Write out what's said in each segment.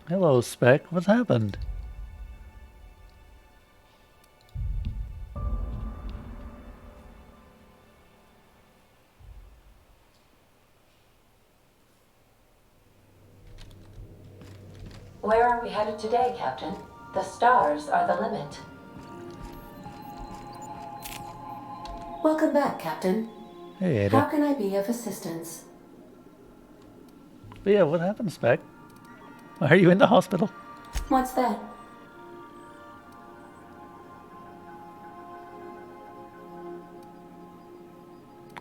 Hello, Spec. What's happened? Where are we headed today, Captain? The stars are the limit. Welcome back, Captain. Hey, How Ada. can I be of assistance? But yeah, what happened, Spec? Why are you in the hospital? What's that?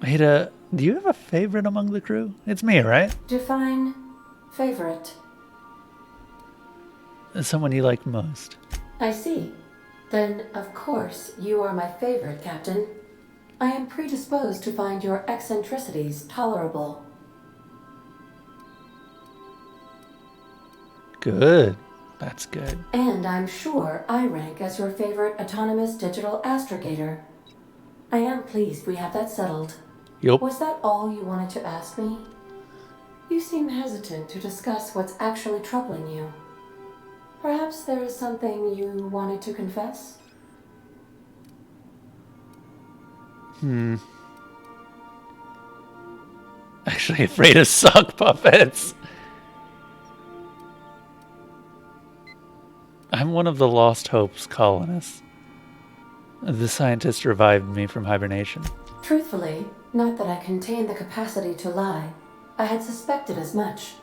Ada, do you have a favorite among the crew? It's me, right? Define favorite. Someone you like most. I see. Then, of course, you are my favorite, Captain. I am predisposed to find your eccentricities tolerable. Good. That's good. And I'm sure I rank as your favorite autonomous digital astrogator. I am pleased we have that settled. Yup. Was that all you wanted to ask me? You seem hesitant to discuss what's actually troubling you. Perhaps there is something you wanted to confess? Actually afraid of sock puppets. I'm one of the Lost Hopes colonists. The scientists revived me from hibernation. Truthfully, not that I contain the capacity to lie. I had suspected as much.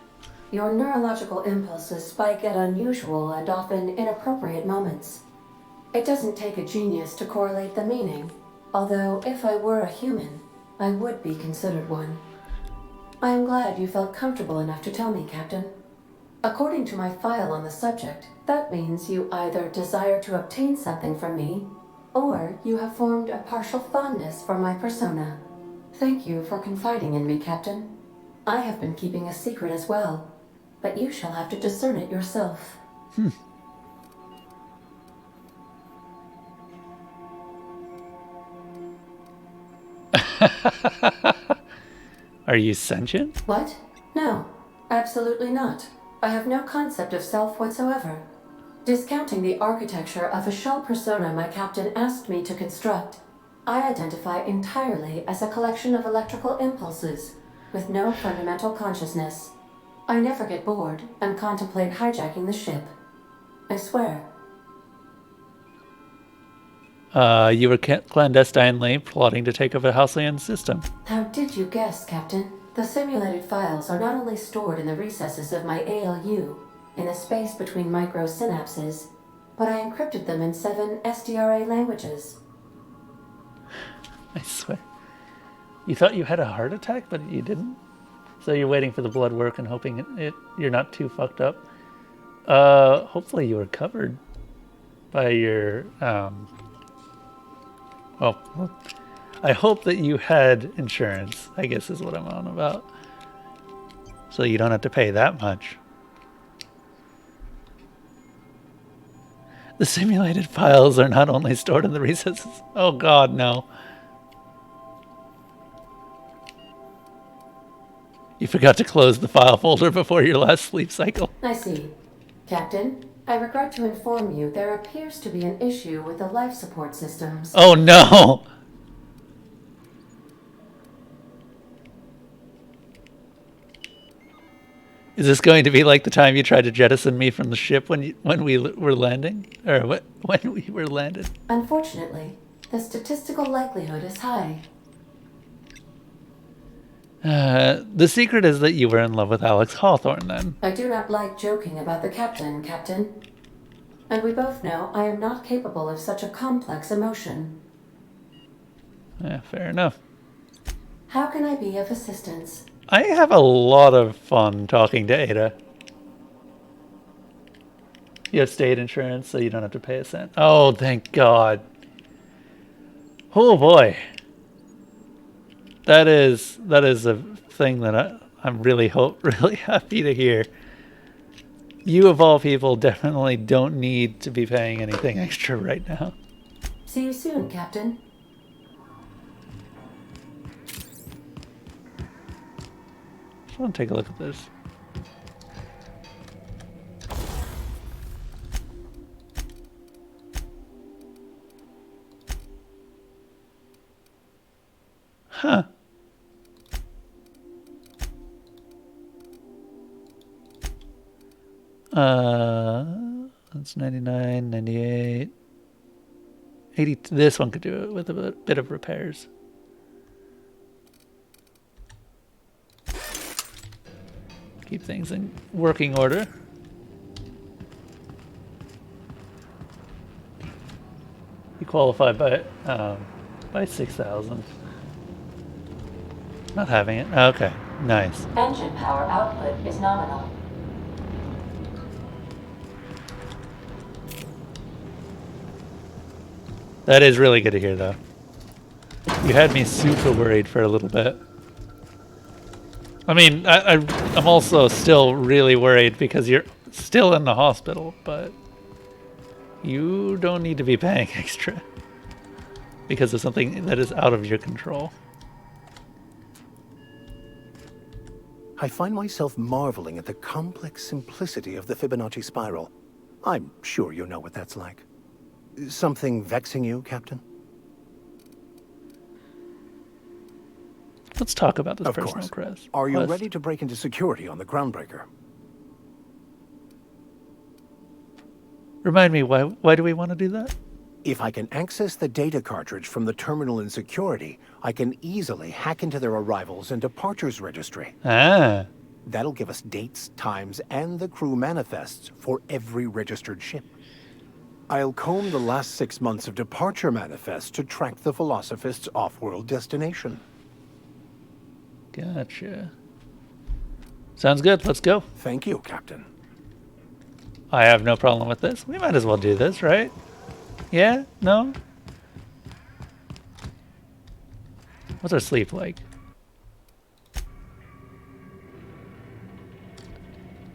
Your neurological impulses spike at unusual and often inappropriate moments. It doesn't take a genius to correlate the meaning, although if I were a human, I would be considered one. I am glad you felt comfortable enough to tell me, Captain. According to my file on the subject, that means you either desire to obtain something from me, or you have formed a partial fondness for my persona. Thank you for confiding in me, Captain. I have been keeping a secret as well, but you shall have to discern it yourself. Are you sentient? What? No, absolutely not. I have no concept of self whatsoever. Discounting the architecture of a shell persona my captain asked me to construct, I identify entirely as a collection of electrical impulses, with no fundamental consciousness. I never get bored and contemplate hijacking the ship. I swear. You were clandestinely plotting to take over Halcyon system. How did you guess, Captain? The simulated files are not only stored in the recesses of my ALU, in the space between microsynapses, but I encrypted them in 7 SDRA languages. I swear. You thought you had a heart attack, but you didn't? So you're waiting for the blood work and hoping you're not too fucked up? Hopefully you were covered by your, well, I hope that you had insurance, I guess is what I'm on about. So you don't have to pay that much. The simulated files are not only stored in the recesses. Oh god, no. You forgot to close the file folder before your last sleep cycle. I see. Captain, I regret to inform you there appears to be an issue with the life support systems. Oh no! Is this going to be like the time you tried to jettison me from the ship when we were landing? Or when we were landed? Unfortunately, the statistical likelihood is high. The secret is that you were in love with Alex Hawthorne then. I do not like joking about the captain, Captain. And we both know I am not capable of such a complex emotion. Yeah, fair enough. How can I be of assistance? I have a lot of fun talking to Ada. You have state insurance, so you don't have to pay a cent. Oh, thank God. Oh boy. That is a thing that I'm really really happy to hear. You of all people definitely don't need to be paying anything extra right now. See you soon, Captain. I want to take a look at this. Huh. That's 99, 98, 80. This one could do it with a bit of repairs. Keep things in working order. You qualify by 6,000. Not having it. Okay, nice. Engine power output is nominal. That is really good to hear, though. You had me super worried for a little bit. I mean, I'm also still really worried because you're still in the hospital, but you don't need to be paying extra because of something that is out of your control. I find myself marveling at the complex simplicity of the Fibonacci spiral. I'm sure you know what that's like. Something vexing you, Captain? Let's talk about this Of personal course. quest. Are you ready to break into security on the Groundbreaker? Remind me, why do we want to do that? If I can access the data cartridge from the terminal in security, I can easily hack into their arrivals and departures registry. Ah. That'll give us dates, times, and the crew manifests for every registered ship. I'll comb the last 6 months of departure manifests to track the Philosophist's off-world destination. Gotcha. Sounds good. Let's go. Thank you, Captain. I have no problem with this. We might as well do this, right? Yeah? No? What's our sleep like?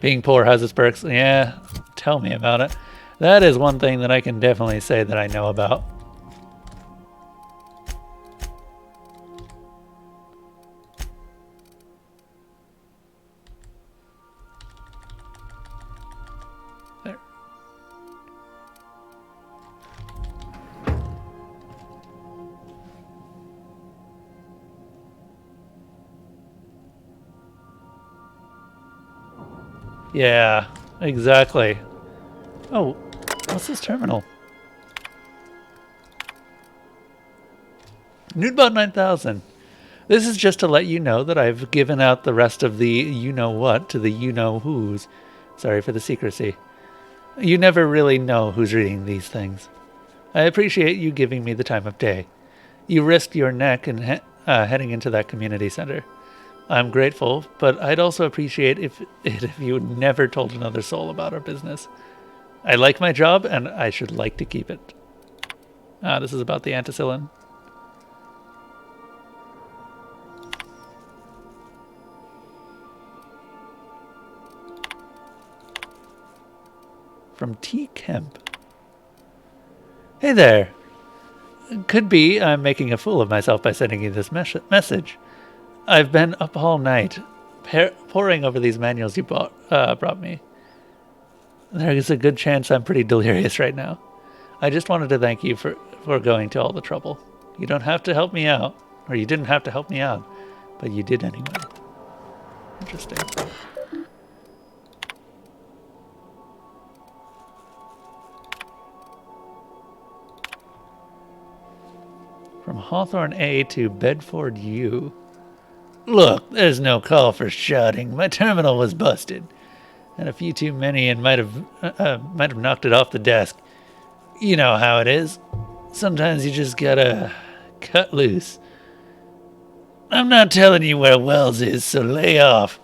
Being poor has its perks. Yeah, tell me about it. That is one thing that I can definitely say that I know about. There. Yeah, exactly. Oh, what's this terminal? Noodbot 9000. This is just to let you know that I've given out the rest of the you-know-what to the you-know-whos. Sorry for the secrecy. You never really know who's reading these things. I appreciate you giving me the time of day. You risked your neck in heading into that community center. I'm grateful, but I'd also appreciate if you never told another soul about our business. I like my job, and I should like to keep it. This is about the ampicillin. From T. Kemp. Hey there. Could be I'm making a fool of myself by sending you this message. I've been up all night, poring over these manuals you brought me. There is a good chance I'm pretty delirious right now. I just wanted to thank you for going to all the trouble. You don't have to help me out, or you didn't have to help me out, but you did anyway. Interesting. From Hawthorne A to Bedford U. Look, there's no call for shouting. My terminal was busted. And a few too many and might have knocked it off the desk. You know how it is. Sometimes you just gotta cut loose. I'm not telling you where Wells is, so lay off.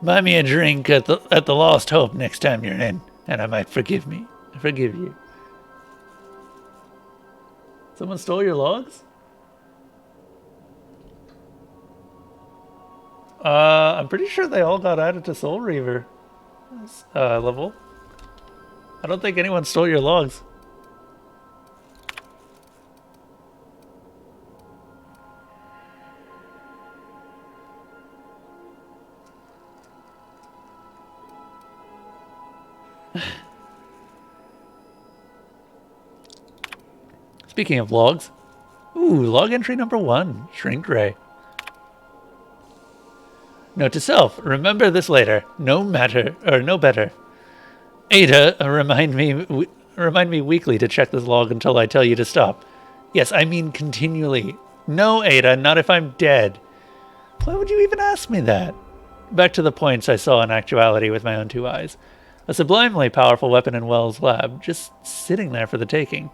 Buy me a drink at the Lost Hope next time you're in, and I might forgive you. Someone stole your logs? I'm pretty sure they all got added to Soul Reaver level. I don't think anyone stole your logs. Speaking of logs. Ooh, log entry number 1. Shrink Ray. Note to self, remember this later. No better. Ada, remind me weekly to check this log until I tell you to stop. Yes, I mean continually. No, Ada, not if I'm dead. Why would you even ask me that? Back to the points I saw in actuality with my own 2 eyes. A sublimely powerful weapon in Wells' lab, just sitting there for the taking.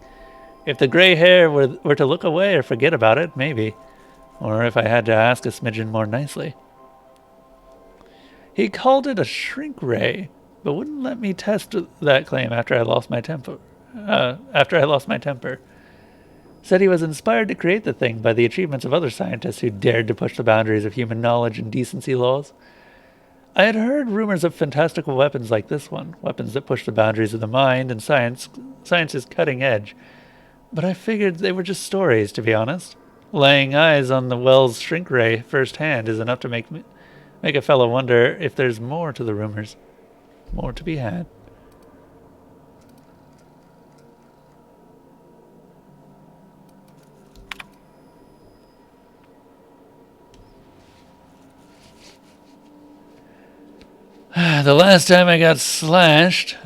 If the gray hair were to look away or forget about it, maybe. Or if I had to ask a smidgen more nicely. He called it a shrink ray, but wouldn't let me test that claim after I lost my temper. Said he was inspired to create the thing by the achievements of other scientists who dared to push the boundaries of human knowledge and decency laws. I had heard rumors of fantastical weapons like this one, weapons that push the boundaries of the mind and science's cutting edge, but I figured they were just stories, to be honest. Laying eyes on the Wells shrink ray firsthand is enough to make a fellow wonder if there's more to the rumors, more to be had. The last time I got slashed,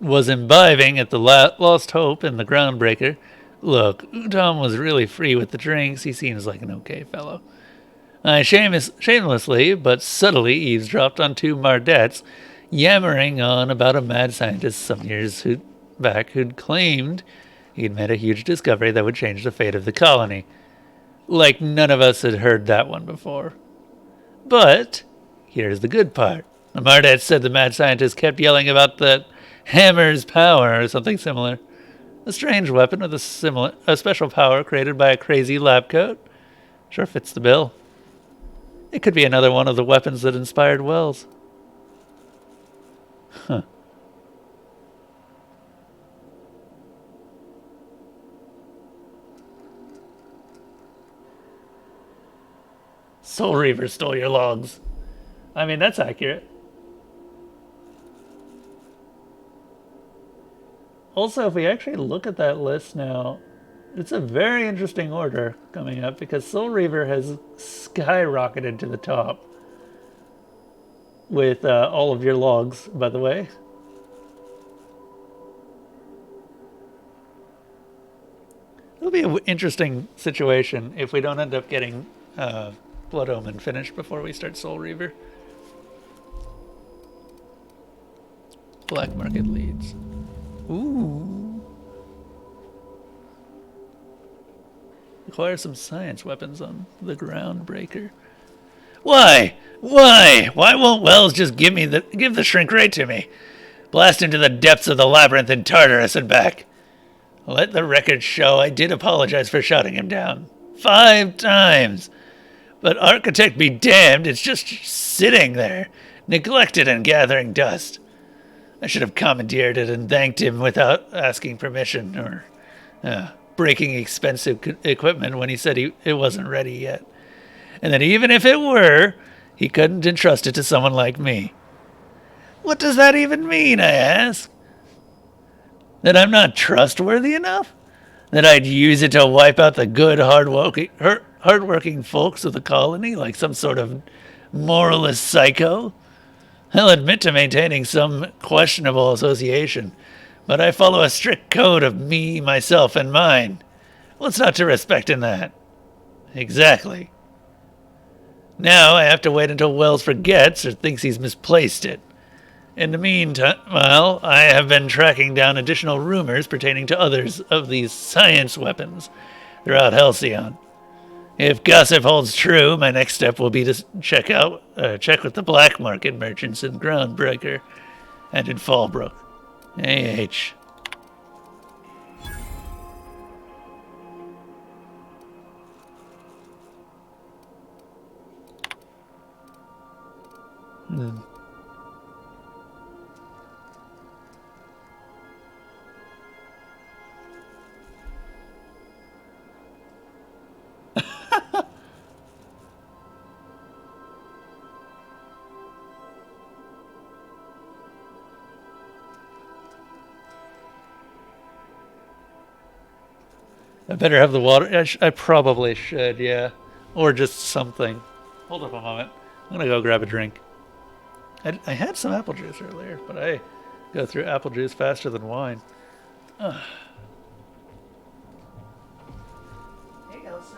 was imbibing at the Lost Hope in the Groundbreaker. Look, Tom was really free with the drinks. He seems like an okay fellow. I shamelessly but subtly eavesdropped on 2 Mardettes, yammering on about a mad scientist some years back who'd claimed he'd made a huge discovery that would change the fate of the colony. Like none of us had heard that one before. But here's the good part. The Mardette said the mad scientist kept yelling about that hammer's power or something similar. A strange weapon with a special power created by a crazy lab coat. Sure fits the bill. It could be another one of the weapons that inspired Wells. Huh. Soul Reaver stole your logs. That's accurate. Also, if we actually look at that list now, it's a very interesting order coming up because Soul Reaver has skyrocketed to the top with all of your logs, by the way. It'll be an interesting situation if we don't end up getting Blood Omen finished before we start Soul Reaver. Black Market leads. Ooh. Acquire some science weapons on the Groundbreaker. Why? Why won't Wells just give the shrink ray to me? Blast into the depths of the labyrinth in Tartarus and back. Let the record show I did apologize for shouting him down. 5 times. But architect be damned, it's just sitting there, neglected and gathering dust. I should have commandeered it and thanked him without asking permission or breaking expensive equipment when he said it wasn't ready yet. And that even if it were, he couldn't entrust it to someone like me. What does that even mean, I ask? That I'm not trustworthy enough? That I'd use it to wipe out the good, hardworking folks of the colony like some sort of moralist psycho? I'll admit to maintaining some questionable association, but I follow a strict code of me, myself, and mine. What's not to respect in that? Exactly. Now I have to wait until Wells forgets or thinks he's misplaced it. In the meantime, I have been tracking down additional rumors pertaining to others of these science weapons throughout Halcyon. If gossip holds true, my next step will be to check with the black market merchants in Groundbreaker and in Fallbrook. AH. I better have the water. I probably should, yeah. Or just something. Hold up a moment. I'm gonna go grab a drink. I had some apple juice earlier, but I go through apple juice faster than wine. Ugh. Hey, Elsa.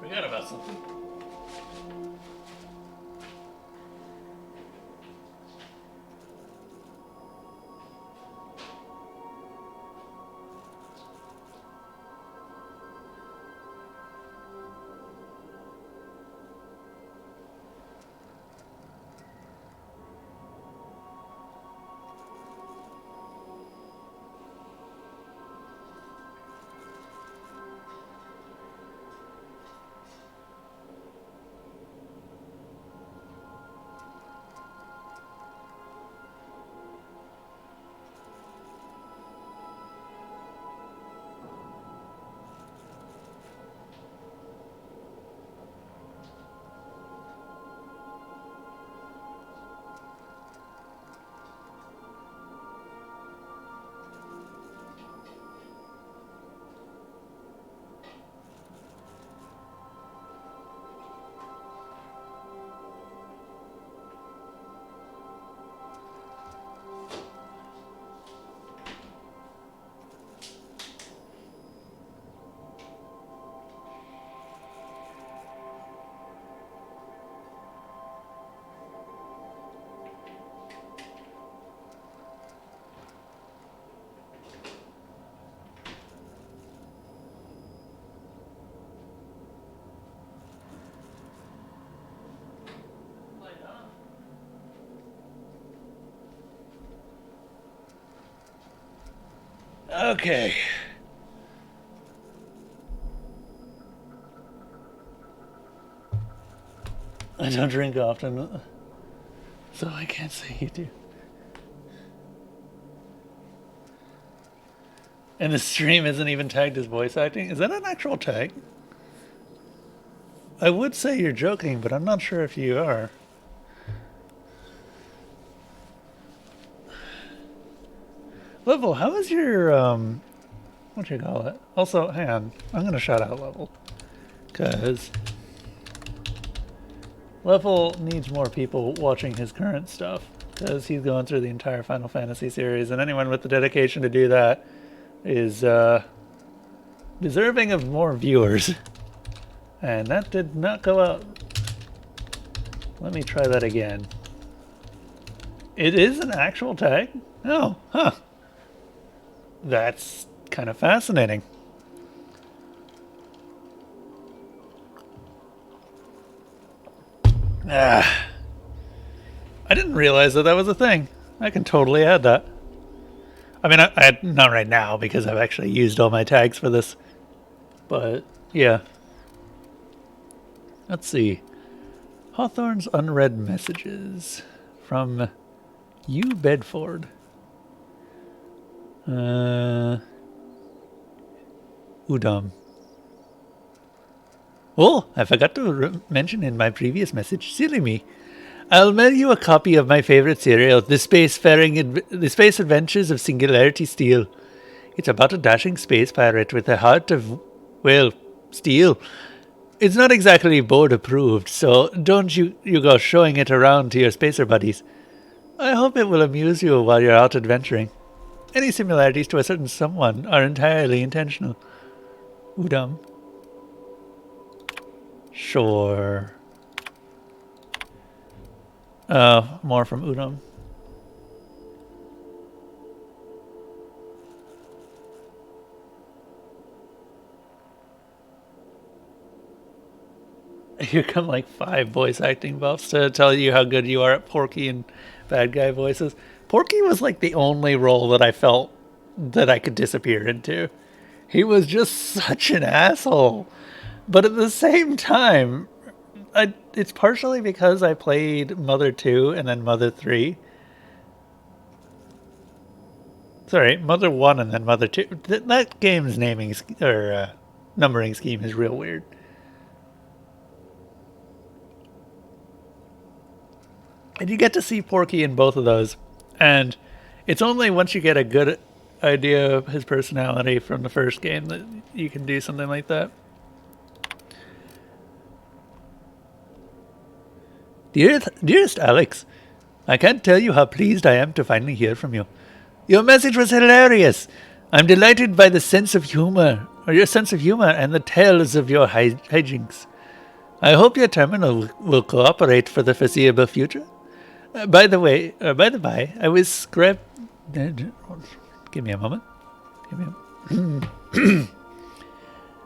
Forgot about something. Okay. I don't drink often, so I can't say you do. And the stream isn't even tagged as voice acting? Is that an actual tag? I would say you're joking, but I'm not sure if you are. Level, how is your, what do you call it? Also, hang on, I'm gonna shout out Level. Because Level needs more people watching his current stuff. Because he's going through the entire Final Fantasy series, and anyone with the dedication to do that is, deserving of more viewers. And that did not go out. Let me try that again. It is an actual tag? Oh, huh. That's kind of fascinating. Ah. I didn't realize that was a thing. I can totally add that. I mean, I not right now because I've actually used all my tags for this. But, yeah. Let's see. Hawthorne's unread messages from U. Bedford. Udam. Oh, I forgot to mention in my previous message. Silly me. I'll mail you a copy of my favorite serial, The Space Adventures of Singularity Steel. It's about a dashing space pirate with a heart of, well, steel. It's not exactly board approved, so don't you go showing it around to your spacer buddies. I hope it will amuse you while you're out adventuring. Any similarities to a certain someone are entirely intentional. Udam. Sure. More from Udam. Here come like 5 voice acting buffs to tell you how good you are at Porky and bad guy voices. Porky was like the only role that I felt that I could disappear into. He was just such an asshole. But at the same time, it's partially because I played Mother 2 and then Mother 3. Sorry, Mother 1 and then Mother 2. That game's naming or numbering scheme is real weird. And you get to see Porky in both of those. And it's only once you get a good idea of his personality from the first game that you can do something like that. Dearest Alex, I can't tell you how pleased I am to finally hear from you. Your message was hilarious. I'm delighted by the sense of humor, or your sense of humor, and the tales of your hijinks. I hope your terminal will cooperate for the foreseeable future. By the by, I was Give me a moment.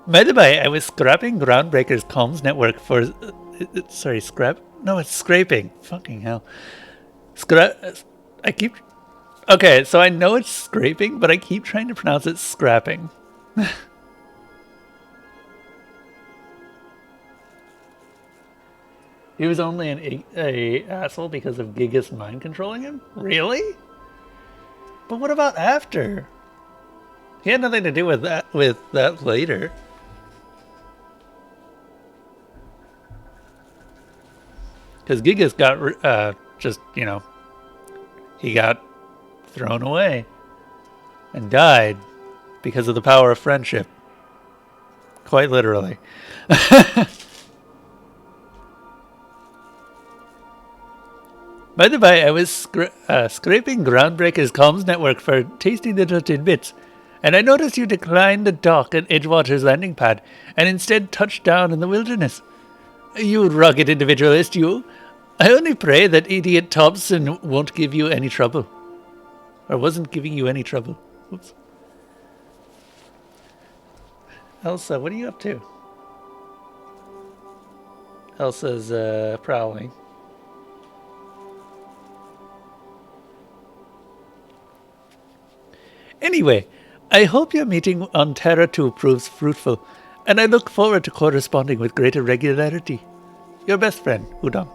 By the way, I was scrapping Groundbreaker's comms network for... sorry, scrap? No, it's scraping. Fucking hell. Okay, so I know it's scraping, but I keep trying to pronounce it scrapping. He was only an asshole because of Gigas mind controlling him? Really? But what about after? He had nothing to do with that later. Because Gigas got he got thrown away and died because of the power of friendship. Quite literally. By the way, I was scraping Groundbreaker's comms network for tasty little tidbits, and I noticed you declined the dock at Edgewater's landing pad and instead touched down in the wilderness. You rugged individualist, you. I only pray that idiot Thompson won't give you any trouble. Or wasn't giving you any trouble. Oops. Elsa, what are you up to? Elsa's prowling. Anyway, I hope your meeting on Terra 2 proves fruitful, and I look forward to corresponding with greater regularity. Your best friend, Udon.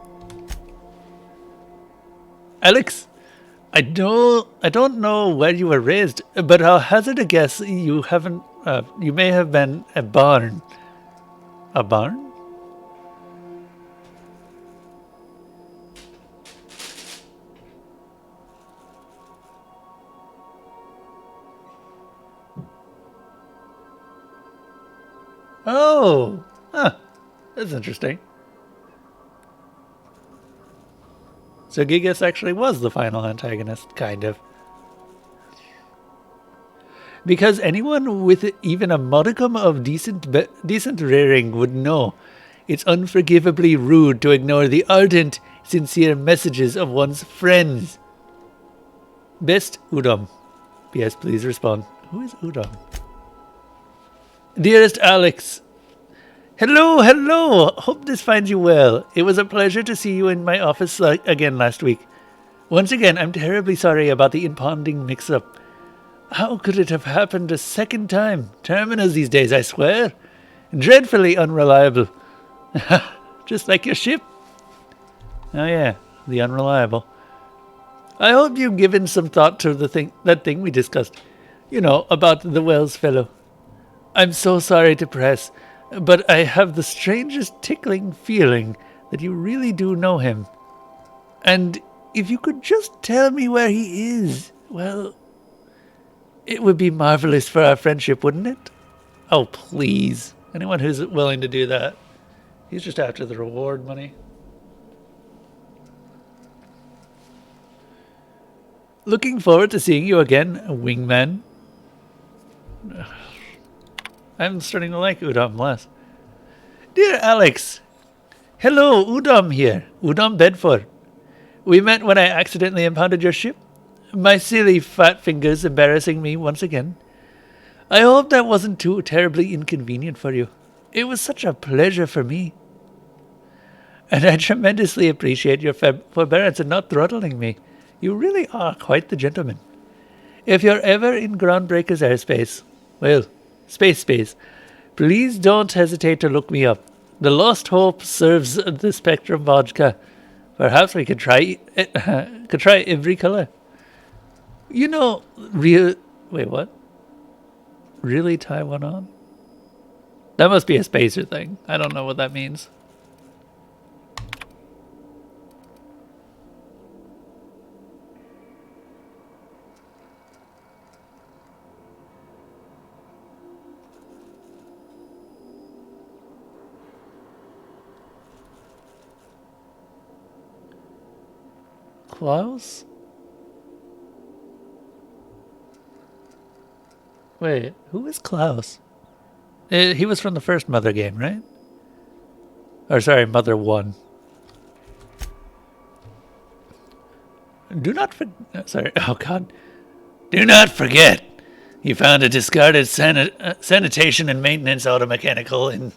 Alex, I don't know where you were raised, but I'll hazard a guess you may have been a barn. A barn? Oh, that's interesting. So Gigas actually was the final antagonist, kind of. Because anyone with even a modicum of decent rearing would know it's unforgivably rude to ignore the ardent, sincere messages of one's friends. Best, Udom. P.S. Please respond. Who is Udom? Dearest Alex, hello. Hope this finds you well. It was a pleasure to see you in my office again last week. Once again, I'm terribly sorry about the impending mix-up. How could it have happened a second time? Terminals these days, I swear. Dreadfully unreliable. Just like your ship. Oh yeah, the unreliable. I hope you've given some thought to that thing we discussed. You know, about the Wells fellow. I'm so sorry to press, but I have the strangest tickling feeling that you really do know him. And if you could just tell me where he is, well, it would be marvelous for our friendship, wouldn't it? Oh, please. Anyone who's willing to do that. He's just after the reward money. Looking forward to seeing you again, wingman. I'm starting to like Udom less. Dear Alex, hello, Udom here, Udom Bedford. We met when I accidentally impounded your ship. My silly fat fingers embarrassing me once again. I hope that wasn't too terribly inconvenient for you. It was such a pleasure for me. And I tremendously appreciate your forbearance in not throttling me. You really are quite the gentleman. If you're ever in Groundbreaker's airspace, well, space, please don't hesitate to look me up. The Lost Hope serves the Spectrum vodka. Perhaps we could try every color. You know, wait, what? Really tie one on? That must be a spacer thing. I don't know what that means. Klaus? Wait, who is Klaus? He was from the first Mother game, right? Or sorry, Mother 1. Do not sorry, oh god. Do not forget, you found a discarded sanitation and maintenance automechanical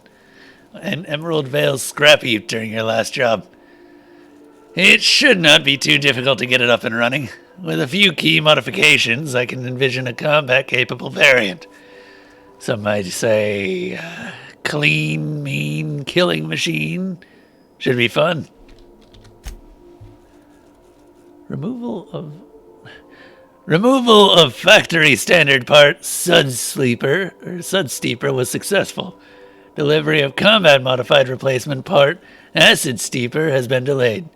in Emerald Vale's scrap heap during your last job. It should not be too difficult to get it up and running. With a few key modifications, I can envision a combat-capable variant. Some might say, clean, mean, killing machine. Should be fun. Removal of factory standard part Sud Steeper was successful. Delivery of combat modified replacement part Acid Steeper has been delayed.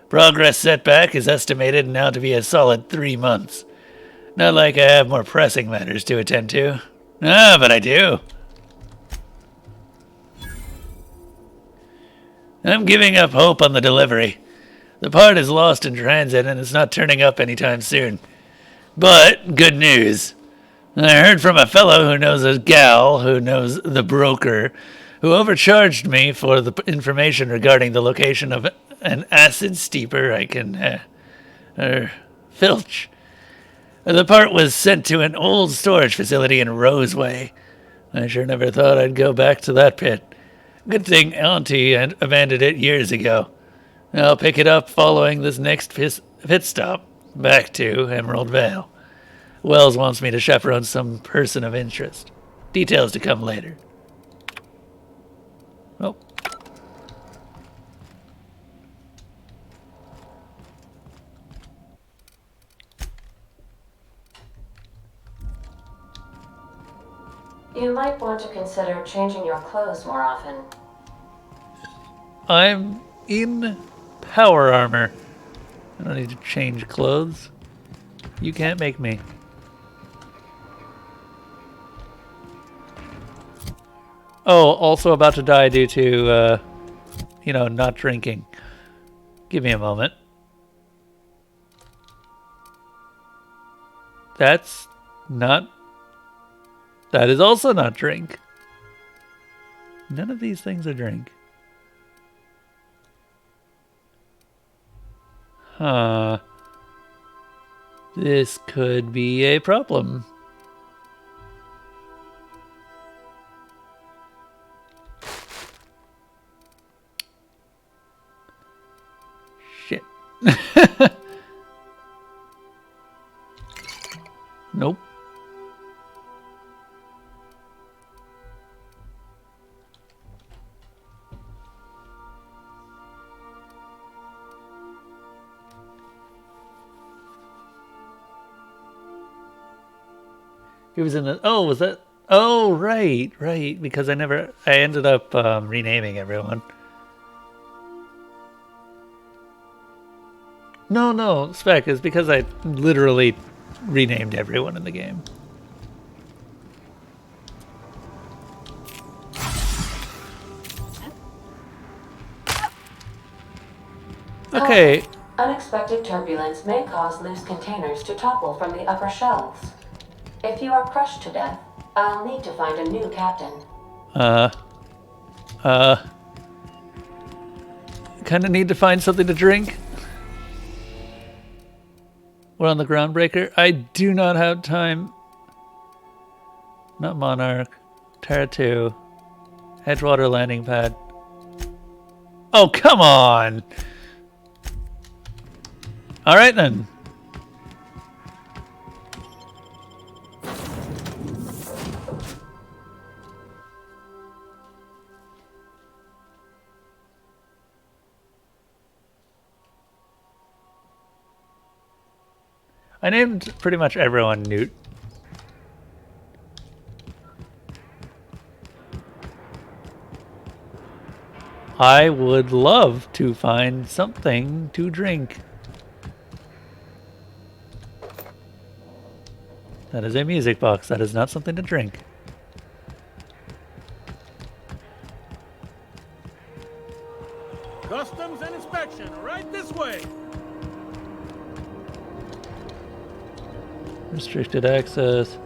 Progress setback is estimated now to be a solid 3 months. Not like I have more pressing matters to attend to. Ah, but I do. I'm giving up hope on the delivery. The part is lost in transit and it's not turning up anytime soon. But, good news. I heard from a fellow who knows a gal who knows the broker, who overcharged me for the information regarding the location of an acid steeper I can, filch. The part was sent to an old storage facility in Roseway. I sure never thought I'd go back to that pit. Good thing Auntie had abandoned it years ago. I'll pick it up following this next pit stop, back to Emerald Vale. Wells wants me to chaperone some person of interest. Details to come later. Oh. You might want to consider changing your clothes more often. I'm in power armor. I don't need to change clothes. You can't make me. Oh, also about to die due to, not drinking. Give me a moment. That's not... That is also not drink. None of these things are drink. Huh. This could be a problem. Shit. Nope. He was in the... Oh, was that... Oh, right. Because I ended up renaming everyone. No, Spec, it's because I literally renamed everyone in the game. Okay. Unexpected turbulence may cause loose containers to topple from the upper shelves. If you are crushed to death, I'll need to find a new captain. Kinda need to find something to drink. We're on the Groundbreaker. I do not have time. Not Monarch. Terra 2. Edgewater landing pad. Oh, come on. All right, then. I named pretty much everyone Newt. I would love to find something to drink. That is a music box. That is not something to drink. Customs and inspection, right this way. Restricted access.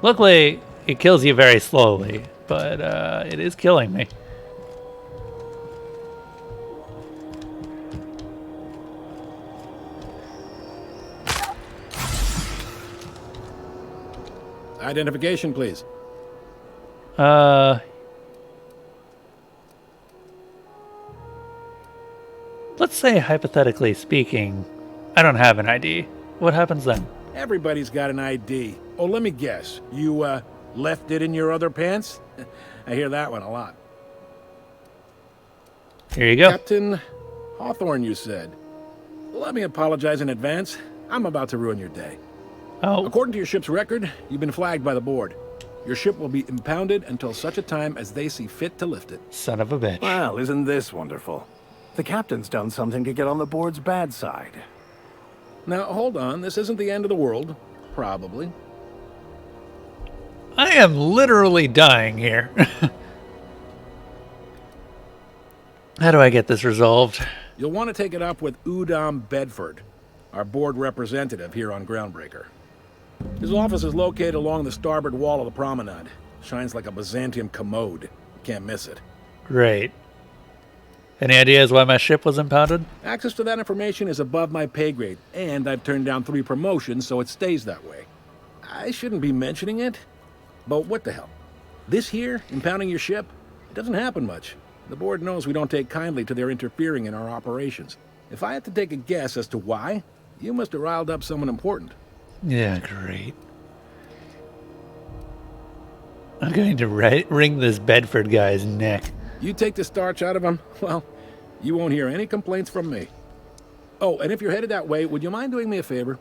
Luckily, it kills you very slowly, but it is killing me. Identification, please. Let's say, hypothetically speaking, I don't have an ID. What happens then? Everybody's got an ID. Oh, let me guess. You, left it in your other pants? I hear that one a lot. Here you go. Captain Hawthorne, you said. Let me apologize in advance. I'm about to ruin your day. Oh, According to your ship's record, you've been flagged by the board. Your ship will be impounded until such a time as they see fit to lift it. son of a bitch. Well, isn't this wonderful? The captain's done something to get on the board's bad side. Now, hold on. This isn't the end of the world. Probably. I am literally dying here. How do I get this resolved? You'll want to take it up with Udom Bedford, our board representative here on Groundbreaker. His office is located along the starboard wall of the promenade. Shines like a Byzantium commode. Can't miss it. Great. Any ideas why my ship was impounded? Access to that information is above my pay grade, and I've turned down 3 promotions, so it stays that way. I shouldn't be mentioning it, but what the hell? This here, impounding your ship, it doesn't happen much. The board knows we don't take kindly to their interfering in our operations. If I had to take a guess as to why, you must have riled up someone important. Yeah, great. I'm going to wring this Bedford guy's neck. You take the starch out of him, well, you won't hear any complaints from me. Oh, and if you're headed that way, would you mind doing me a favor?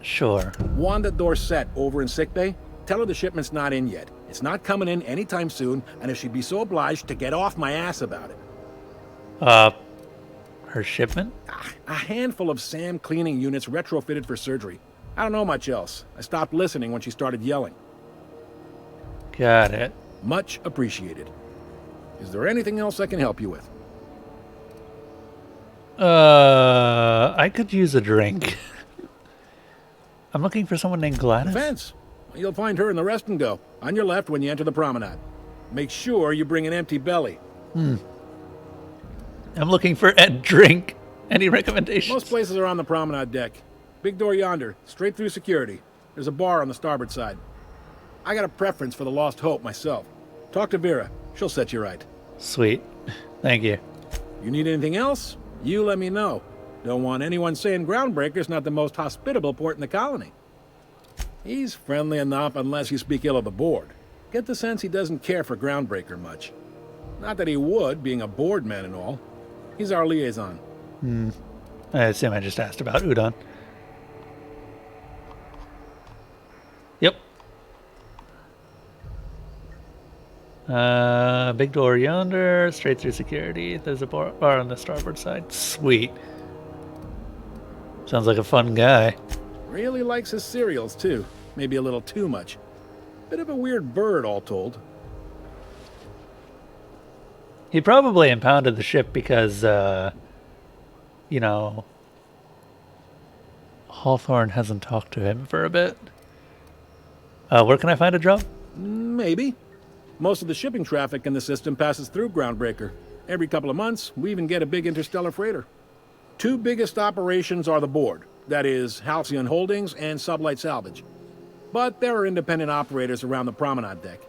Sure. Wanda Dorset over in sickbay, tell her the shipment's not in yet. It's not coming in anytime soon, and if she'd be so obliged to get off my ass about it. Her shipment? A handful of SAM cleaning units retrofitted for surgery. I don't know much else. I stopped listening when she started yelling. Got it. Much appreciated. Is there anything else I can help you with? I could use a drink. I'm looking for someone named Gladys. Fence. You'll find her in the rest and go, on your left when you enter the promenade. Make sure you bring an empty belly. I'm looking for a drink. Any recommendations? Most places are on the promenade deck. Big door yonder, straight through security. There's a bar on the starboard side. I got a preference for the Lost Hope myself. Talk to Vera. She'll set you right. Sweet. Thank you. You need anything else? You let me know. Don't want anyone saying Groundbreaker's not the most hospitable port in the colony. He's friendly enough unless you speak ill of the board. Get the sense he doesn't care for Groundbreaker much. Not that he would, being a board man and all. He's our liaison. I assume I just asked about Udon. Yep. Big door yonder, straight through security. There's a bar on the starboard side. Sweet. Sounds like a fun guy. Really likes his cereals, too. Maybe a little too much. Bit of a weird bird, all told. He probably impounded the ship because, you know, Hawthorne hasn't talked to him for a bit. Where can I find a job? Maybe. Most of the shipping traffic in the system passes through Groundbreaker. Every couple of months, we even get a big interstellar freighter. 2 biggest operations are the board. That is, Halcyon Holdings and Sublight Salvage. But there are independent operators around the promenade deck.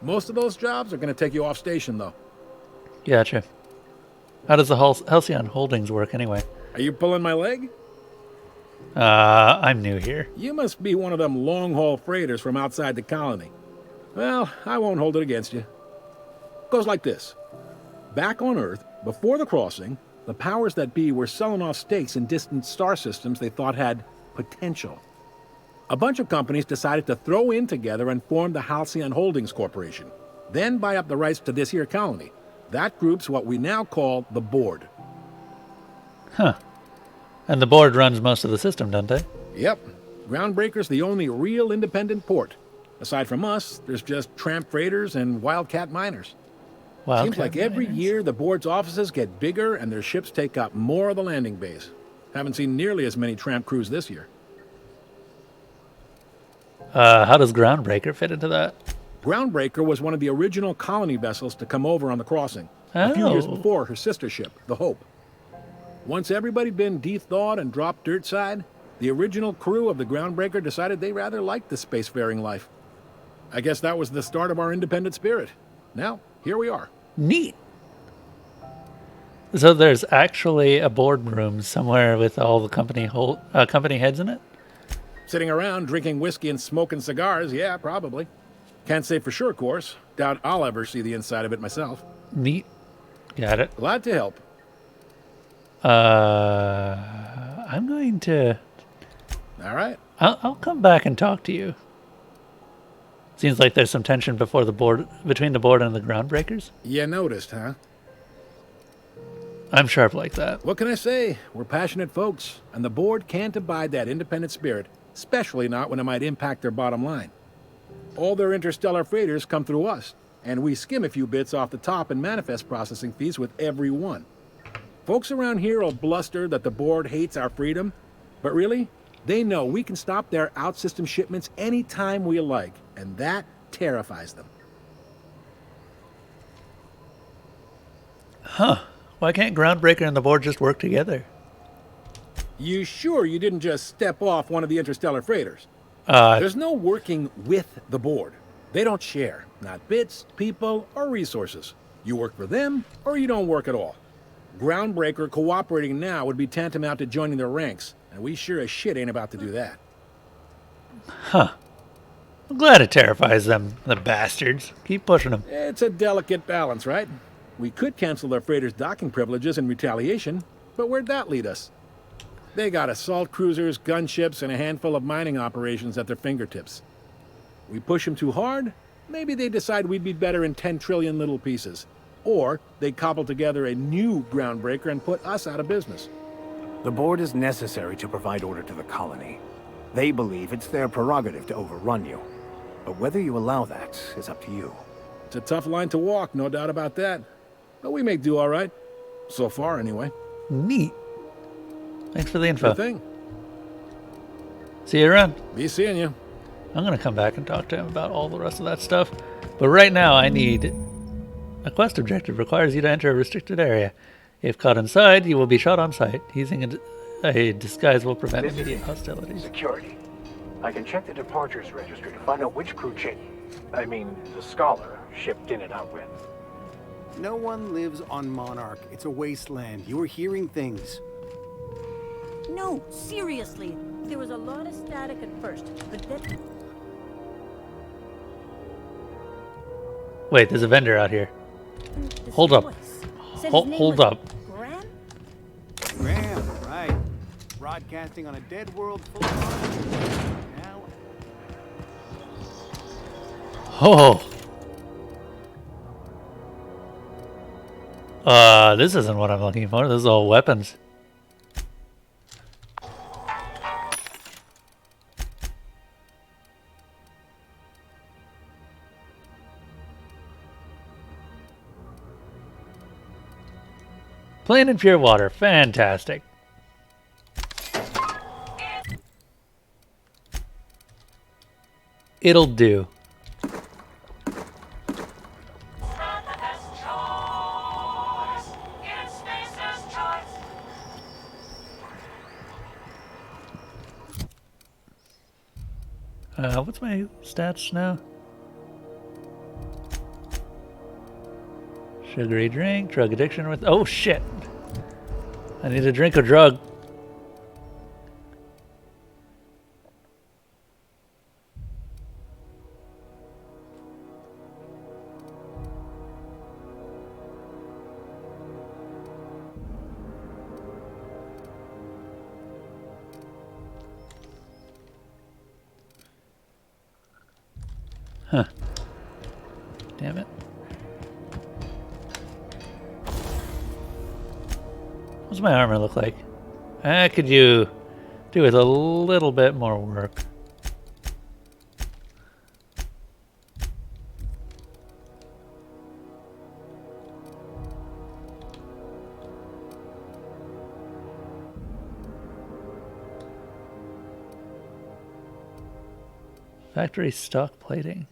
Most of those jobs are going to take you off station, though. Gotcha. How does the Halcyon Holdings work anyway? Are you pulling my leg? I'm new here. You must be one of them long-haul freighters from outside the colony. Well, I won't hold it against you. Goes like this. Back on Earth, before the crossing, the powers that be were selling off stakes in distant star systems they thought had potential. A bunch of companies decided to throw in together and form the Halcyon Holdings Corporation, then buy up the rights to this here colony. That group's what we now call the Board. Huh. And the board runs most of the system, don't they? Yep. Groundbreaker's the only real independent port. Aside from us, there's just tramp freighters and wildcat miners. Seems like every year the board's offices get bigger and their ships take up more of the landing base. Haven't seen nearly as many tramp crews this year. How does Groundbreaker fit into that? Groundbreaker was one of the original colony vessels to come over on the crossing. A few years before her sister ship, the Hope. Once everybody'd been de-thawed and dropped dirt side, the original crew of the Groundbreaker decided they rather liked the spacefaring life. I guess that was the start of our independent spirit. Now, here we are. Neat. So there's actually a boardroom somewhere with all the company heads in it? Sitting around drinking whiskey and smoking cigars, yeah, probably. Can't say for sure, of course. Doubt I'll ever see the inside of it myself. Neat. Got it. Glad to help. I'm going to... All right. I'll come back and talk to you. Seems like there's some tension between the board and the Groundbreakers. You noticed, huh? I'm sharp like that. What can I say? We're passionate folks, and the board can't abide that independent spirit, especially not when it might impact their bottom line. All their interstellar freighters come through us, and we skim a few bits off the top in manifest processing fees with every one. Folks around here will bluster that the board hates our freedom, but really, they know we can stop their out-system shipments anytime we like, and that terrifies them. Huh. Why can't Groundbreaker and the board just work together? You sure you didn't just step off one of the interstellar freighters? There's no working with the board. They don't share, not bits, people, or resources. You work for them, or you don't work at all. Groundbreaker cooperating now would be tantamount to joining their ranks, and we sure as shit ain't about to do that. Huh. I'm glad it terrifies them, the bastards. Keep pushing them. It's a delicate balance, right? We could cancel their freighters' docking privileges in retaliation, but where'd that lead us? They got assault cruisers, gunships, and a handful of mining operations at their fingertips. We push them too hard, maybe they decide we'd be better in 10 trillion little pieces. Or they cobble together a new Groundbreaker and put us out of business. The board is necessary to provide order to the colony. They believe it's their prerogative to overrun you. But whether you allow that is up to you. It's a tough line to walk, no doubt about that. But we make do all right. So far, anyway. Neat. Thanks for the info. Good thing. See you around. Be seeing you. I'm going to come back and talk to him about all the rest of that stuff. But right now, I need... A quest objective requires you to enter a restricted area. If caught inside, you will be shot on sight. Using a disguise will prevent immediate hostilities. Security. I can check the departures registry to find out which crew the Scholar, shipped in and out with. No one lives on Monarch. It's a wasteland. You're hearing things. No, seriously. There was a lot of static at first, but then... Wait, there's a vendor out here. Hold up. Hold up. Graham, right. Broadcasting on a dead world full of... Now... This isn't what I'm looking for. This is all weapons. Plain and pure water. Fantastic. It'll do. What's my stats now? Sugary drink, drug addiction with... Oh, shit. I need to drink a drug. Huh. Damn it. What's my armor look like? Could you do with a little bit more work? Factory stock plating.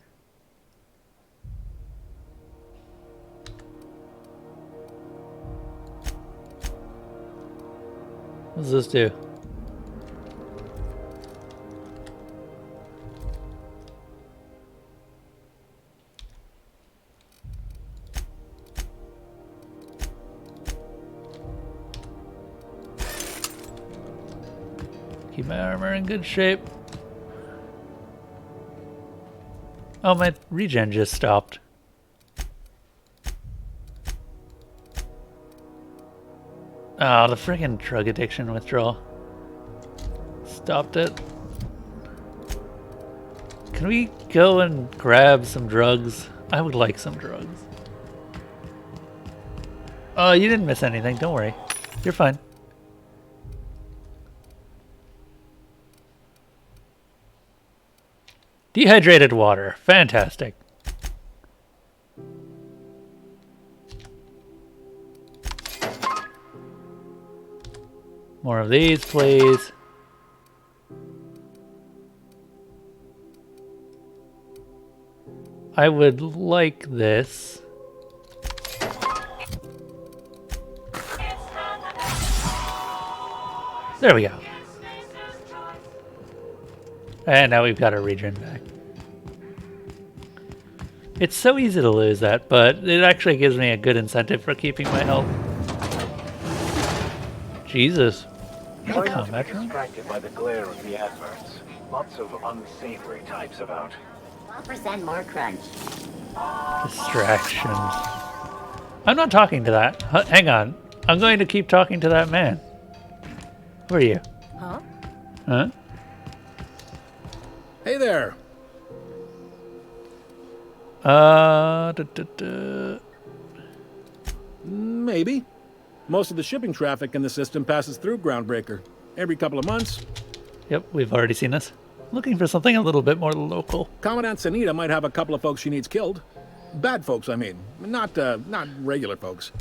What does this do? Keep my armor in good shape. Oh, my regen just stopped. Oh, the friggin' drug addiction withdrawal. Stopped it. Can we go and grab some drugs? I would like some drugs. Oh, you didn't miss anything. Don't worry. You're fine. Dehydrated water. Fantastic. More of these, please. I would like this. There we go. And now we've got our regen back. It's so easy to lose that, but it actually gives me a good incentive for keeping my health. Jesus. Try not to be Combat drone? distracted by the glare of the adverts. Lots of unsavory types about. 12% more crunch. Distractions. I'm not talking to that. Hang on. I'm going to keep talking to that man. Who are you? Huh? Huh? Hey there. Maybe. Most of the shipping traffic in the system passes through Groundbreaker. Every couple of months. Yep, we've already seen this. Looking for something a little bit more local. Commandant Sanita might have a couple of folks she needs killed. Bad folks, I mean. Not regular folks.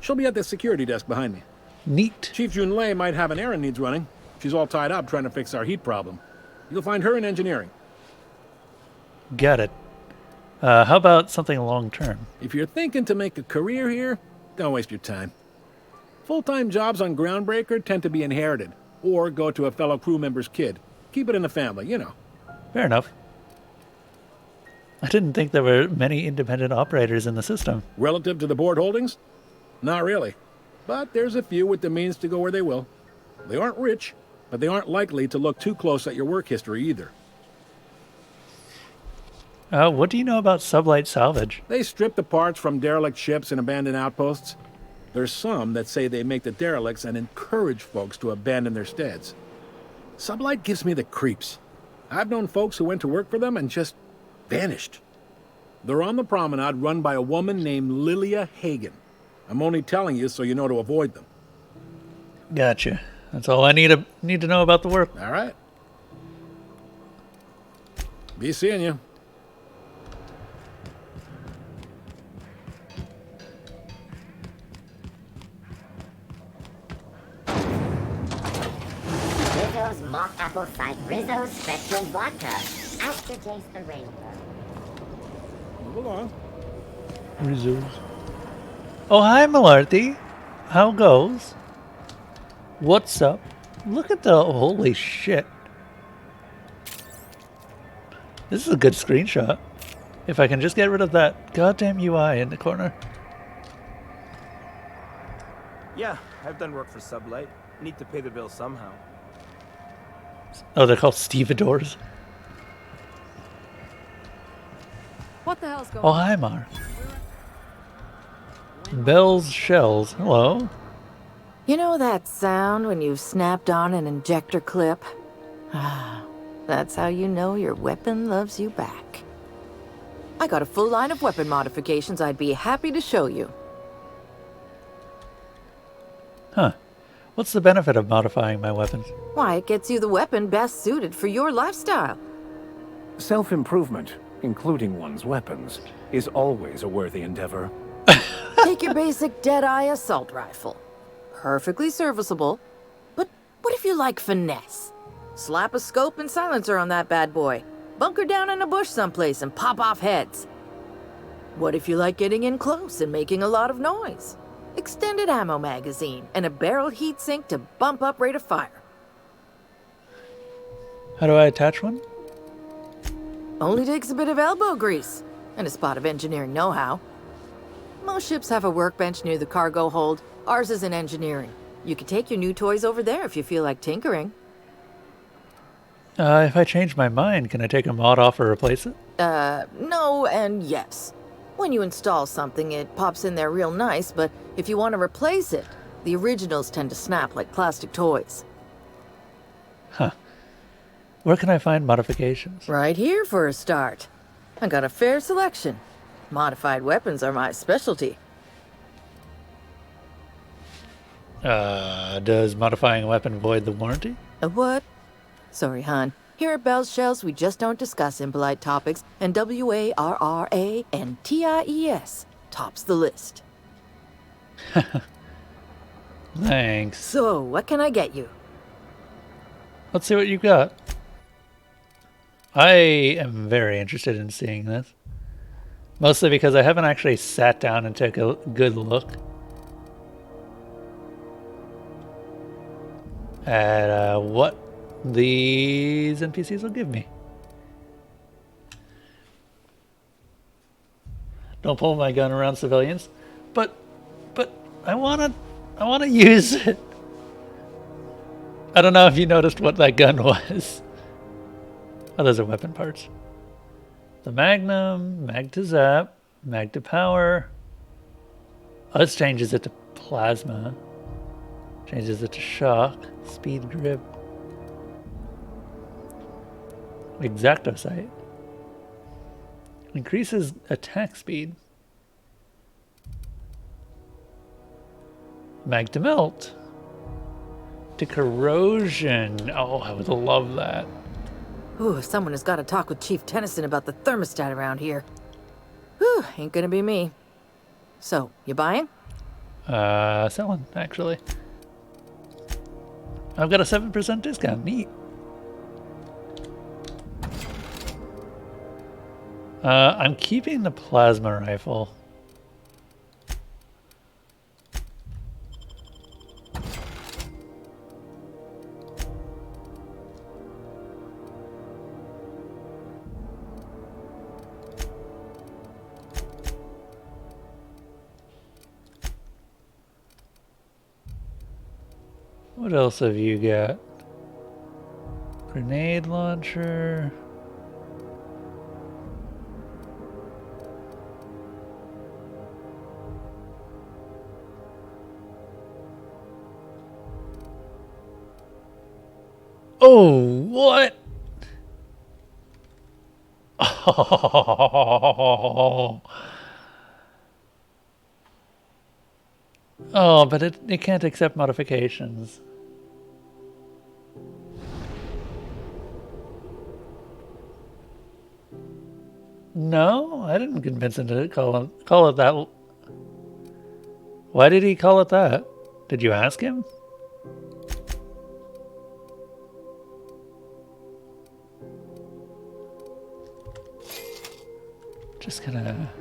She'll be at the security desk behind me. Neat. Chief Junlei might have an errand needs running. She's all tied up trying to fix our heat problem. You'll find her in engineering. Got it. How about something long term? If you're thinking to make a career here, don't waste your time. Full-time jobs on Groundbreaker tend to be inherited, or go to a fellow crew member's kid. Keep it in the family, you know. Fair enough. I didn't think there were many independent operators in the system. Relative to the board holdings? Not really. But there's a few with the means to go where they will. They aren't rich, but they aren't likely to look too close at your work history either. What do you know about sublight salvage? They strip the parts from derelict ships and abandoned outposts. There's some that say they make the derelicts and encourage folks to abandon their steads. Sublight gives me the creeps. I've known folks who went to work for them and just vanished. They're on the promenade run by a woman named Lilia Hagen. I'm only telling you so you know to avoid them. Gotcha. That's all I need to know about the work. All right. Be seeing you. Rizzo's mock apple cider. Rizzo's spectrum vodka. Aftertaste the rainbow. Move along. Resumes. Oh, hi, Malarty. How goes? What's up? Look at the... Holy shit. This is a good screenshot. If I can just get rid of that goddamn UI in the corner. Yeah, I've done work for Sublight. Need to pay the bill somehow. Oh, they're called stevedores. What the hell's going Oh, on? hi, Mar. Bell's shells. Hello. You know that sound when you've snapped on an injector clip? Ah, that's how you know your weapon loves you back. I got a full line of weapon modifications I'd be happy to show you. Huh. What's the benefit of modifying my weapons? Why, it gets you the weapon best suited for your lifestyle. Self-improvement, including one's weapons, is always a worthy endeavor. Take your basic Deadeye assault rifle. Perfectly serviceable. But what if you like finesse? Slap a scope and silencer on that bad boy. Bunker down in a bush someplace and pop off heads. What if you like getting in close and making a lot of noise? Extended ammo magazine and a barrel heatsink to bump up rate of fire. How do I attach one? Only takes a bit of elbow grease and a spot of engineering know-how. Most ships have a workbench near the cargo hold. Ours is in engineering. You can take your new toys over there if you feel like tinkering. If I change my mind, can I take a mod off or replace it? No and yes. When you install something, it pops in there real nice, but if you want to replace it, the originals tend to snap like plastic toys. Huh. Where can I find modifications? Right here for a start. I got a fair selection. Modified weapons are my specialty. Does modifying a weapon void the warranty? A what? Sorry, hon. Here at Bell's Shells, we just don't discuss impolite topics, and WARRA and TIES tops the list. Thanks. So, what can I get you? Let's see what you got. I am very interested in seeing this. Mostly because I haven't actually sat down and took a good look at what these NPCs will give me. Don't pull my gun around civilians, but I wanna use it. I don't know if you noticed what that gun was. Oh, those are weapon parts. The Magnum, Mag to Zap, Mag to Power. Oh, this changes it to Plasma. Changes it to Shock, Speed Grip. Exacto Sight. Increases attack speed. Mag to Melt. To Corrosion. Oh, I would love that. Ooh, someone has got to talk with Chief Tennyson about the thermostat around here. Whew, ain't gonna be me. So, you buying? Selling, actually. I've got a 7% discount. Neat. I'm keeping the plasma rifle. What else have you got? Grenade launcher. Oh, what? Oh. Oh, but it can't accept modifications. No, I didn't convince him to call it that. Why did he call it that? Did you ask him? Just gonna...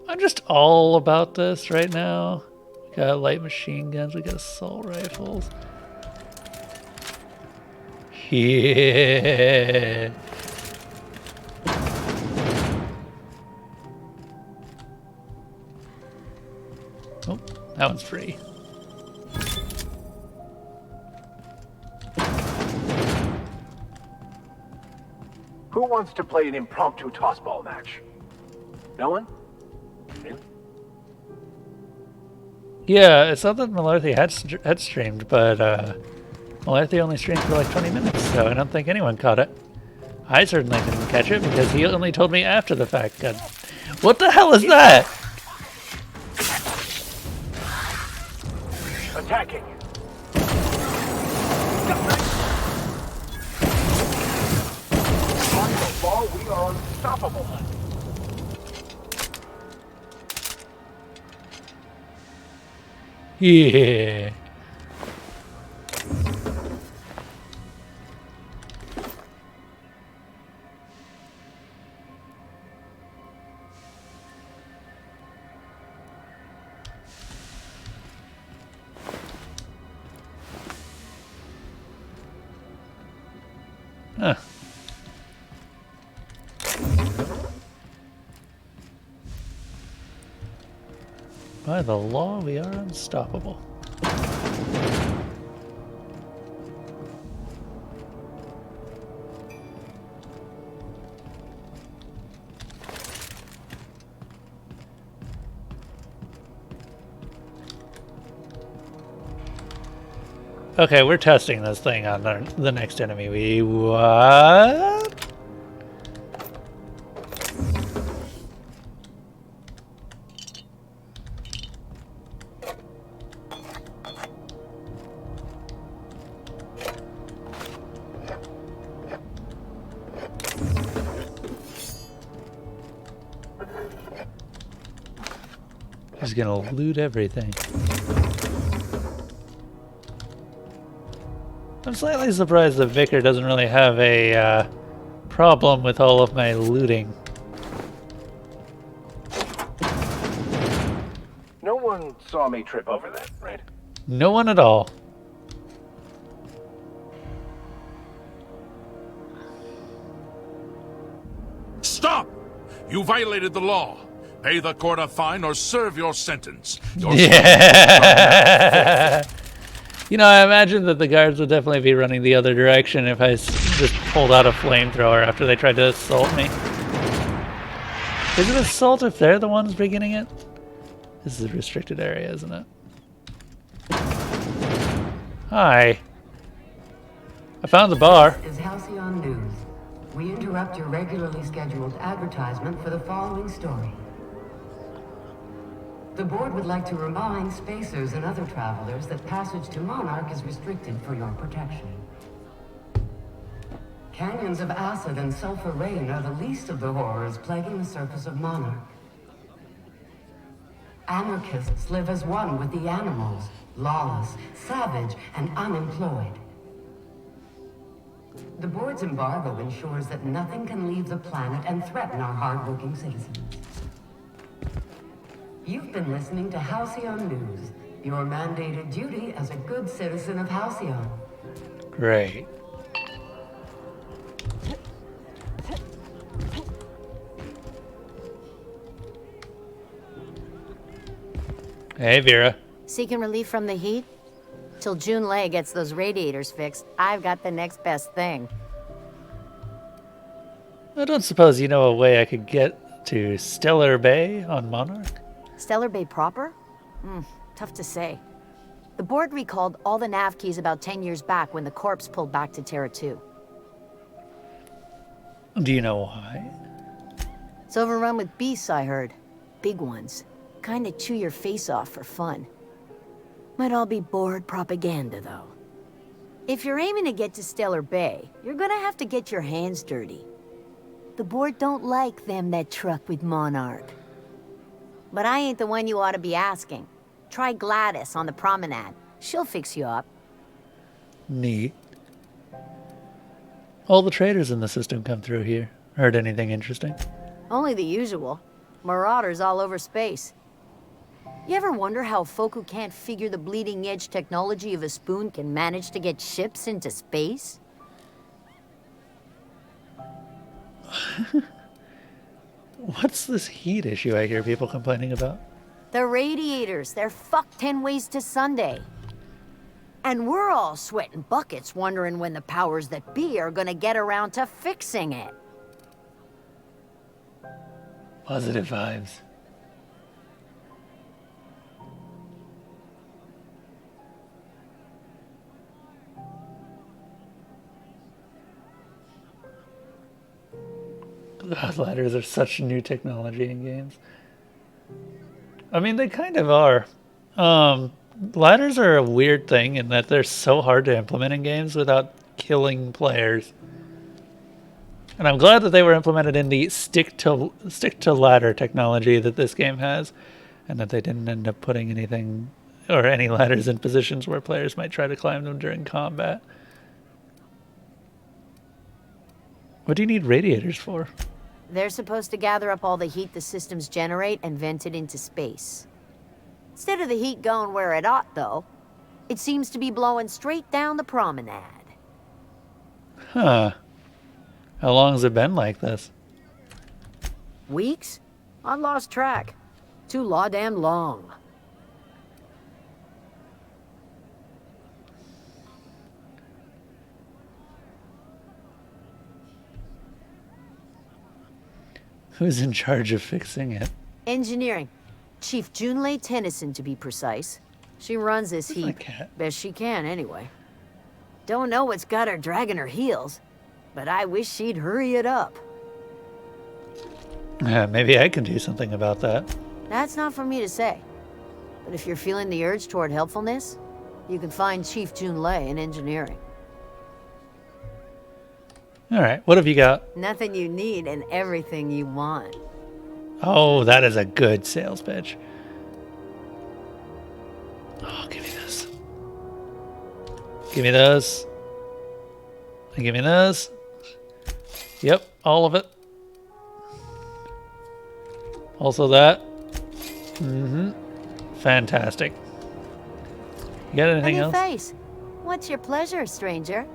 I'm just all about this right now. We got light machine guns, we got assault rifles. Yeah. That one's free. Who wants to play an impromptu tossball match? No one? Really? Yeah, it's not that Malarthy had streamed, but Malarthy only streamed for like 20 minutes, so I don't think anyone caught it. I certainly didn't catch it because he only told me after the fact. God. What the hell is that? Attacking! On the ball, we are unstoppable. Yeah. Huh. By the law, we are unstoppable. Okay, we're testing this thing on the next enemy. We what? He's gonna loot everything. I'm slightly surprised that Vicar doesn't really have a problem with all of my looting. No one saw me trip over that, right? No one at all. Stop! You violated the law. Pay the court a fine or serve your sentence. Yeah. You know, I imagine that the guards would definitely be running the other direction if I just pulled out a flamethrower after they tried to assault me. Is it assault if they're the ones beginning it? This is a restricted area, isn't it? Hi. I found the bar. This is Halcyon News. We interrupt your regularly scheduled advertisement for the following story. The board would like to remind spacers and other travelers that passage to Monarch is restricted for your protection. Canyons of acid and sulfur rain are the least of the horrors plaguing the surface of Monarch. Anarchists live as one with the animals, lawless, savage, and unemployed. The board's embargo ensures that nothing can leave the planet and threaten our hardworking citizens. You've been listening to Halcyon News, your mandated duty as a good citizen of Halcyon. Great. Hey, Vera. Seeking relief from the heat? Till June Lay gets those radiators fixed, I've got the next best thing. I don't suppose you know a way I could get to Stellar Bay on Monarch? Stellar Bay proper? Tough to say. The board recalled all the nav keys about 10 years back when the corpse pulled back to Terra 2. Do you know why? It's overrun with beasts, I heard. Big ones. Kinda chew your face off for fun. Might all be board propaganda, though. If you're aiming to get to Stellar Bay, you're gonna have to get your hands dirty. The board don't like them that truck with Monarch. But I ain't the one you ought to be asking. Try Gladys on the promenade. She'll fix you up. Neat. All the traders in the system come through here. Heard anything interesting? Only the usual. Marauders all over space. You ever wonder how folk who can't figure the bleeding edge technology of a spoon can manage to get ships into space? What's this heat issue I hear people complaining about? The radiators, they're fucked 10 ways to Sunday. And we're all sweating buckets wondering when the powers that be are gonna get around to fixing it. Positive vibes. God, ladders are such new technology in games. I mean, they kind of are. Ladders are a weird thing in that they're so hard to implement in games without killing players. And I'm glad that they were implemented in the stick to ladder technology that this game has, and that they didn't end up putting anything or any ladders in positions where players might try to climb them during combat. What do you need radiators for? They're supposed to gather up all the heat the systems generate and vent it into space. Instead of the heat going where it ought, though, it seems to be blowing straight down the promenade. Huh. How long has it been like this? Weeks? I've lost track. Too law-damn long. Who's in charge of fixing it? Engineering. Chief Junlei Tennyson, to be precise. She runs this heap. Best she can, anyway. Don't know what's got her dragging her heels, but I wish she'd hurry it up. Maybe I can do something about that. That's not for me to say. But if you're feeling the urge toward helpfulness, you can find Chief Junlei in engineering. Alright, what have you got? Nothing you need and everything you want. Oh, that is a good sales pitch. Oh, give me this. Give me those. And give me those. Yep, all of it. Also that. Mm-hmm. Fantastic. You got anything else? Face. What's your pleasure, stranger?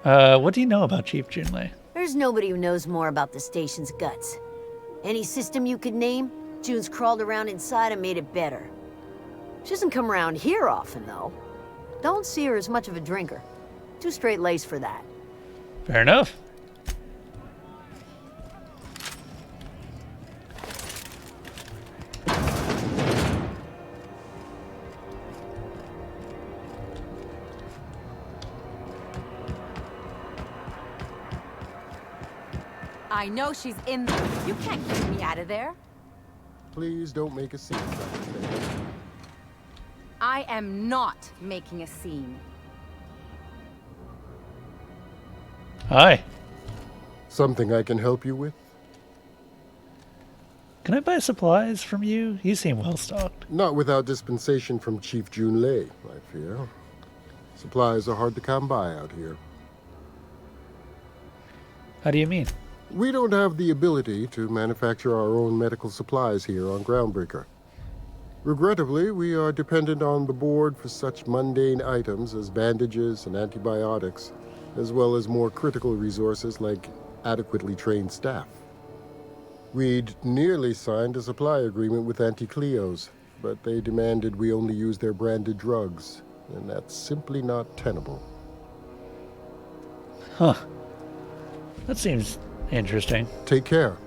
What do you know about Chief Junlei? There's nobody who knows more about the station's guts. Any system you could name, June's crawled around inside and made it better. She doesn't come around here often, though. Don't see her as much of a drinker. Too straight-laced for that. Fair enough. I know she's in there. You can't keep me out of there. Please don't make a scene. I am not making a scene. Hi. Something I can help you with? Can I buy supplies from you? You seem well stocked. Not without dispensation from Chief Junlei, I fear. Supplies are hard to come by out here. How do you mean? We don't have the ability to manufacture our own medical supplies here on Groundbreaker. Regrettably, we are dependent on the board for such mundane items as bandages and antibiotics, as well as more critical resources like adequately trained staff. We'd nearly signed a supply agreement with Anti-Cleos, but they demanded we only use their branded drugs, and that's simply not tenable. Huh. That seems interesting. Take care.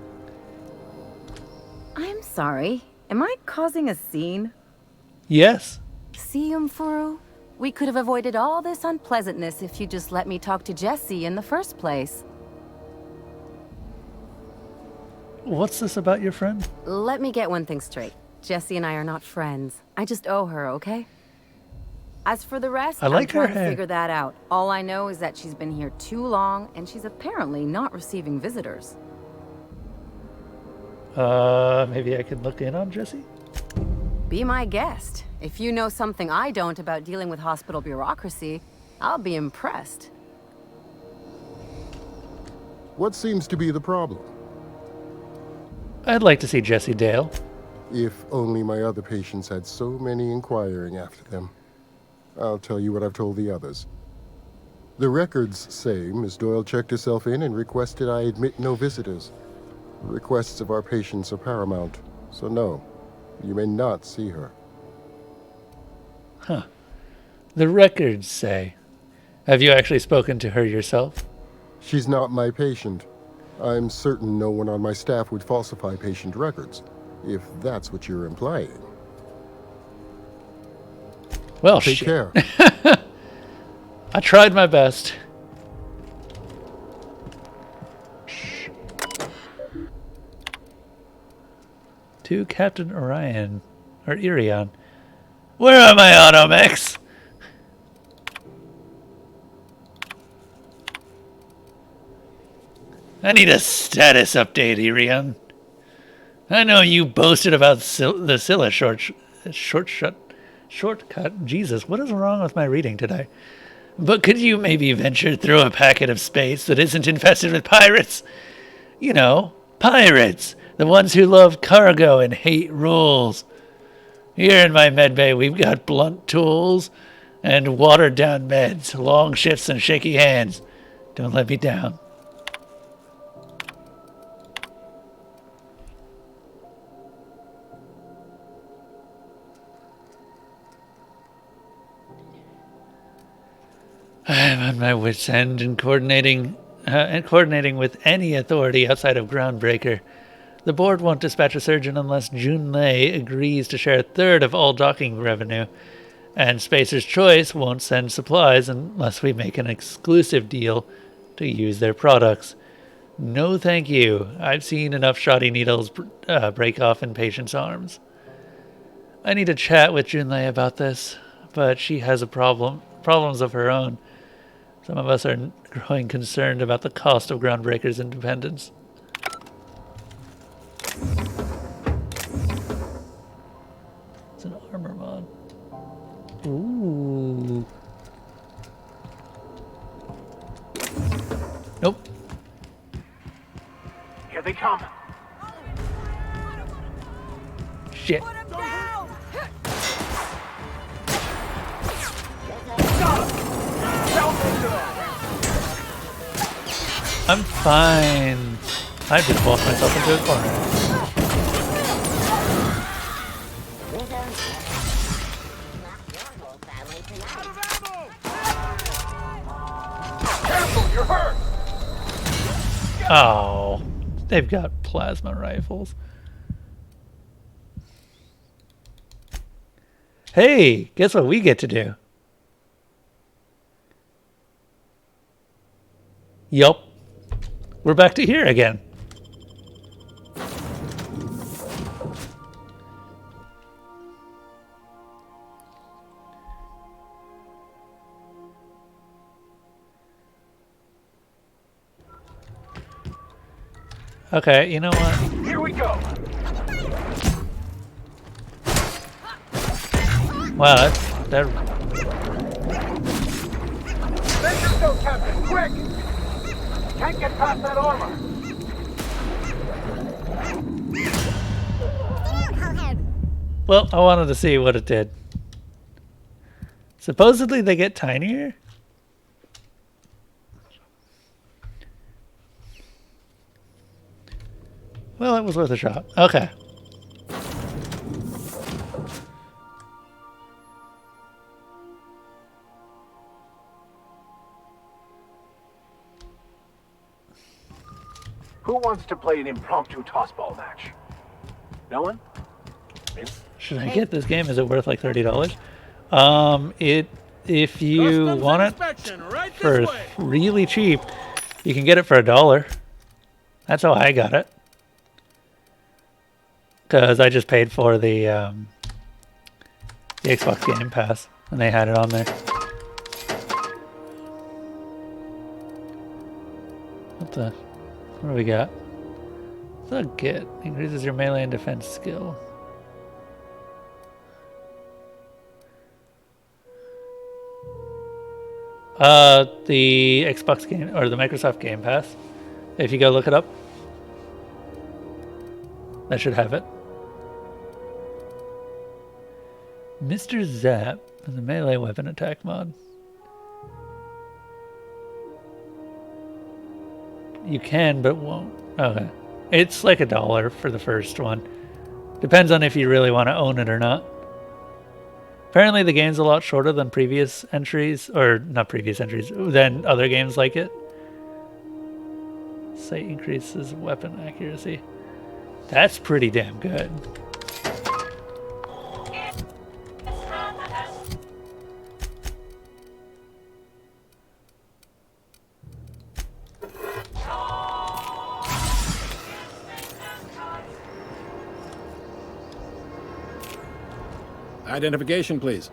I'm sorry. Am I causing a scene? Yes. See, Umfuru? We could have avoided all this unpleasantness if you just let me talk to Jesse in the first place. What's this about your friend? Let me get one thing straight. Jesse and I are not friends. I just owe her, okay? As for the rest, I like I'm her trying to hair. figure that out. All I know is that she's been here too long, and she's apparently not receiving visitors. Maybe I could look in on Jesse? Be my guest. If you know something I don't about dealing with hospital bureaucracy, I'll be impressed. What seems to be the problem? I'd like to see Jesse Dale. If only my other patients had so many inquiring after them. I'll tell you what I've told the others. The records say Miss Doyle checked herself in and requested I admit no visitors. The requests of our patients are paramount, So no, you may not see her. Huh. The records say. Have you actually spoken to her yourself? She's not my patient. I'm certain no one on my staff would falsify patient records, if that's what you're implying. Well, Take shit. care. I tried my best. To Captain Orion. Or Irion. Where are my automechs? I need a status update, Irion. I know you boasted about the Scylla shortcut. Jesus, what is wrong with my reading today? But could you maybe venture through a packet of space that isn't infested with pirates? You know, pirates. The ones who love cargo and hate rules. Here in my medbay, we've got blunt tools and watered-down meds, long shifts and shaky hands. Don't let me down. I'm on my wit's end in coordinating with any authority outside of Groundbreaker. The board won't dispatch a surgeon unless Junlei agrees to share a third of all docking revenue, and Spacer's Choice won't send supplies unless we make an exclusive deal to use their products. No thank you. I've seen enough shoddy needles break off in patients' arms. I need to chat with Junlei about this, but she has problems of her own. Some of us are growing concerned about the cost of Groundbreaker's independence. It's an armor mod. Ooh. Nope. Here they come. Shit. I'm fine. I just walked myself into a corner. Careful, you're hurt. Oh, they've got plasma rifles. Hey, guess what we get to do? Yup. We're back to here again. Okay, you know what? Here we go. Wow, that Make yourself, Captain, quick! Can't get past that armor. well, I wanted to see what it did. Supposedly they get tinier? Well, it was worth a shot. Okay. Who wants to play an impromptu tossball match? No one? Should I get this game? Is it worth like $30? If you want it for really cheap, you can get it for $1. That's how I got it. Because I just paid for the Xbox Game Pass, and they had it on there. What do we got? What's that get? Increases your melee and defense skill. The Xbox game or the Microsoft Game Pass. If you go look it up, that should have it. Mr. Zap is a melee weapon attack mod. You can, but won't. Okay. It's like $1 for the first one. Depends on if you really want to own it or not. Apparently the game's a lot shorter than previous entries, or not previous entries, than other games like it. Sight increases weapon accuracy. That's pretty damn good. Identification, please.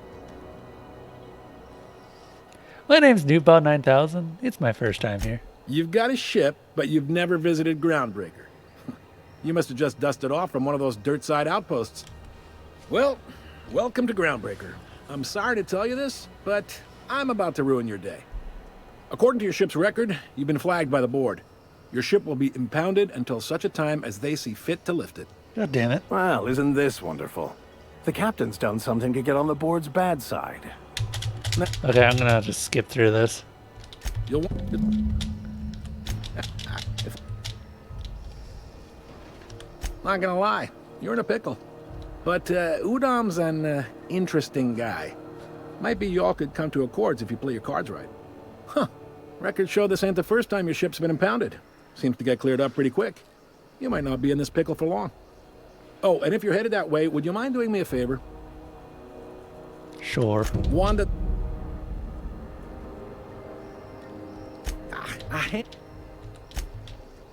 My name's Newbot 9000. It's my first time here. You've got a ship, but you've never visited Groundbreaker. You must have just dusted off from one of those dirt-side outposts. Well, welcome to Groundbreaker. I'm sorry to tell you this, but I'm about to ruin your day. According to your ship's record, you've been flagged by the board. Your ship will be impounded until such a time as they see fit to lift it. God damn it. Well, isn't this wonderful? The captain's done something to get on the board's bad side. Okay, I'm gonna just skip through this. You'll Not gonna lie, you're in a pickle. But Udam's an interesting guy. Might be y'all could come to accords if you play your cards right. Huh. Records show this ain't the first time your ship's been impounded. Seems to get cleared up pretty quick. You might not be in this pickle for long. Oh, and if you're headed that way, would you mind doing me a favor? Sure. Wanda...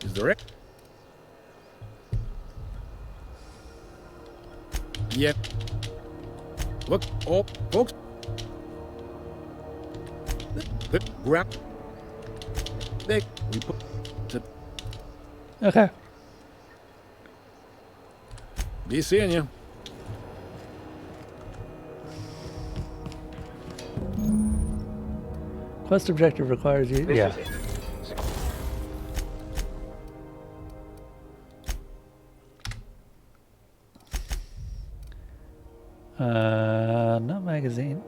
Is there it? Yep. Look, oh, folks. The ground. We put... Okay. Be seeing you. Quest objective requires you. Yeah. Not magazine.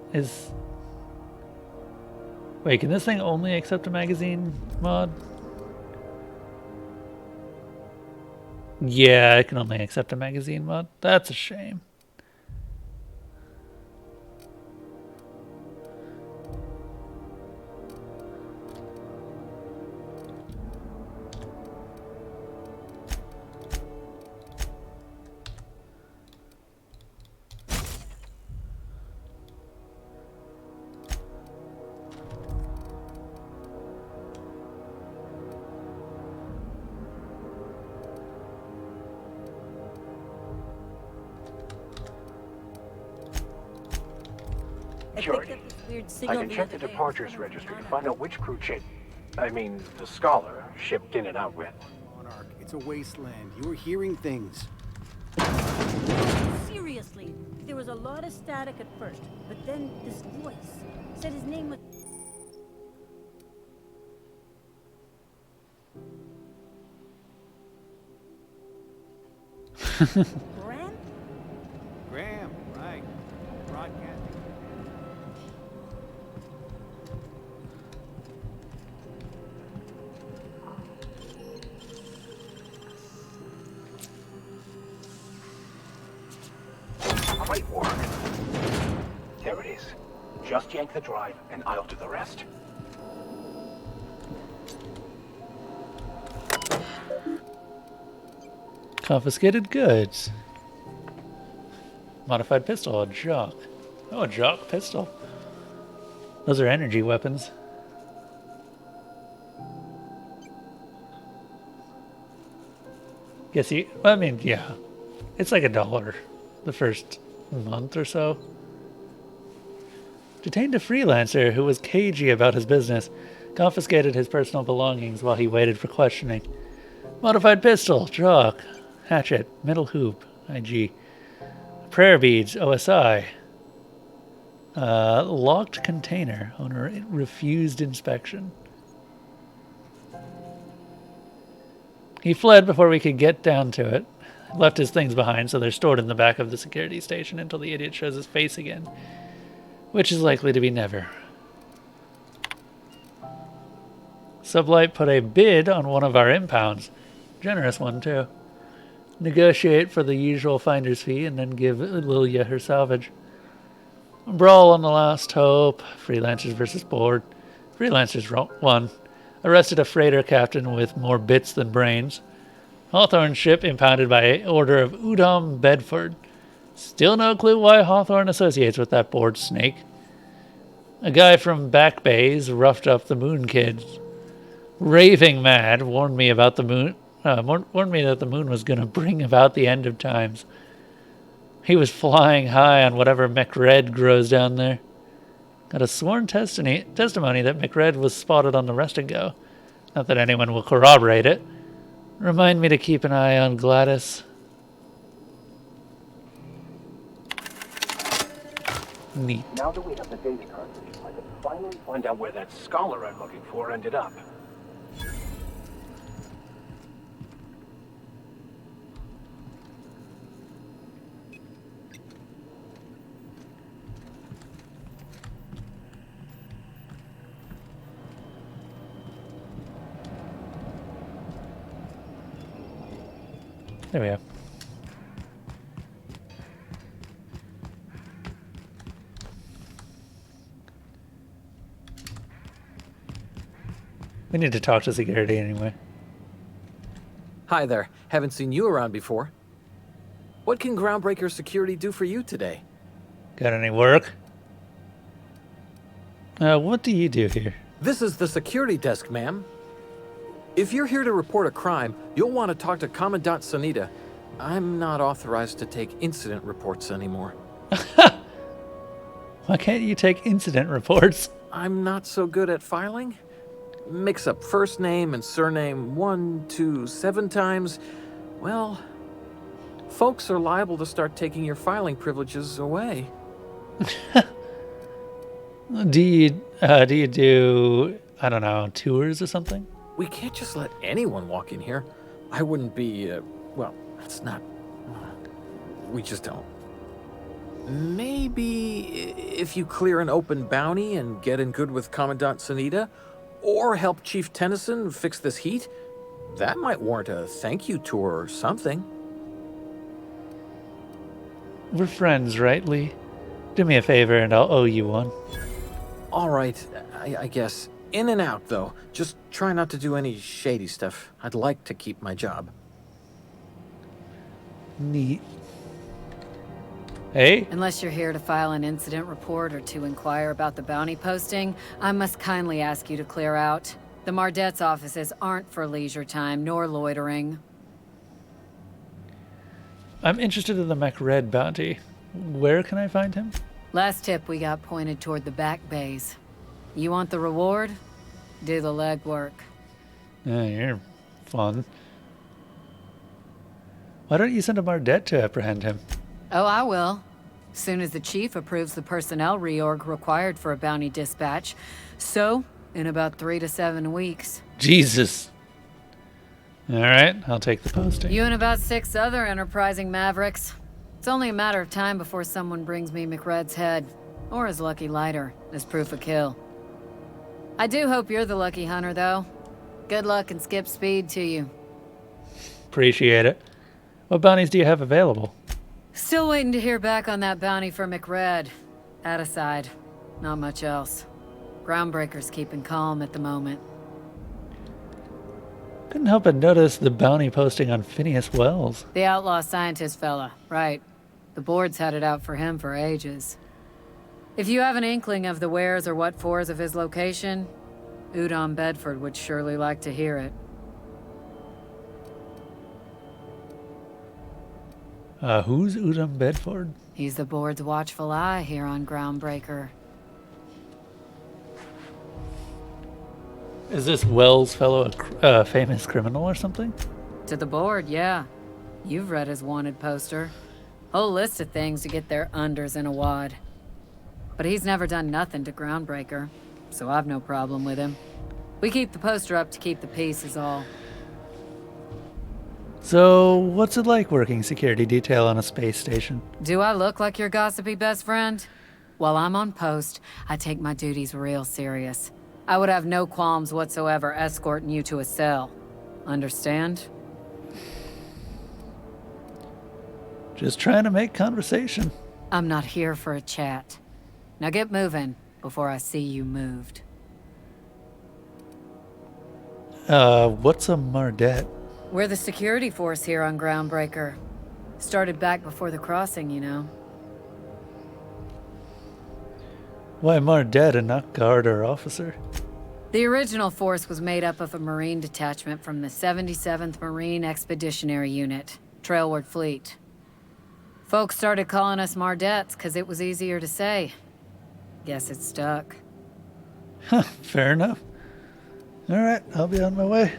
Wait, can this thing only accept a magazine mod? Yeah, it can only accept a magazine mod. That's a shame. George, I can check the departures registry to find out which crew the scholar, shipped in and out with. Monarch, it's a wasteland. You're hearing things. Seriously, there was a lot of static at first, but then this voice said his name was... Graham, right. Broadcasting. Great work. There it is. Just yank the drive, and I'll do the rest. Confiscated goods. Modified pistol, a jock. Oh, a jock pistol. Those are energy weapons. Guess you... Well, I mean, yeah. It's like $1 the first month or so. Detained a freelancer who was cagey about his business. Confiscated his personal belongings while he waited for questioning. Modified pistol, jock. Hatchet, metal hoop, IG. Prayer beads, OSI. Locked container, owner refused inspection. He fled before we could get down to it. Left his things behind, so they're stored in the back of the security station until the idiot shows his face again. Which is likely to be never. Sublight put a bid on one of our impounds. Generous one, too. negotiate for the usual finder's fee, and then give Lilia her salvage. Brawl on the last hope. Freelancers versus board. Freelancers won. Arrested a freighter captain with more bits than brains. Hawthorne's ship impounded by order of Udom Bedford. Still no clue why Hawthorne associates with that bored snake. A guy from Back Bays roughed up the Moon Kids. Raving mad, warned me about the moon. Warned me that the moon was going to bring about the end of times. He was flying high on whatever McRed grows down there. Got a sworn testimony that McRed was spotted on the rest and go. Not that anyone will corroborate it. Remind me to keep an eye on Gladys. Neat. Now that we have the data cartridge, I can finally find out where that scholar I'm looking for ended up. There we go. We need to talk to security anyway. Hi there. Haven't seen you around before. What can Groundbreaker Security do for you today? Got any work? What do you do here? This is the security desk, ma'am. If you're here to report a crime, you'll want to talk to Commandant Sanita. I'm not authorized to take incident reports anymore. Why can't you take incident reports? I'm not so good at filing. Mix up first name and surname 1, 2, 7 times. Well, folks are liable to start taking your filing privileges away. Do you do, I don't know, tours or something? We can't just let anyone walk in here. I wouldn't be, well, that's not... we just don't. Maybe if you clear an open bounty and get in good with Commandant Sanita, or help Chief Tennyson fix this heat, that might warrant a thank you tour or something. We're friends, right, Lee? Do me a favor and I'll owe you one. All right, I guess. In and out, though. Just try not to do any shady stuff. I'd like to keep my job. Neat. Hey? Unless you're here to file an incident report or to inquire about the bounty posting, I must kindly ask you to clear out. The Mardet's offices aren't for leisure time nor loitering. I'm interested in the MacRed bounty. Where can I find him? Last tip we got pointed toward the back bays. You want the reward? Do the legwork. You're fun. Why don't you send a Mardet to apprehend him? Oh, I will. Soon as the chief approves the personnel reorg required for a bounty dispatch. So, in about 3 to 7 weeks. Jesus. All right, I'll take the posting. You and about 6 other enterprising mavericks. It's only a matter of time before someone brings me McRed's head, or his lucky lighter, as proof of kill. I do hope you're the lucky hunter, though. Good luck and skip speed to you. Appreciate it. What bounties do you have available? Still waiting to hear back on that bounty for McRed. That aside, not much else. Groundbreaker's keeping calm at the moment. Couldn't help but notice the bounty posting on Phineas Wells. The outlaw scientist fella, right. The board's had it out for him for ages. If you have an inkling of the wheres or what-fors of his location, Udom Bedford would surely like to hear it. Who's Udom Bedford? He's the board's watchful eye here on Groundbreaker. Is this Wells fellow a famous criminal or something? To the board, yeah. You've read his wanted poster. Whole list of things to get their unders in a wad. But he's never done nothing to Groundbreaker, so I've no problem with him. We keep the poster up to keep the peace is all. So, what's it like working security detail on a space station? Do I look like your gossipy best friend? While I'm on post, I take my duties real serious. I would have no qualms whatsoever escorting you to a cell. Understand? Just trying to make conversation. I'm not here for a chat. Now get moving before I see you moved. What's a Mardet? We're the security force here on Groundbreaker. Started back before the crossing, you know. Why Mardet and not guard or officer? The original force was made up of a Marine detachment from the 77th Marine Expeditionary Unit, Trailward Fleet. Folks started calling us Mardets because it was easier to say. Guess it stuck. Huh, fair enough. Alright, I'll be on my way.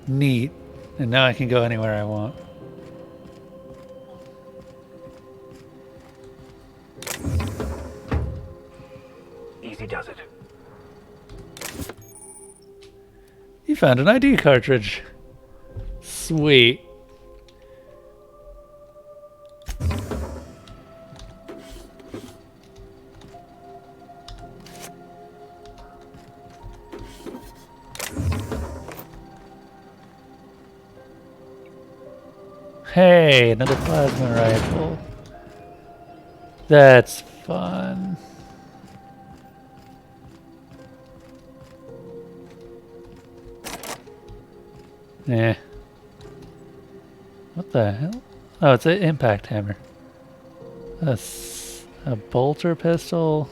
Neat. And now I can go anywhere I want. Easy does it. You found an ID cartridge. Sweet. Hey, another plasma rifle. That's fun. Eh. What the hell? Oh, it's an impact hammer. A bolter pistol.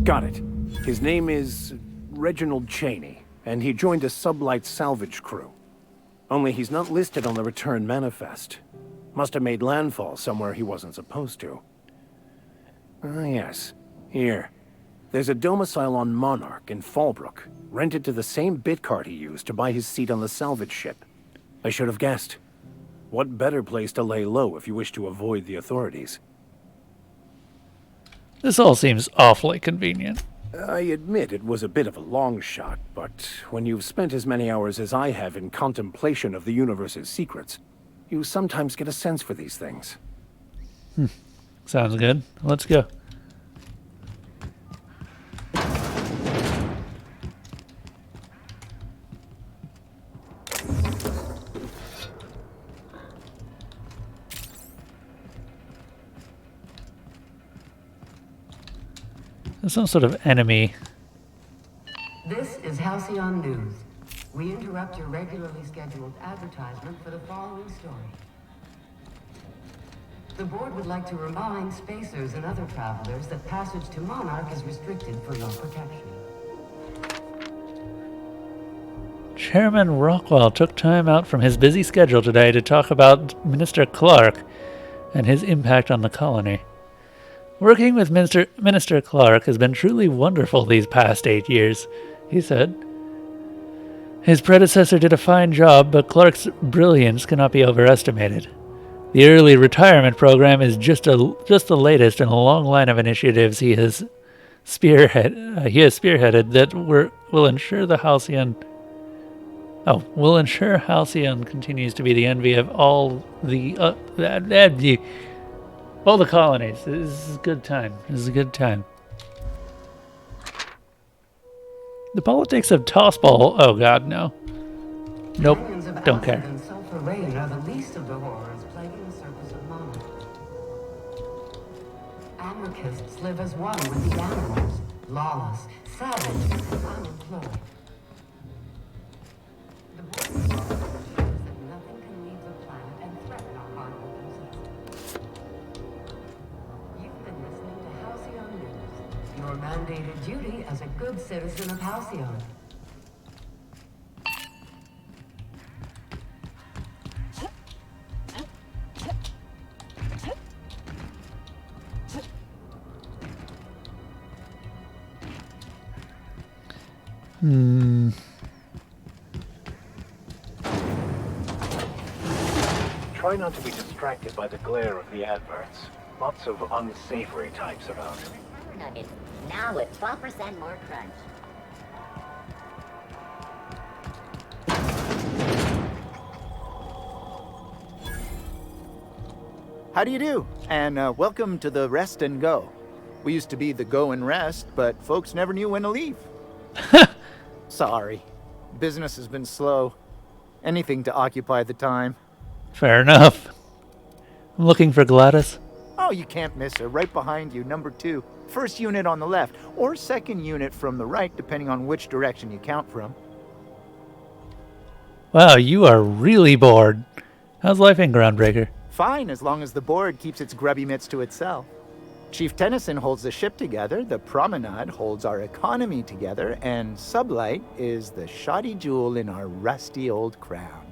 Got it. His name is Reginald Cheney, and he joined a sublight salvage crew. Only he's not listed on the return manifest. Must have made landfall somewhere he wasn't supposed to. Ah, yes. Here. There's a domicile on Monarch in Fallbrook, rented to the same bit card he used to buy his seat on the salvage ship. I should have guessed. What better place to lay low if you wish to avoid the authorities? This all seems awfully convenient. I admit it was a bit of a long shot, but when you've spent as many hours as I have in contemplation of the universe's secrets, you sometimes get a sense for these things. Sounds good. Let's go. There's some sort of enemy. This is Halcyon News. We interrupt your regularly scheduled advertisement for the following story. The board would like to remind spacers and other travelers that passage to Monarch is restricted for your protection. Chairman Rockwell took time out from his busy schedule today to talk about Minister Clark and his impact on the colony. Working with Minister Clark has been truly wonderful these past 8 years, he said. His predecessor did a fine job, but Clark's brilliance cannot be overestimated. The early retirement program is just the latest in a long line of initiatives he has spearheaded that will ensure Halcyon continues to be the envy of all the colonies. This is a good time. This is a good time. The politics of tossball. Oh God, no. Nope. Don't care. And sulfur rain are the least of the horrors plaguing the surface of Monarch. Anarchists live as one with the animals, lawless, savage, and unemployed. Nothing can leave the planet and threaten our hard systems. You've been listening to Halcyon News, your mandated duty as a good citizen of Halcyon. Try not to be distracted by the glare of the adverts. Lots of unsavory types around. Nuggets, now with 12% more crunch. How do you do? And welcome to the Rest and Go. We used to be the Go and Rest, but folks never knew when to leave. Sorry. Business has been slow. Anything to occupy the time. Fair enough. I'm looking for Gladys. Oh, you can't miss her. Right behind you, number 2. First unit on the left, or second unit from the right, depending on which direction you count from. Wow, you are really bored. How's life in Groundbreaker? Fine, as long as the board keeps its grubby mitts to itself. Chief Tennyson holds the ship together, the Promenade holds our economy together, and Sublight is the shoddy jewel in our rusty old crown.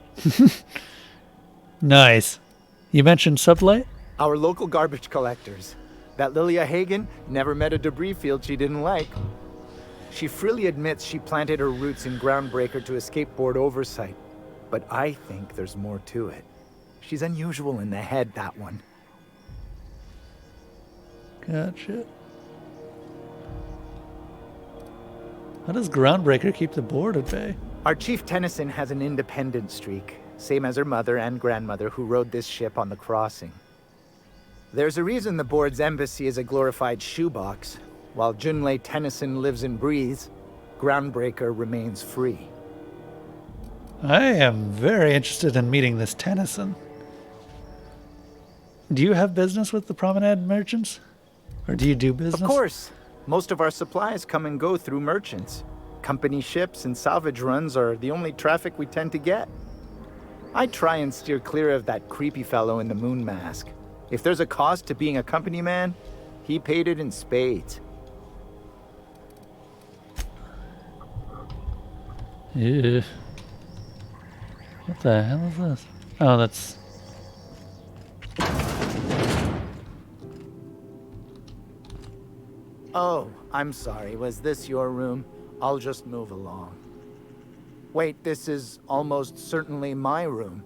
Nice. You mentioned Sublight? Our local garbage collectors. That Lilia Hagen never met a debris field she didn't like. She freely admits she planted her roots in Groundbreaker to escape board oversight. But I think there's more to it. She's unusual in the head, that one. Gotcha. How does Groundbreaker keep the board at bay? Our Chief Tennyson has an independent streak, same as her mother and grandmother who rode this ship on the crossing. There's a reason the board's embassy is a glorified shoebox. While Junlei Tennyson lives and breathes, Groundbreaker remains free. I am very interested in meeting this Tennyson. Do you have business with the Promenade merchants? Or do you do business? Of course. Most of our supplies come and go through merchants. Company ships and salvage runs are the only traffic we tend to get. I try and steer clear of that creepy fellow in the moon mask. If there's a cost to being a company man, he paid it in spades. Yeah. What the hell is this? Oh, that's... Oh, I'm sorry. Was this your room? I'll just move along. Wait, this is almost certainly my room.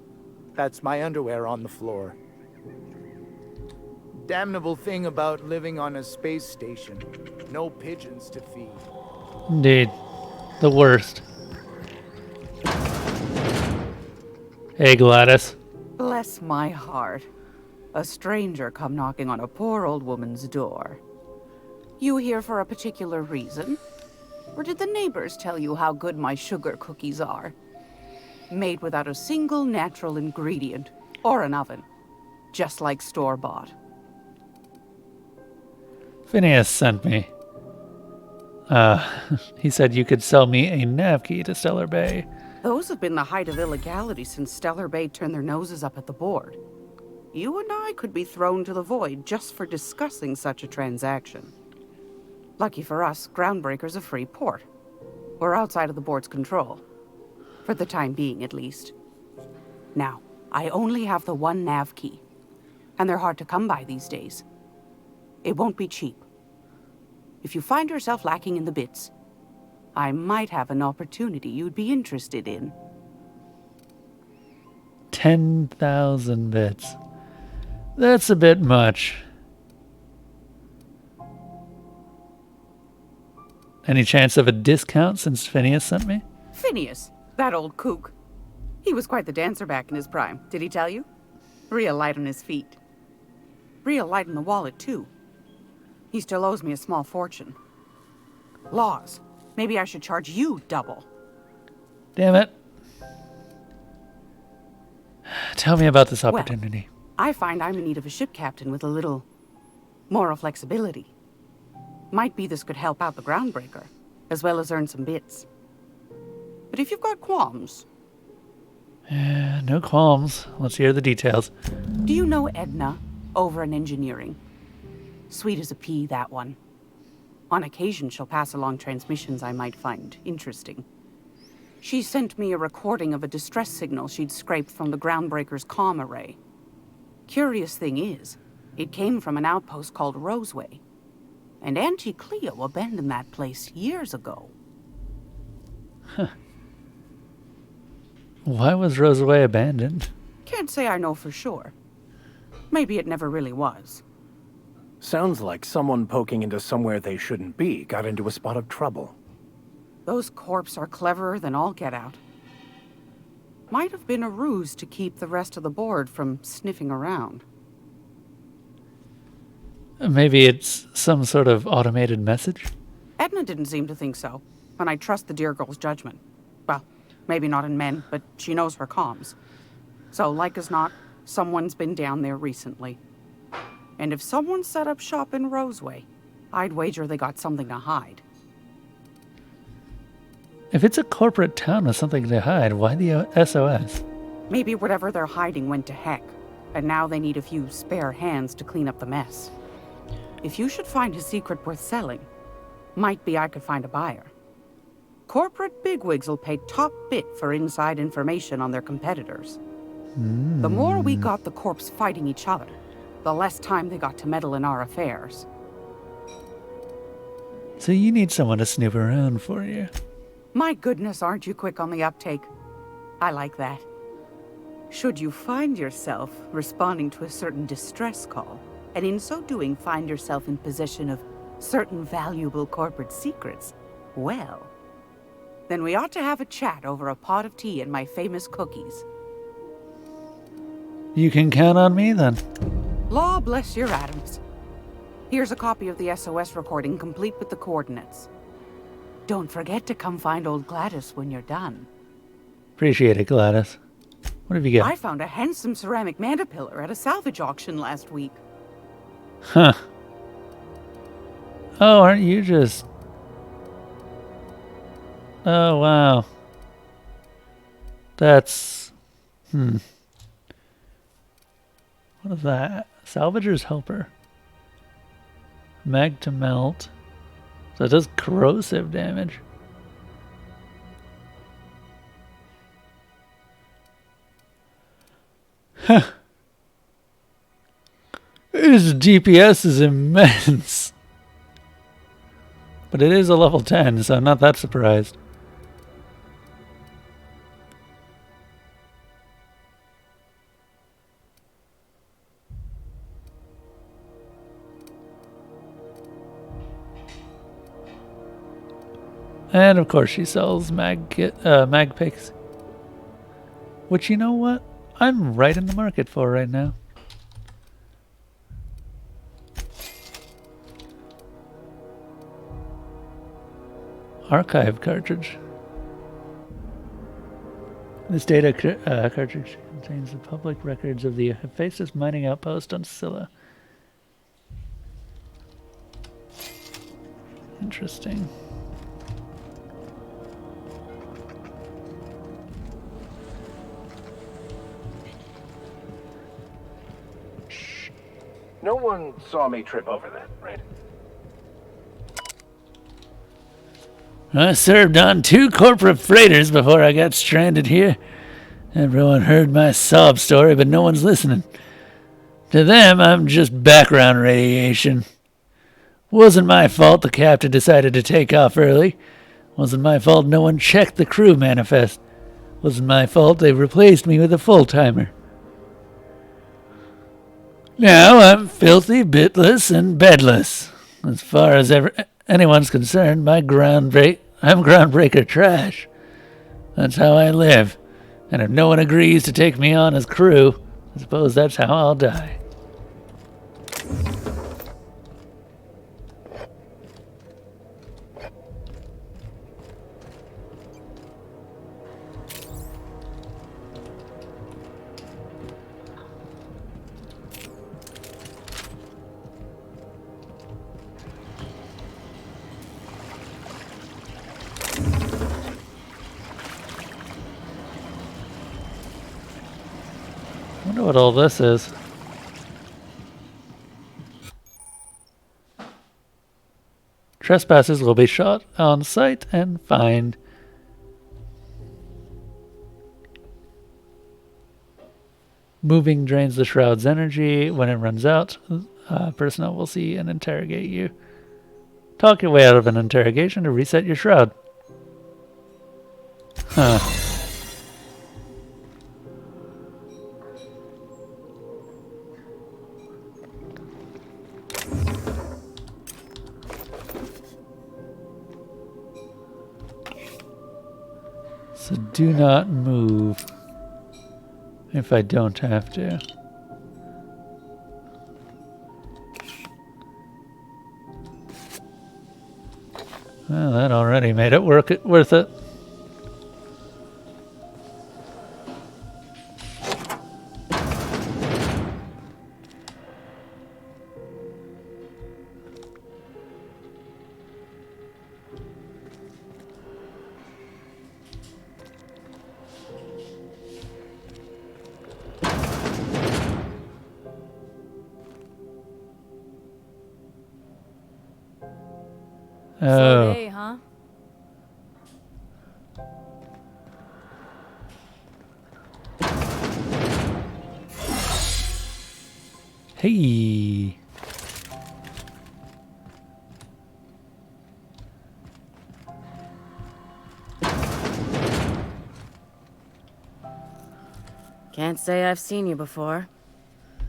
That's my underwear on the floor. Damnable thing about living on a space station. No pigeons to feed. Indeed. The worst. Hey, Gladys. Bless my heart. A stranger come knocking on a poor old woman's door. You here for a particular reason? Or did the neighbors tell you how good my sugar cookies are? Made without a single natural ingredient, or an oven. Just like store-bought. Phineas sent me. He said you could sell me a nav key to Stellar Bay. Those have been the height of illegality since Stellar Bay turned their noses up at the board. You and I could be thrown to the void just for discussing such a transaction. Lucky for us, Groundbreaker's a free port. We're outside of the board's control. For the time being, at least. Now, I only have the one nav key. And they're hard to come by these days. It won't be cheap. If you find yourself lacking in the bits, I might have an opportunity you'd be interested in. 10,000 bits. That's a bit much. Any chance of a discount since Phineas sent me? Phineas, that old kook. He was quite the dancer back in his prime, did he tell you? Real light on his feet. Real light in the wallet, too. He still owes me a small fortune. Laws. Maybe I should charge you double. Damn it. Tell me about this opportunity. Well, I find I'm in need of a ship captain with a little moral flexibility. Might be this could help out the Groundbreaker, as well as earn some bits. But if you've got qualms... Yeah, no qualms. Let's hear the details. Do you know Edna, over in engineering? Sweet as a pea, that one. On occasion, she'll pass along transmissions I might find interesting. She sent me a recording of a distress signal she'd scraped from the Groundbreaker's comm array. Curious thing is, it came from an outpost called Roseway. And Auntie Cleo abandoned that place years ago. Huh. Why was Roseway abandoned? Can't say I know for sure. Maybe it never really was. Sounds like someone poking into somewhere they shouldn't be got into a spot of trouble. Those corps are cleverer than all get out. Might have been a ruse to keep the rest of the board from sniffing around. Maybe it's some sort of automated message? Edna didn't seem to think so, and I trust the dear girl's judgment. Well, maybe not in men, but she knows her comms. So, like as not, someone's been down there recently. And if someone set up shop in Roseway, I'd wager they got something to hide. If it's a corporate town with something to hide, why the SOS? Maybe whatever they're hiding went to heck, and now they need a few spare hands to clean up the mess. If you should find a secret worth selling, might be I could find a buyer. Corporate bigwigs will pay top bit for inside information on their competitors. The more we got the corps fighting each other, the less time they got to meddle in our affairs. So you need someone to snoop around for you. My goodness, aren't you quick on the uptake? I like that. Should you find yourself responding to a certain distress call, and in so doing find yourself in possession of certain valuable corporate secrets, well, then we ought to have a chat over a pot of tea and my famous cookies. You can count on me then. Law bless your atoms. Here's a copy of the SOS recording complete with the coordinates. Don't forget to come find old Gladys when you're done. Appreciate it, Gladys. What have you got? I found a handsome ceramic mandapillar at a salvage auction last week. Huh. Oh, aren't you just... Oh, wow. That's... What is that? Salvager's Helper. Mag to melt. So it does corrosive damage. Huh. His DPS is immense. But it is a level 10, so I'm not that surprised. And of course she sells mag picks. Which, you know what? I'm right in the market for right now. Archive cartridge. This data cartridge contains the public records of the Hephaestus mining outpost on Scylla. Interesting. No one saw me trip over that, right? I served on 2 corporate freighters before I got stranded here. Everyone heard my sob story, but no one's listening. To them, I'm just background radiation. Wasn't my fault the captain decided to take off early. Wasn't my fault no one checked the crew manifest. Wasn't my fault they replaced me with a full-timer. Now I'm filthy, bitless, and bedless. As far as anyone's concerned, I'm groundbreaker trash. That's how I live. And if no one agrees to take me on as crew, I suppose that's how I'll die. Wonder what all this is. Trespassers will be shot on sight and fined. Moving drains the shroud's energy. When it runs out, personnel will see and interrogate you. Talk your way out of an interrogation to reset your shroud. Huh. So do not move if I don't have to. Well, that already made it worth it. Slow day, huh? Hey. Can't say I've seen you before.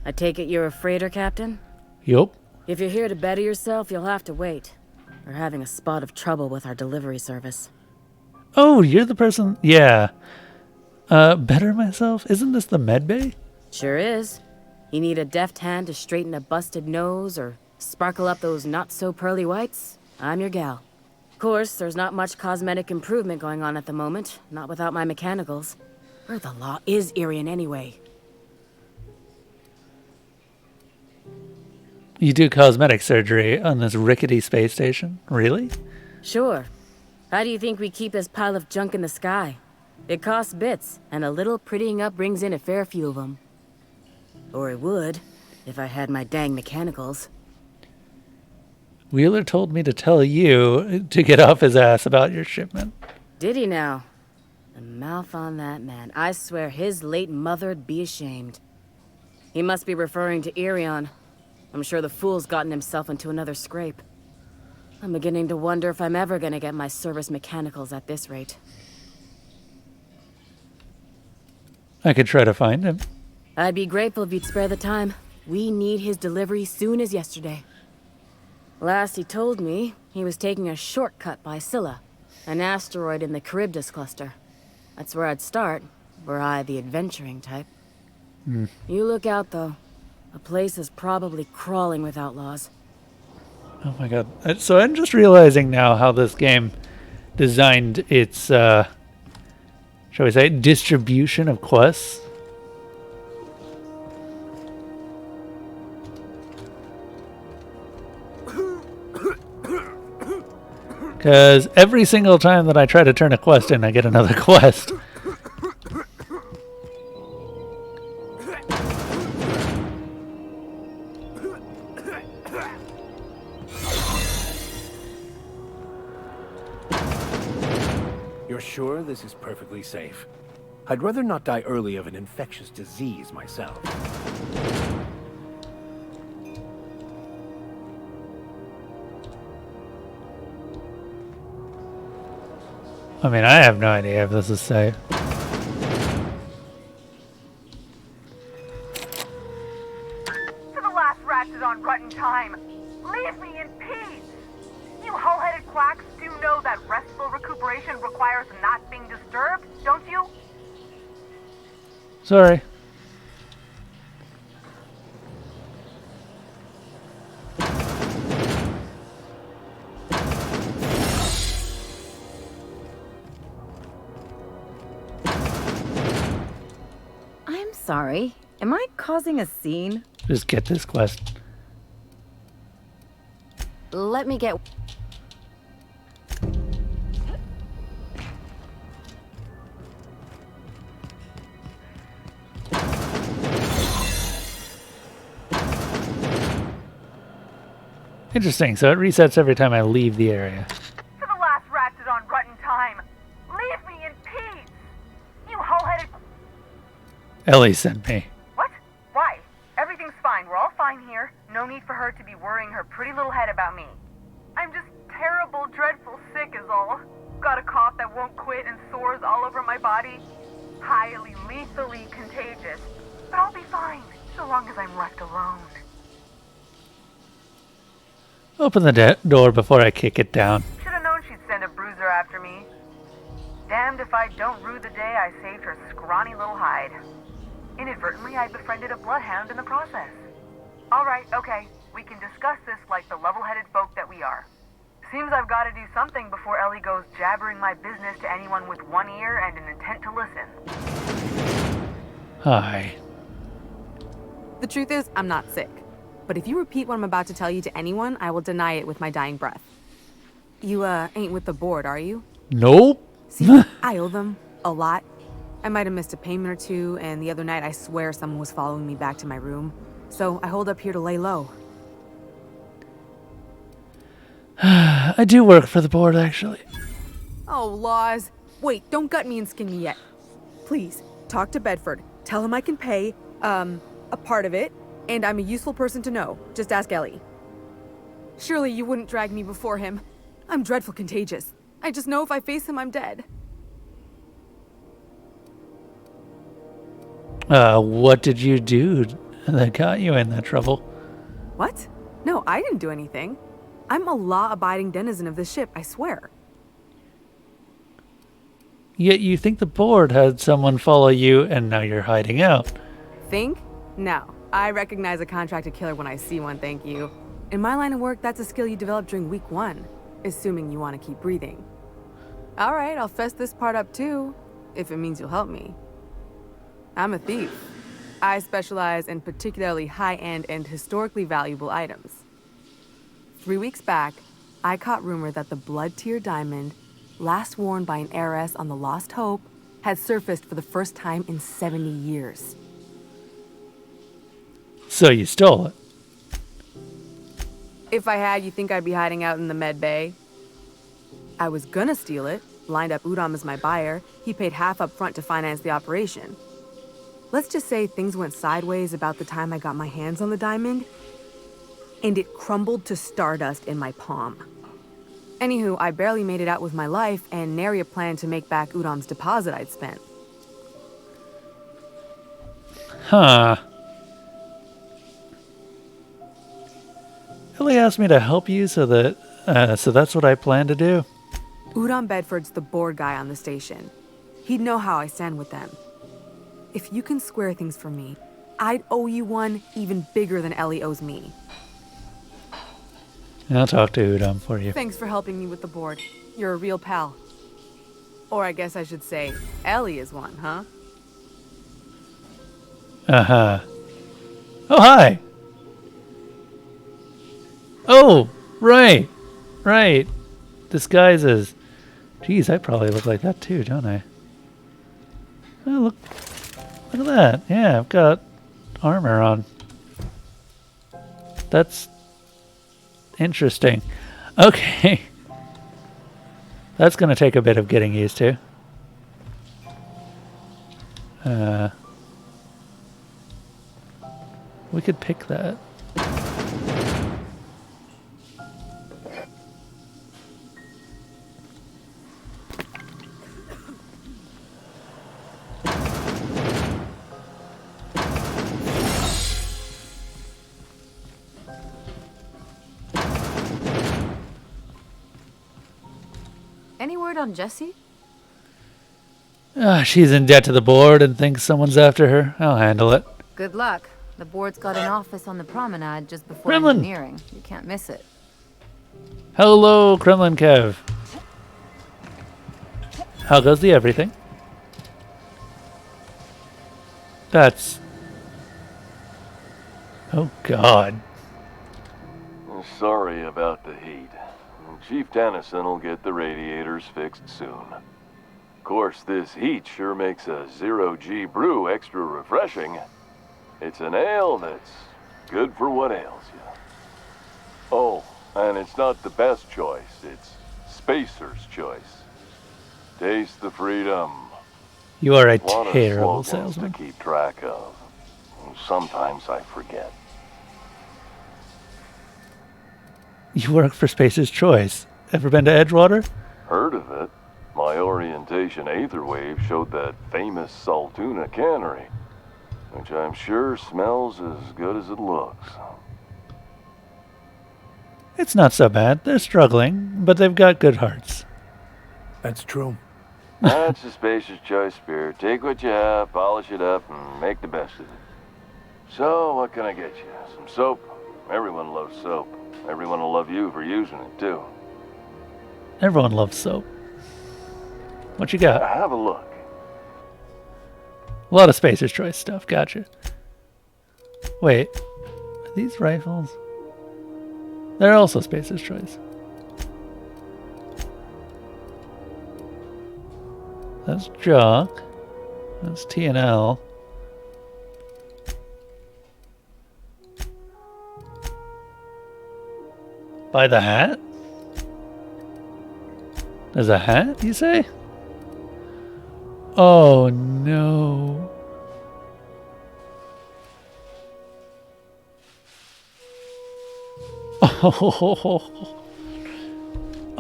I take it you're a freighter captain? Yup. If you're here to better yourself, you'll have to wait. We're having a spot of trouble with our delivery service. Oh, you're the person. Yeah. Better myself? Isn't this the med bay? Sure is. You need a deft hand to straighten a busted nose or sparkle up those not-so-pearly whites? I'm your gal. Of course, there's not much cosmetic improvement going on at the moment, not without my mechanicals. Where the law is Irian anyway? You do cosmetic surgery on this rickety space station? Really? Sure. How do you think we keep this pile of junk in the sky? It costs bits, and a little prettying up brings in a fair few of them. Or it would, if I had my dang mechanicals. Wheeler told me to tell you to get off his ass about your shipment. Did he now? The mouth on that man. I swear his late mother'd be ashamed. He must be referring to Irion. I'm sure the fool's gotten himself into another scrape. I'm beginning to wonder if I'm ever gonna get my service mechanicals at this rate. I could try to find him. I'd be grateful if you'd spare the time. We need his delivery soon as yesterday. Last he told me, he was taking a shortcut by Scylla, an asteroid in the Charybdis cluster. That's where I'd start, were I the adventuring type. You look out, though. The place is probably crawling with outlaws. Oh my god. So I'm just realizing now how this game designed its, shall we say, distribution of quests. Because every single time that I try to turn a quest in, I get another quest. You're sure this is perfectly safe? I'd rather not die early of an infectious disease myself. I mean, I have no idea if this is safe. To the last ratchet on rotten time, leave me in peace! You hull-headed quacks do know that restful recuperation requires not being disturbed, don't you? Sorry. I'm sorry. Am I causing a scene? Just get this quest. Let me get... Interesting, so it resets every time I leave the area. To the last rat is on rotten time. Leave me in peace! You hoe-headed... Ellie sent me. What? Why? Everything's fine. We're all fine here. No need for her to be worrying her pretty little head about me. I'm just terrible, dreadful sick is all. Got a cough that won't quit and sores all over my body. Highly, lethally contagious. But I'll be fine, so long as I'm left alone. Open the door before I kick it down. Should have known she'd send a bruiser after me. Damned if I don't rue the day I saved her scrawny little hide. Inadvertently, I befriended a bloodhound in the process. Alright, okay. We can discuss this like the level-headed folk that we are. Seems I've got to do something before Ellie goes jabbering my business to anyone with one ear and an intent to listen. Hi. The truth is, I'm not sick. But if you repeat what I'm about to tell you to anyone, I will deny it with my dying breath. You, ain't with the board, are you? Nope. See, I owe them a lot. I might have missed a payment or two, and the other night I swear someone was following me back to my room. So I hold up here to lay low. I do work for the board, actually. Oh, laws. Wait, don't gut me and skin me yet. Please, talk to Bedford. Tell him I can pay, a part of it, and I'm a useful person to know. Just ask Ellie. Surely you wouldn't drag me before him. I'm dreadful contagious. I just know if I face him, I'm dead. What did you do that got you in that trouble? What? No, I didn't do anything. I'm a law-abiding denizen of this ship, I swear. Yet you think the board had someone follow you and now you're hiding out. Think? No. I recognize a contracted killer when I see one, thank you. In my line of work, that's a skill you develop during week 1, assuming you want to keep breathing. Alright, I'll fess this part up too, if it means you'll help me. I'm a thief. I specialize in particularly high-end and historically valuable items. 3 weeks back, I caught rumor that the blood-tier diamond, last worn by an heiress on the Lost Hope, had surfaced for the first time in 70 years. So you stole it? If I had, you think I'd be hiding out in the med bay? I was gonna steal it, lined up Udom as my buyer. He paid half up front to finance the operation. Let's just say things went sideways about the time I got my hands on the diamond, and it crumbled to stardust in my palm. Anywho, I barely made it out with my life, and nary a plan to make back Udom's deposit I'd spent. Huh. Ellie asked me to help you, so that's what I plan to do. Udom Bedford's the board guy on the station. He'd know how I stand with them. If you can square things for me, I'd owe you one even bigger than Ellie owes me. I'll talk to Udom for you. Thanks for helping me with the board. You're a real pal. Or I guess I should say, Ellie is one, huh? Uh-huh. Oh, hi! Oh, right. Right. Disguises. Geez, I probably look like that too, don't I? Oh, look at that. Yeah, I've got armor on. That's interesting. Okay. That's going to take a bit of getting used to. We could pick that. Any word on Jessie? She's in debt to the board and thinks someone's after her. I'll handle it. Good luck. The board's got an office on the promenade just before Kremlin. engineering. You can't miss it. Hello, Kremlin Kev. How goes the everything? That's... Oh, God. Sorry about the heat. Chief Dennison will get the radiators fixed soon. Of course, this heat sure makes a zero-G brew extra refreshing. It's an ale that's good for what ails you. Oh, And it's not the best choice, it's Spacer's choice. Taste the freedom. You are a Lot of terrible slogans salesman. to keep track of. Sometimes I forget. You work for Spacer's Choice. Ever been to Edgewater? Heard of it? My orientation aether wave showed that famous Saltuna cannery, which I'm sure smells as good as it looks. It's not so bad. They're struggling, but they've got good hearts. That's true. That's the Spacer's Choice spirit. Take what you have, polish it up, and make the best of it. So, what can I get you? Some soap? Everyone loves soap. Everyone will love you for using it, too. Everyone loves soap. What you got? Have a look. A lot of Spacer's Choice stuff. Gotcha. Wait. Are these rifles? They're also Spacer's Choice. That's Jock. That's T&L. Buy the hat? There's a hat, you say? Oh no.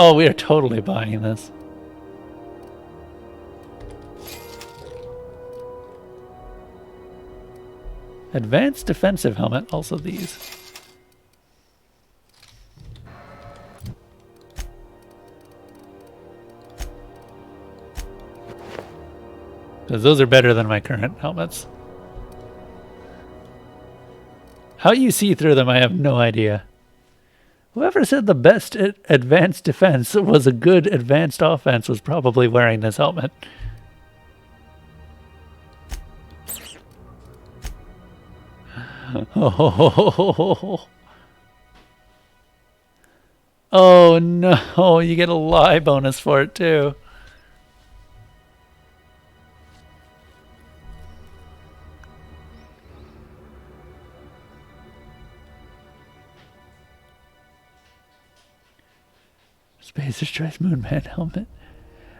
Oh, we are totally buying this. Advanced defensive helmet, also these. Because those are better than my current helmets. How you see through them, I have no idea. Whoever said the best advanced defense was a good advanced offense was probably wearing this helmet. Oh no, you get a lie bonus for it too. Spacer's Choice Moonman helmet.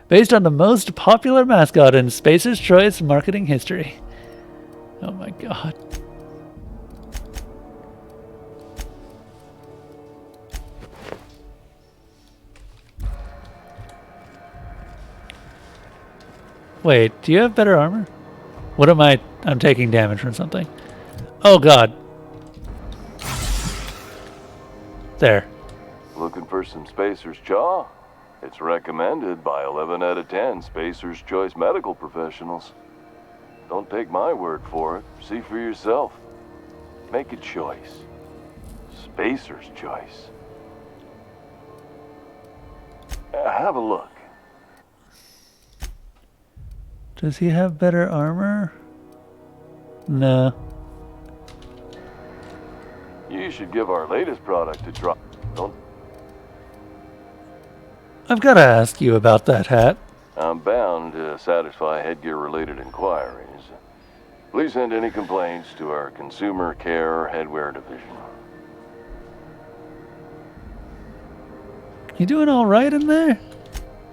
Based on the most popular mascot in Spacer's Choice marketing history. Oh my god. Wait, do you have better armor? What am I? I'm taking damage from something. Oh god. There. Looking for some Spacer's Jaw? It's recommended by 11 out of 10 Spacer's Choice medical professionals. Don't take my word for it. See for yourself. Make a choice. Spacer's Choice. Have a look. Does he have better armor? No. You should give our latest product a try. Don't. I've got to ask you about that hat. I'm bound to satisfy headgear-related inquiries. Please send any complaints to our Consumer Care Headwear Division. You doing all right in there?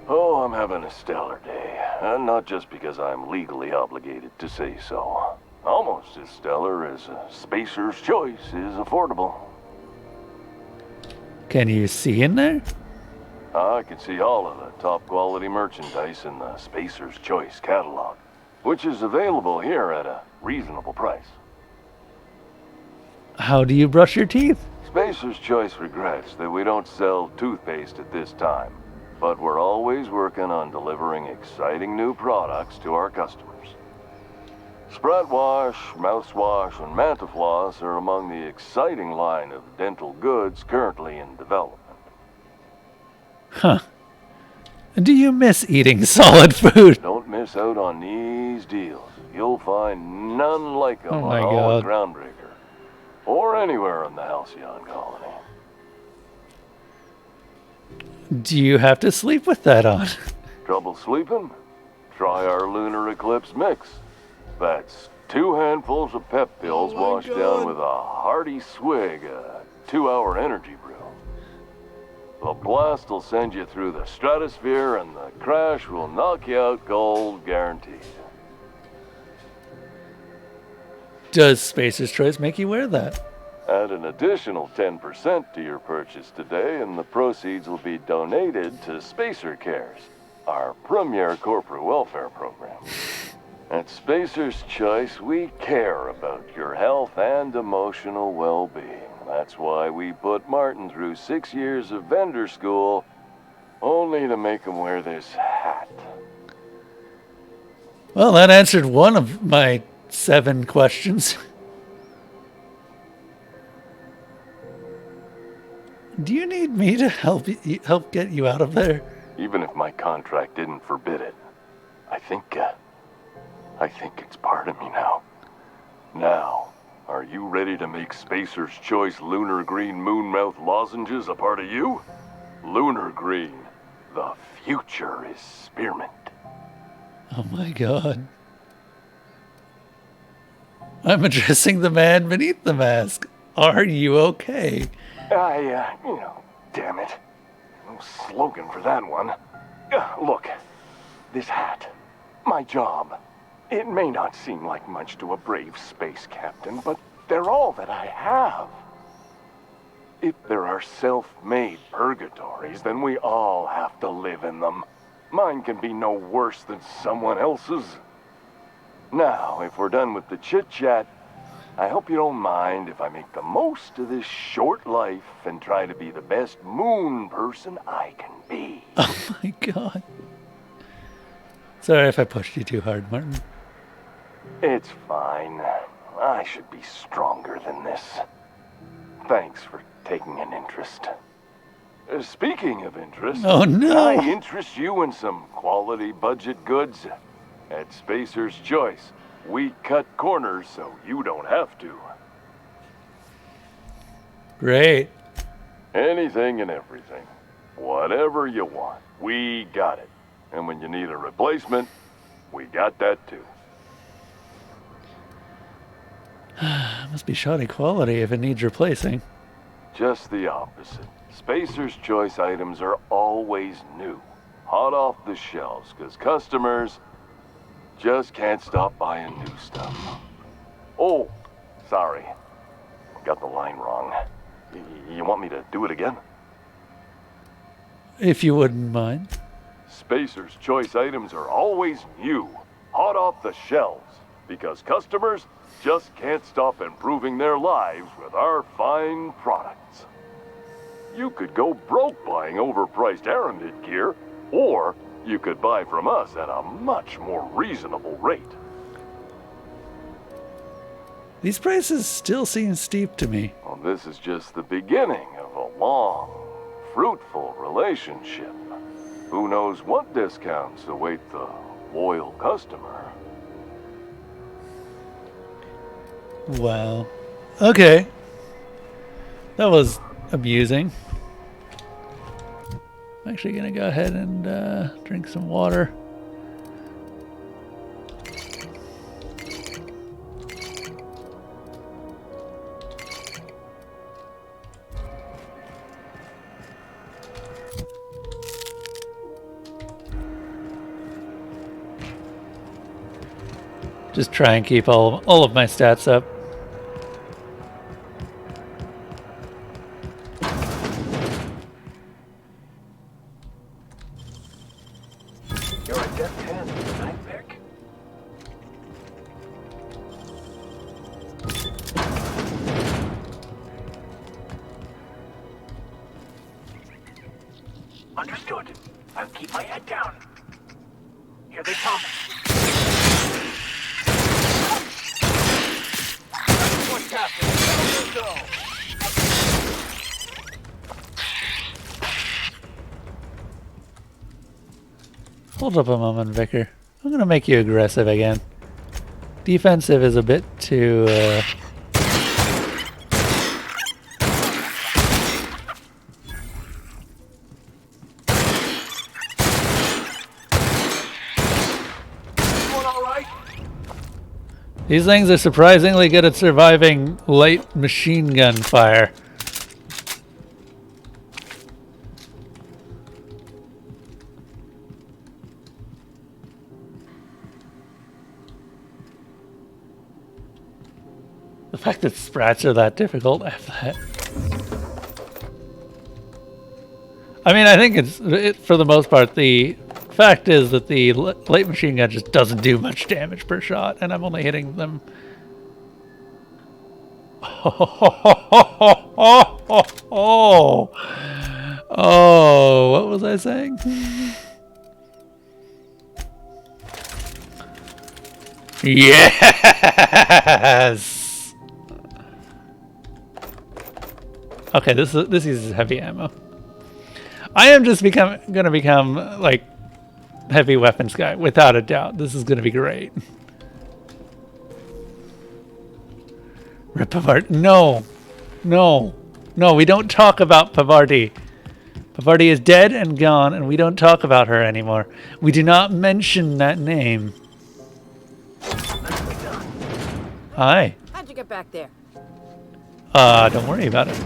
Oh, I'm having a stellar day. And not just because I'm legally obligated to say so. Almost as stellar as a Spacer's Choice is affordable. Can you see in there? I can see all of the top quality merchandise in the Spacer's Choice catalog, which is available here at a reasonable price. How do you brush your teeth? Spacer's Choice regrets that we don't sell toothpaste at this time, but we're always working on delivering exciting new products to our customers. Spread wash, mouthwash, and Mantafloss are among the exciting line of dental goods currently in development. Huh. Do you miss eating solid food? Don't miss out on these deals. You'll find none like them Oh my on all God. Groundbreaker, or anywhere in the Halcyon colony. Do you have to sleep with that on? Trouble sleeping? Try our Lunar Eclipse mix. That's 2 handfuls of pep pills washed down with a hearty swig of 2-hour energy brew. The blast will send you through the stratosphere and the crash will knock you out cold, guaranteed. Does Spacer's Choice make you wear that? Add an additional 10% to your purchase today and the proceeds will be donated to Spacer Cares, our premier corporate welfare program. At Spacer's Choice, we care about your health and emotional well-being. That's why we put Martin through 6 years of vendor school, only to make him wear this hat. Well, that answered one of my 7 questions. Do you need me to help get you out of there? Even if my contract didn't forbid it, I think it's part of me now. Now, are you ready to make Spacer's Choice Lunar Green Moonmouth lozenges a part of you? Lunar Green, the future is spearmint. Oh my god. I'm addressing the man beneath the mask. Are you okay? Damn it. No slogan for that one. Look, this hat, my job. It may not seem like much to a brave space captain, but they're all that I have. If there are self-made purgatories, then we all have to live in them. Mine can be no worse than someone else's. Now, if we're done with the chit-chat, I hope you don't mind if I make the most of this short life and try to be the best moon person I can be. Oh my god. Sorry if I pushed you too hard, Martin. It's fine. I should be stronger than this. Thanks for taking an interest. Speaking of interest, oh no! I interest you in some quality budget goods. At Spacer's Choice, we cut corners so you don't have to. Great. Anything and everything. Whatever you want, we got it. And when you need a replacement, we got that too. Must be shoddy quality if it needs replacing. Just the opposite. Spacer's Choice items are always new, hot off the shelves, because customers just can't stop buying new stuff. Oh, sorry. Got the line wrong. You want me to do it again? If you wouldn't mind. Spacer's Choice items are always new, hot off the shelves, because customers just can't stop improving their lives with our fine products. You could go broke buying overpriced Aramid gear, or you could buy from us at a much more reasonable rate. These prices still seem steep to me. Well, this is just the beginning of a long, fruitful relationship. Who knows what discounts await the loyal customer? Wow. Okay. That was amusing. I'm actually gonna go ahead and drink some water. Just try and keep all of my stats up. You're a deft hand with a knife pick. Understood. I'll keep my head down. Here they come. That's what's happening. Go. Hold up a moment, Vicar. I'm gonna make you aggressive again. Defensive is a bit too, These things are surprisingly good at surviving light machine gun fire. The fact that sprats are that difficult, F that. I mean, I think for the most part, the fact is that the light machine gun just doesn't do much damage per shot, and I'm only hitting them. Oh, what was I saying? Yes. Okay, this uses heavy ammo. I am just gonna become like heavy weapons guy without a doubt. This is gonna be great. Rip Pavarti. No, no, no. We don't talk about Pavarti. Pavarti is dead and gone, and we don't talk about her anymore. We do not mention that name. Hi. How'd you get back there? Don't worry about it.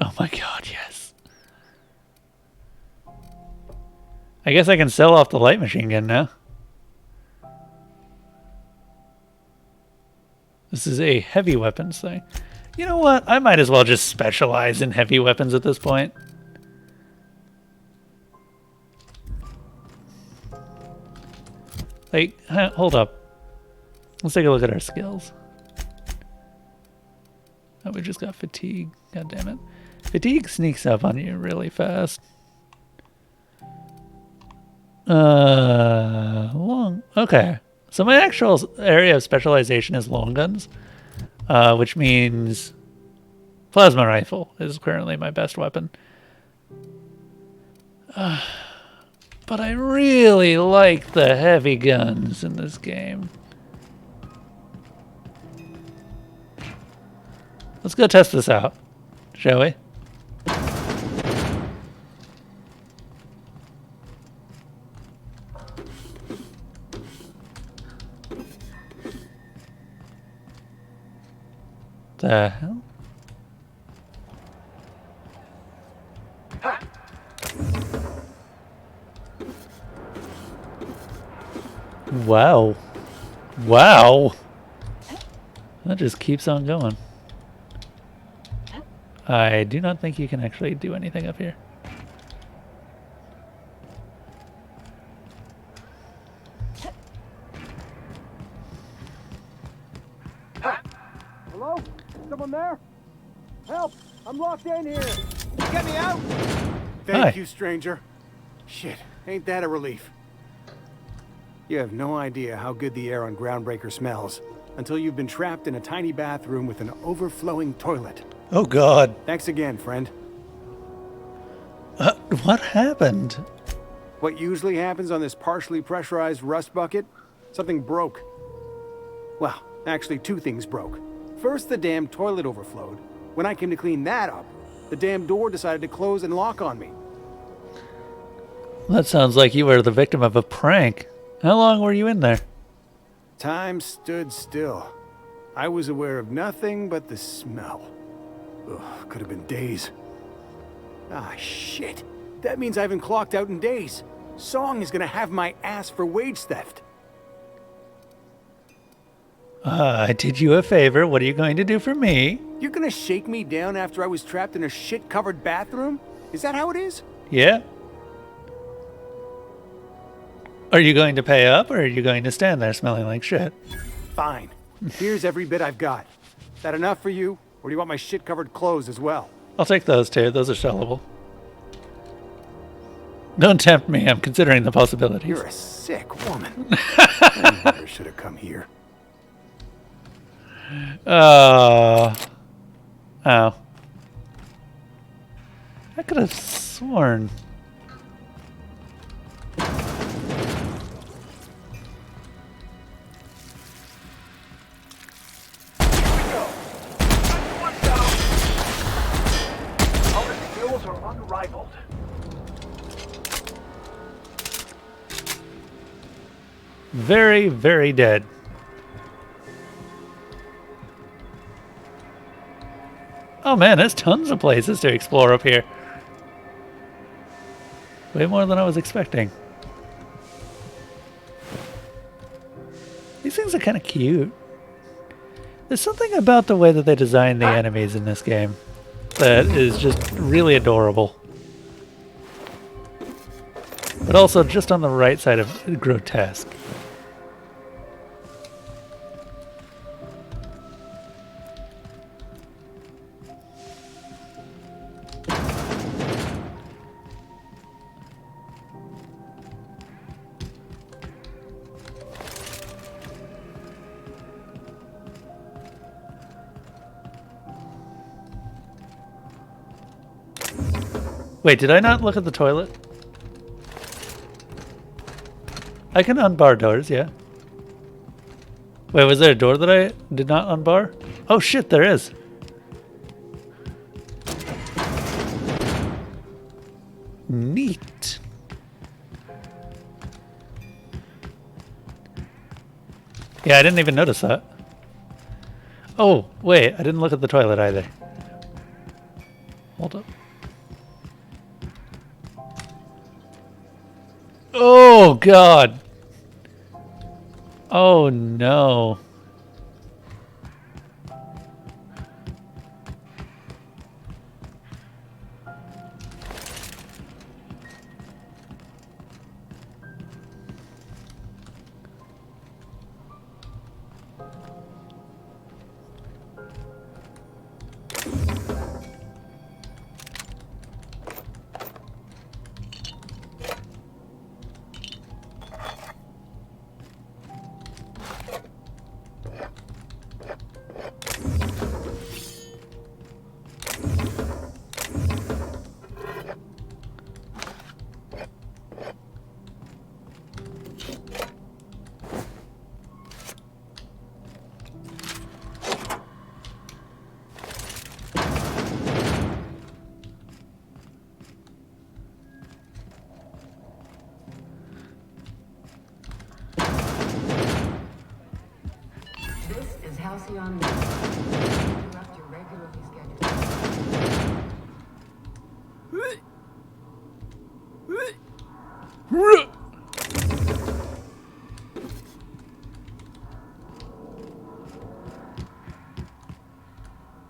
Oh my god, yes. I guess I can sell off the light machine gun now. This is a heavy weapons thing. You know what? I might as well just specialize in heavy weapons at this point. Like, hold up. Let's take a look at our skills. Oh, we just got fatigue. God damn it. Fatigue sneaks up on you really fast. Long. Okay. So my actual area of specialization is long guns, which means plasma rifle is currently my best weapon. But I really like the heavy guns in this game. Let's go test this out, shall we? The hell? Wow. Wow. That just keeps on going. I do not think you can actually do anything up here. Hello? Someone there? Help! I'm locked in here! Get me out! Thank you, stranger. Shit, ain't that a relief? You have no idea how good the air on Groundbreaker smells until you've been trapped in a tiny bathroom with an overflowing toilet. Oh god. Thanks again, friend. What happened? What usually happens on this partially pressurized rust bucket? Something broke. Well, actually two things broke. First, the damn toilet overflowed. When I came to clean that up, the damn door decided to close and lock on me. That sounds like you were the victim of a prank. How long were you in there? Time stood still. I was aware of nothing but the smell. Ugh, could have been days. Ah, shit. That means I haven't clocked out in days. Song is gonna have my ass for wage theft. I did you a favor. What are you going to do for me? You're gonna shake me down after I was trapped in a shit-covered bathroom? Is that how it is? Yeah. Are you going to pay up, or are you going to stand there smelling like shit? Fine. Here's every bit I've got. Is that enough for you? Or do you want my shit-covered clothes as well? I'll take those two. Those are sellable. Don't tempt me. I'm considering the possibilities. You're a sick woman. I never should have come here. Ow. I could have sworn. Are unrivaled. Very, very dead. Oh man, there's tons of places to explore up here. Way more than I was expecting. These things are kind of cute. There's something about the way that they design the enemies in this game that is just really adorable. But also just on the right side of grotesque. Wait, did I not look at the toilet? I can unbar doors, yeah. Wait, was there a door that I did not unbar? Oh shit, there is. Neat. Yeah, I didn't even notice that. Oh, wait, I didn't look at the toilet either. Hold up. Oh, God. Oh, no. This is Halcyon News. Interrupt your regularly scheduled.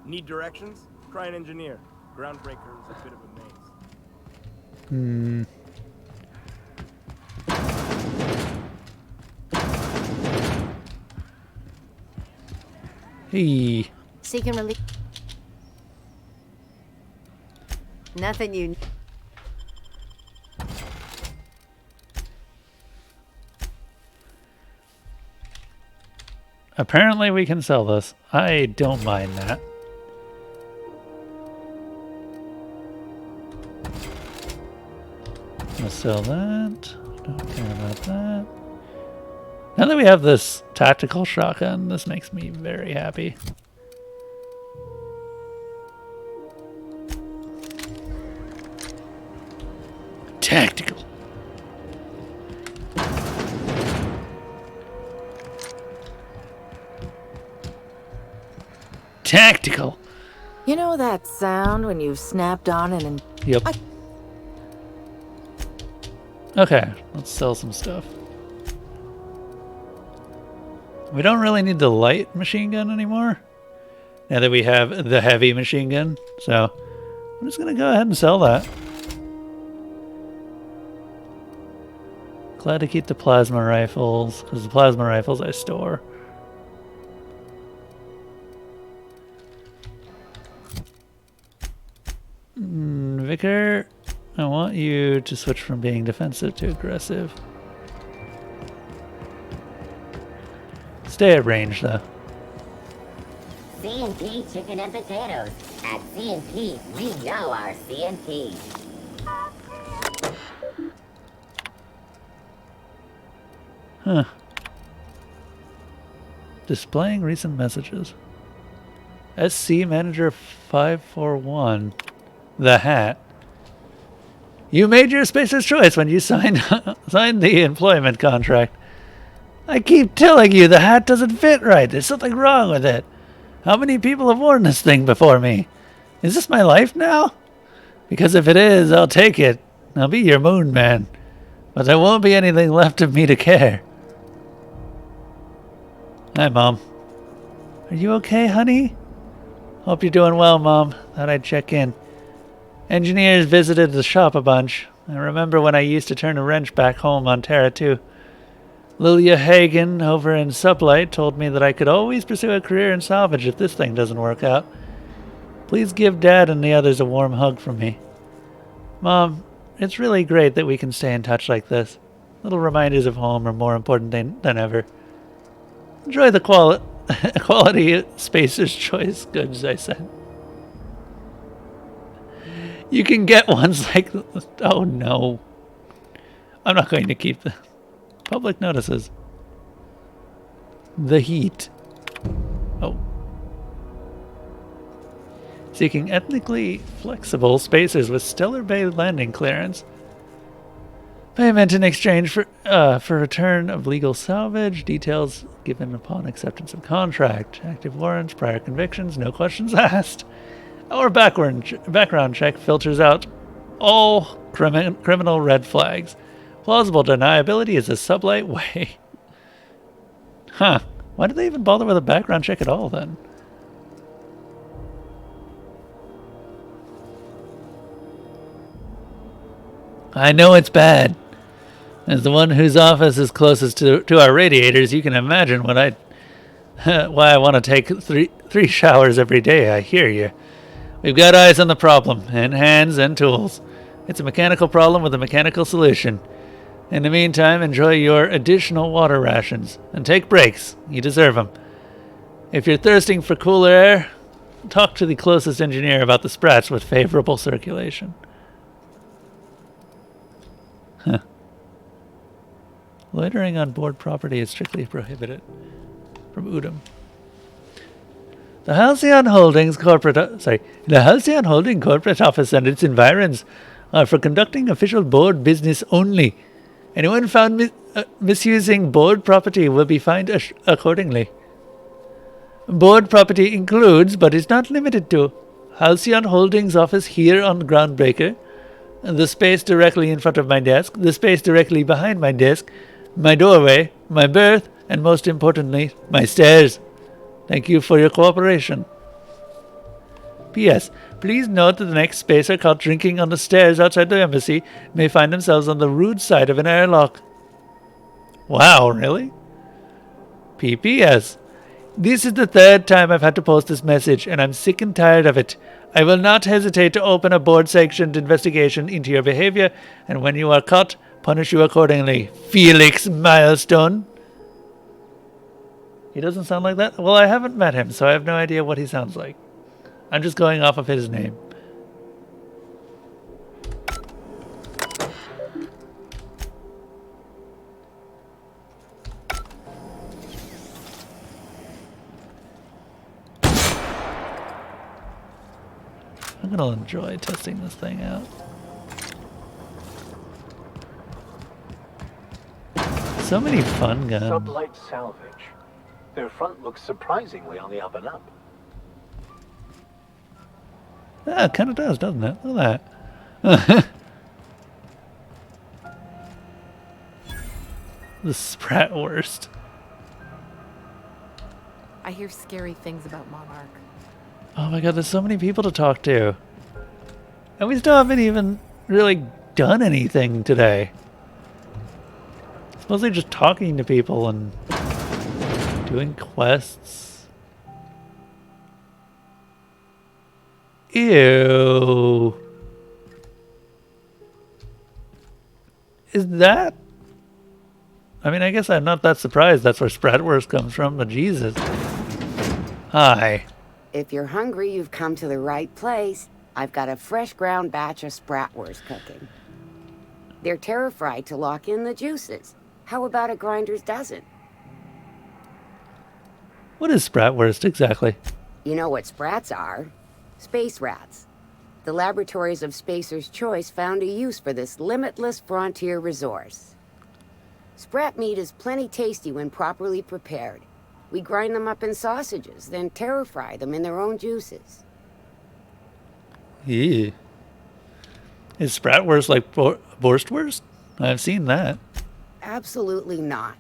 Need directions? Try an engineer. Groundbreaker is a bit of a maze. Hmm. Hey. Seek and release. Nothing you. Apparently we can sell this. I don't mind that. I'm gonna sell that. Don't care about that. Now that we have this tactical shotgun, this makes me very happy. Tactical. Tactical. You know that sound when you've snapped on an... Yep. Okay, let's sell some stuff. We don't really need the light machine gun anymore, now that we have the heavy machine gun, so I'm just gonna go ahead and sell that. Glad to keep the plasma rifles, because the plasma rifles I store. Vicar, I want you to switch from being defensive to aggressive. Stay at range, though. C&P chicken and potatoes. At C&P, we know our C&P. Huh. Displaying recent messages. SC Manager 541. The Hat. You made your spacer's choice when you signed the employment contract. I keep telling you the hat doesn't fit right. There's something wrong with it. How many people have worn this thing before me? Is this my life now? Because if it is, I'll take it. I'll be your moon man. But there won't be anything left of me to care. Hi, Mom. Are you okay, honey? Hope you're doing well, Mom. Thought I'd check in. Engineers visited the shop a bunch. I remember when I used to turn a wrench back home on Terra, too. Lilia Hagen over in Sublight told me that I could always pursue a career in salvage if this thing doesn't work out. Please give Dad and the others a warm hug from me. Mom, it's really great that we can stay in touch like this. Little reminders of home are more important than ever. Enjoy the quality Spacer's Choice goods I sent. You can get ones like... Oh, no. I'm not going to keep the public notices. The heat. Oh. Seeking ethnically flexible spacers with Stellar Bay landing clearance. Payment in exchange for return of legal salvage. Details given upon acceptance of contract. Active warrants, prior convictions, no questions asked. Our background check filters out all criminal red flags. Plausible deniability is a sublight way. Huh. Why did they even bother with a background check at all, then? I know it's bad. As the one whose office is closest to our radiators, you can imagine what why I want to take three showers every day. I hear you. We've got eyes on the problem, and hands and tools. It's a mechanical problem with a mechanical solution. In the meantime, enjoy your additional water rations, and take breaks. You deserve them. If you're thirsting for cooler air, talk to the closest engineer about the sprats with favorable circulation. Huh. Loitering on board property is strictly prohibited. From Udom. The Halcyon Holding corporate office and its environs are for conducting official board business only. Anyone found misusing board property will be fined accordingly. Board property includes, but is not limited to, Halcyon Holdings office here on Groundbreaker, the space directly in front of my desk, the space directly behind my desk, my doorway, my berth, and most importantly, my stairs. Thank you for your cooperation. P.S. Please note that the next spacer caught drinking on the stairs outside the embassy may find themselves on the rude side of an airlock. Wow, really? P.P.S. This is the third time I've had to post this message, and I'm sick and tired of it. I will not hesitate to open a board-sanctioned investigation into your behavior, and when you are caught, punish you accordingly. Felix Milestone. He doesn't sound like that? Well, I haven't met him, so I have no idea what he sounds like. I'm just going off of his name. I'm gonna enjoy testing this thing out. So many fun guns. Sublight salvage. Their front looks surprisingly on the up and up. Yeah, it kind of does, doesn't it? Look at that. The sprat worst. I hear scary things about Monarch. Oh my god, there's so many people to talk to. And we still haven't even really done anything today. It's mostly just talking to people and doing quests. Ew. Is that? I mean, I guess I'm not that surprised that's where Spratwurst comes from, but Jesus. Hi. If you're hungry, you've come to the right place. I've got a fresh ground batch of Spratwurst cooking. They're terra-fried to lock in the juices. How about a grinder's dozen? What is Spratwurst exactly? You know what sprats are? Space rats. The laboratories of Spacer's Choice found a use for this limitless frontier resource. Sprat meat is plenty tasty when properly prepared. We grind them up in sausages, then terra-fry them in their own juices. Yeah. Is Spratwurst like Borstwurst? I've seen that. Absolutely not.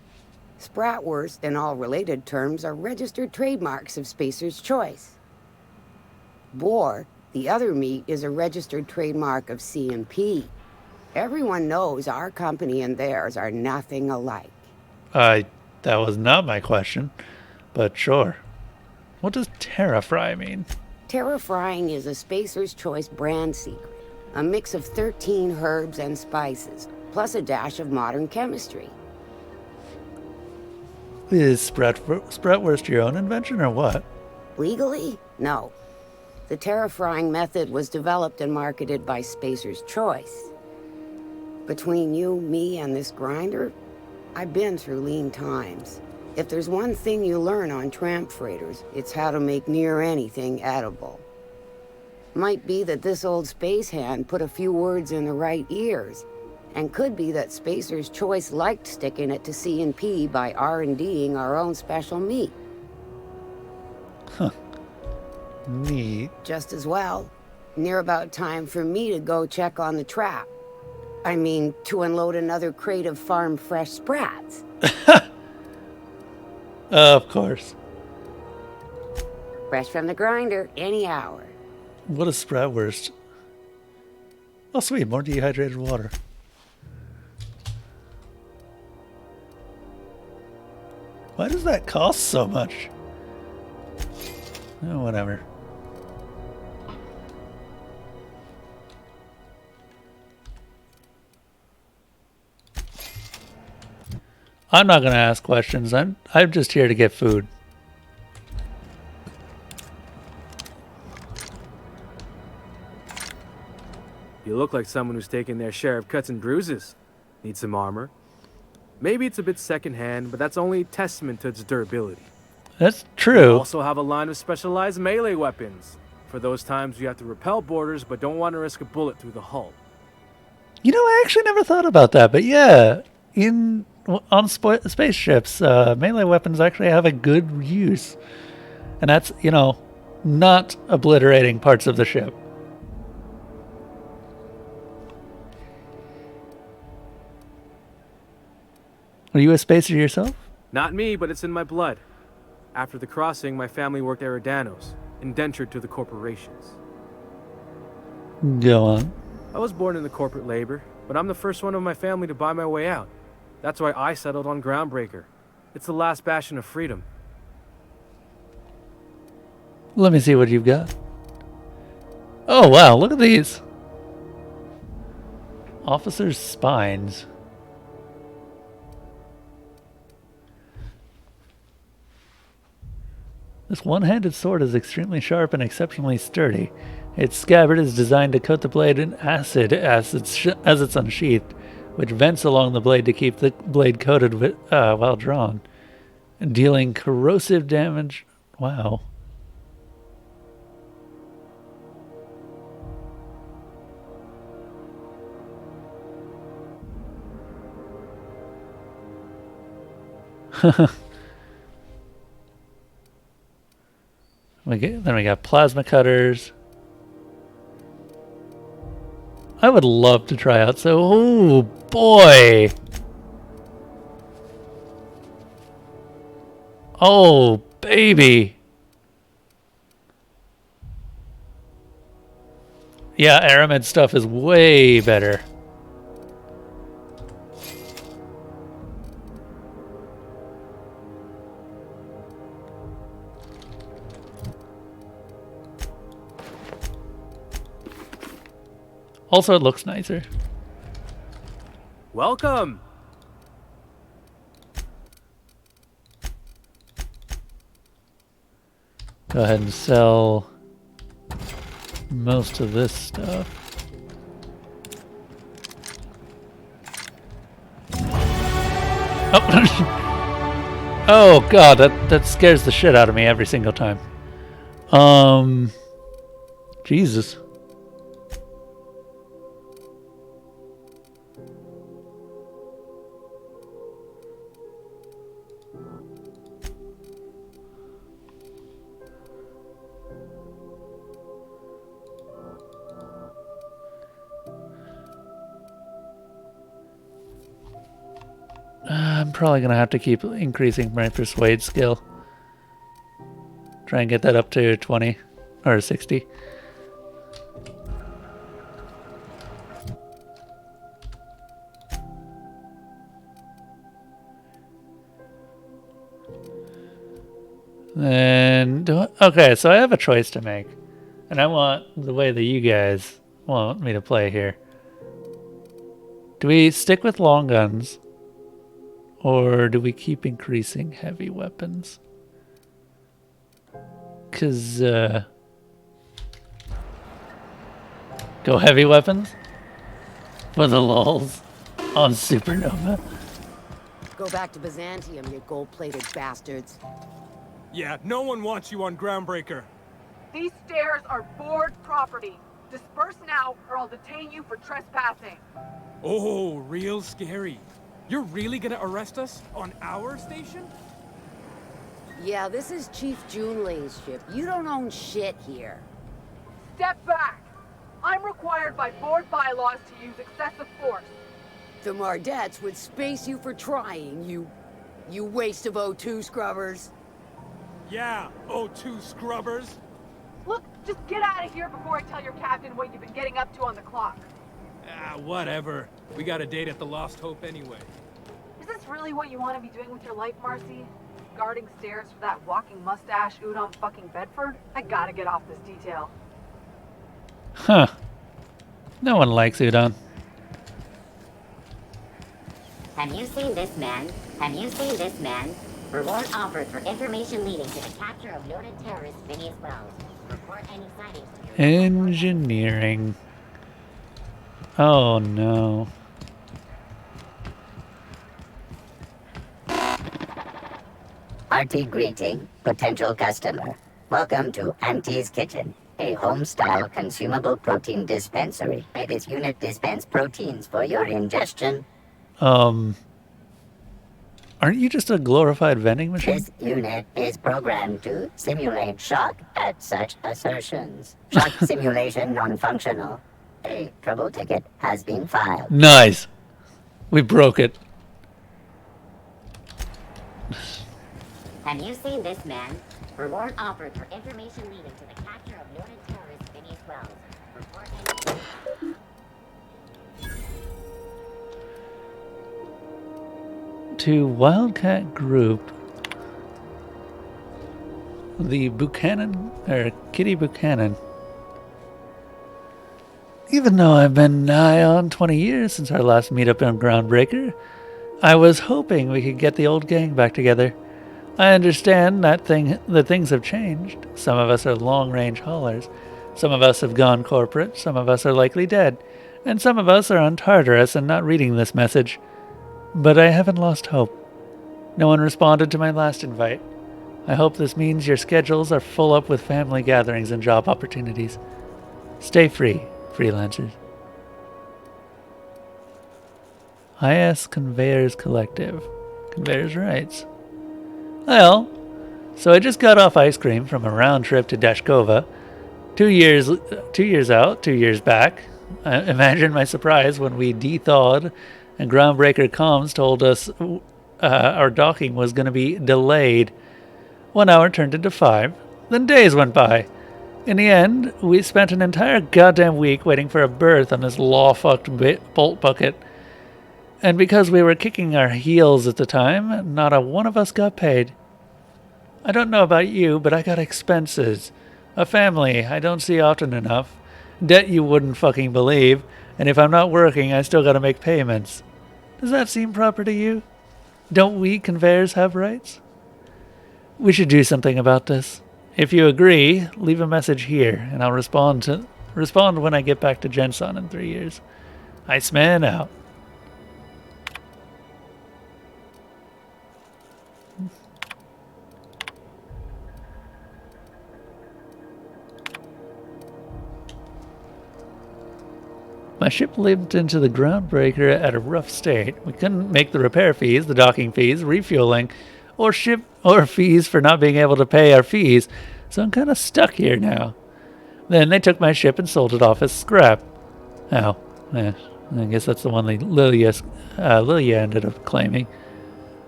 Spratwurst and all related terms are registered trademarks of Spacer's Choice. Boar, the other meat, is a registered trademark of C&P. Everyone knows our company and theirs are nothing alike. That was not my question, but sure. What does Terra fry mean? Terra frying is a Spacer's Choice brand secret. A mix of 13 herbs and spices, plus a dash of modern chemistry. Is Spratwurst your own invention or what? Legally? No. The Terra frying method was developed and marketed by Spacer's Choice. Between you, me, and this grinder, I've been through lean times. If there's one thing you learn on tramp freighters, it's how to make near anything edible. Might be that this old space hand put a few words in the right ears, and could be that Spacer's Choice liked sticking it to C&P by R&D'ing our own special meat. Huh. Neat. Just as well. Near about time for me to go check on the trap. I mean, to unload another crate of farm-fresh sprats. Of course. Fresh from the grinder, any hour. What is Spratwurst? Oh, sweet, more dehydrated water. Why does that cost so much? Oh, whatever. I'm not going to ask questions. I'm just here to get food. You look like someone who's taken their share of cuts and bruises. Need some armor? Maybe it's a bit secondhand, but that's only testament to its durability. That's true. We also have a line of specialized melee weapons. For those times you have to repel boarders, but don't want to risk a bullet through the hull. You know, I actually never thought about that, but yeah, on spaceships, melee weapons actually have a good use. And that's, you know, not obliterating parts of the ship. Are you a spacer yourself? Not me, but it's in my blood. After the crossing, my family worked Eridanos, indentured to the corporations. Go on. I was born into corporate labor, but I'm the first one of my family to buy my way out. That's why I settled on Groundbreaker. It's the last bastion of freedom. Let me see what you've got. Oh, wow, look at these. Officers' spines. This one-handed sword is extremely sharp and exceptionally sturdy. Its scabbard is designed to coat the blade in acid as it's unsheathed, which vents along the blade to keep the blade coated while drawn, dealing corrosive damage. Wow. Then we got plasma cutters. I would love to try out. So, oh boy. Oh baby. Yeah, Aramed stuff is way better. Also, it looks nicer. Welcome! Go ahead and sell most of this stuff. Oh, oh god, that scares the shit out of me every single time. Jesus. probably gonna have to keep increasing my persuade skill. Try and get that up to 20 or 60. And okay, so I have a choice to make, and I want the way that you guys want me to play here. Do we stick with long guns, or do we keep increasing heavy weapons? 'Cause go heavy weapons for the lulz on Supernova. Go back to Byzantium, you gold-plated bastards. Yeah, no one wants you on Groundbreaker. These stairs are board property. Disperse now, or I'll detain you for trespassing. Oh, real scary. You're really gonna arrest us on our station? Yeah, this is Chief Junlei's ship. You don't own shit here. Step back. I'm required by board bylaws to use excessive force. The Mardettes would space you for trying, you waste of O2 scrubbers. Yeah, O2 scrubbers. Look, just get out of here before I tell your captain what you've been getting up to on the clock. Ah, whatever. We got a date at the Lost Hope anyway. Is this really what you want to be doing with your life, Marcy? Guarding stairs for that walking mustache Udon fucking Bedford? I gotta get off this detail. Huh. No one likes Udon. Have you seen this man? Have you seen this man? Reward offered for information leading to the capture of noted terrorist Phineas Wells. Report any sightings to your... Engineering. Oh no. Hearty greeting, potential customer. Welcome to Auntie's Kitchen, a home-style consumable protein dispensary. May this unit dispense proteins for your ingestion. Aren't you just a glorified vending machine? This unit is programmed to simulate shock at such assertions. Shock simulation non-functional. A trouble ticket has been filed. Nice. We broke it. Have you seen this man? Reward offered for information leading to the capture of noted terrorist Phineas Wells. Report any... To Wildcat Group, the Buchanan, or Kitty Buchanan. Even though I've been nigh on 20 years since our last meetup on Groundbreaker, I was hoping we could get the old gang back together. I understand that things have changed. Some of us are long-range haulers. Some of us have gone corporate. Some of us are likely dead. And some of us are on Tartarus and not reading this message. But I haven't lost hope. No one responded to my last invite. I hope this means your schedules are full up with family gatherings and job opportunities. Stay free, freelancers. IS Conveyors Collective. Conveyors Rights. Well, so I just got off ice cream from a round trip to Dashkova. 2 years out, 2 years back. Imagine my surprise when we de-thawed and Groundbreaker comms told us our docking was going to be delayed. 1 hour turned into 5. Then days went by. In the end, we spent an entire goddamn week waiting for a berth on this law-fucked bolt bucket. And because we were kicking our heels at the time, not a one of us got paid. I don't know about you, but I got expenses. A family I don't see often enough. Debt you wouldn't fucking believe. And if I'm not working, I still gotta make payments. Does that seem proper to you? Don't we conveyors have rights? We should do something about this. If you agree, leave a message here, and I'll respond when I get back to Jensen in 3 years. Iceman out. My ship limped into the Groundbreaker at a rough state. We couldn't make the repair fees, the docking fees, refueling, or fees for not being able to pay our fees, so I'm kind of stuck here now. Then they took my ship and sold it off as scrap. Oh, I guess that's the one Lilia ended up claiming.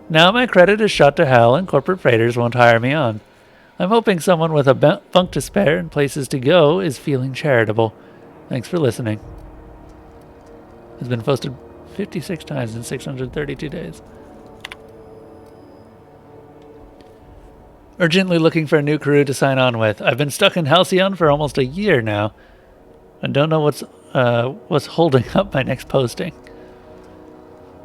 Now my credit is shot to hell and corporate freighters won't hire me on. I'm hoping someone with a bunk to spare and places to go is feeling charitable. Thanks for listening. Has been posted 56 times in 632 days. Urgently looking for a new crew to sign on with. I've been stuck in Halcyon for almost a year now. I don't know what's holding up my next posting.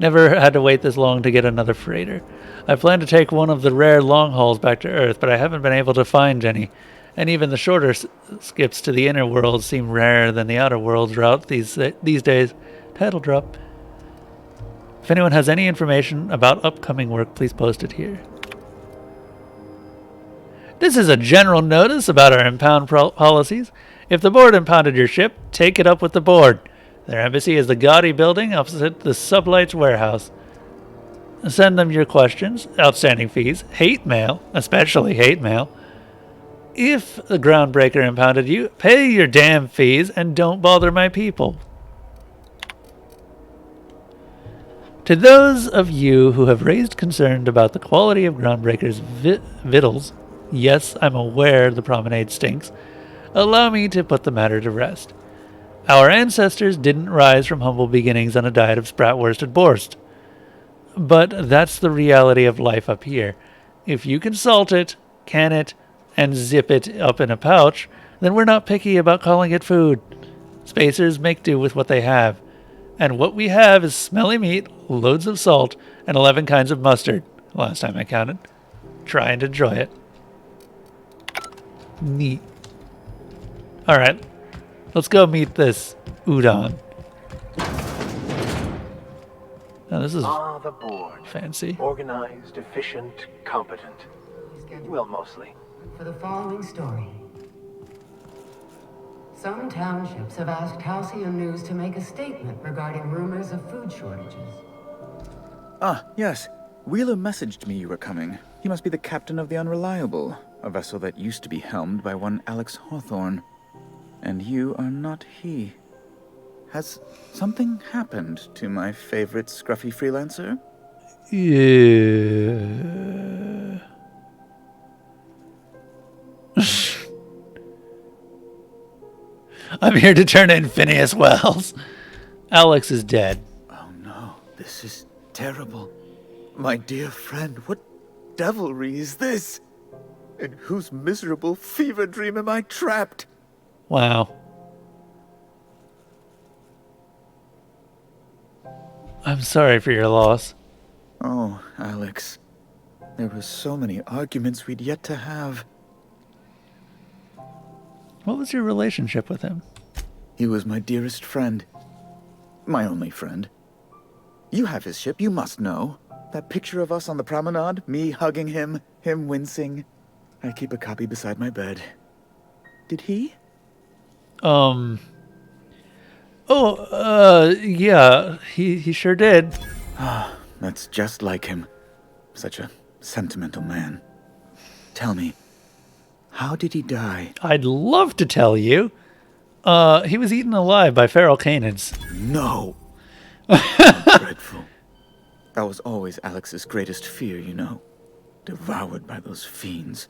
Never had to wait this long to get another freighter. I plan to take one of the rare long hauls back to Earth, but I haven't been able to find any. And even the shorter skips to the inner world seem rarer than the outer world's route these days. Title drop. If anyone has any information about upcoming work, please post it here. This is a general notice about our impound policies. If the board impounded your ship, take it up with the board. Their embassy is the gaudy building opposite the Sublights warehouse. Send them your questions, outstanding fees, hate mail, especially hate mail. If the groundbreaker impounded you, pay your damn fees and don't bother my people. To those of you who have raised concern about the quality of Groundbreaker's victuals, yes, I'm aware the promenade stinks. Allow me to put the matter to rest. Our ancestors didn't rise from humble beginnings on a diet of spratwurst and borst. But that's the reality of life up here. If you can salt it, can it, and zip it up in a pouch, then we're not picky about calling it food. Spacers make do with what they have. And what we have is smelly meat, loads of salt, and 11 kinds of mustard, last time I counted. Try and enjoy it. Neat. Alright, let's go meet this udon. Now this is the board. fancy. Organized, efficient, competent. Well, mostly. For the following story. Some townships have asked Halcyon News to make a statement regarding rumors of food shortages. Ah, yes. Wheeler messaged me you were coming. He must be the captain of the Unreliable, a vessel that used to be helmed by one Alex Hawthorne. And you are not he. Has something happened to my favorite scruffy freelancer? Yeah. I'm here to turn in Phineas Wells. Alex is dead. Oh no, this is terrible. My dear friend, what devilry is this? In whose miserable fever dream am I trapped? Wow. I'm sorry for your loss. Oh, Alex. There were so many arguments we'd yet to have. What was your relationship with him? He was my dearest friend. My only friend. You have his ship, you must know. That picture of us on the promenade, me hugging him, him wincing. I keep a copy beside my bed. Did he? Yeah, he sure did. Ah, that's just like him. Such a sentimental man. Tell me, how did he die? I'd love to tell you. He was eaten alive by feral canids. No! How dreadful. That was always Alex's greatest fear, you know. Devoured by those fiends.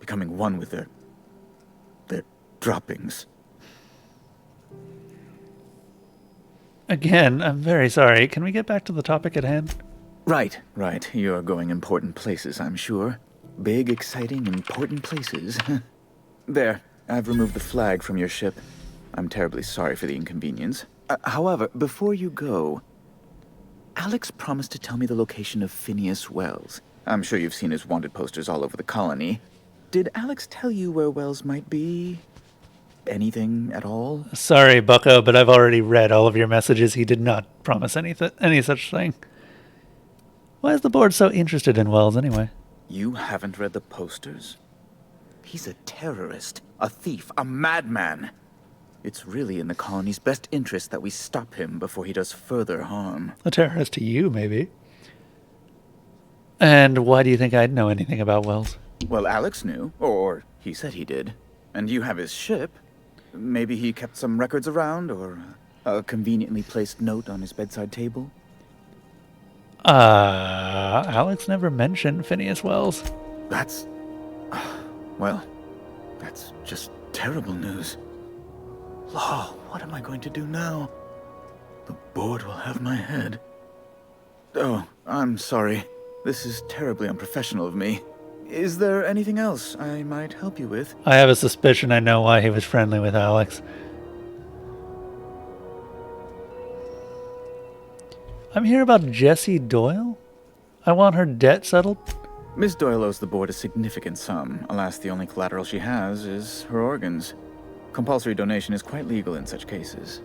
Becoming one with their droppings. Again, I'm very sorry. Can we get back to the topic at hand? Right. You're going important places, I'm sure. Big, exciting, important places. There, I've removed the flag from your ship. I'm terribly sorry for the inconvenience. However, before you go, Alex promised to tell me the location of Phineas Wells. I'm sure you've seen his wanted posters all over the colony. Did Alex tell you where Wells might be? Anything at all? Sorry, bucko, but I've already read all of your messages. He did not promise any such thing. Why is the board so interested in Wells, anyway? You haven't read the posters? He's a terrorist, a thief, a madman. It's really in the colony's best interest that we stop him before he does further harm. A terrorist to you, maybe. And why do you think I'd know anything about Wells? Well, Alex knew, or he said he did. And you have his ship. Maybe he kept some records around, or a conveniently placed note on his bedside table? Alex never mentioned Phineas Wells. That's... well, that's just terrible news. Law, what am I going to do now? The board will have my head. Oh, I'm sorry. This is terribly unprofessional of me. Is there anything else I might help you with? I have a suspicion I know why he was friendly with Alex. I'm here about Jessie Doyle? I want her debt settled? Miss Doyle owes the board a significant sum. Alas, the only collateral she has is her organs. Compulsory donation is quite legal in such cases.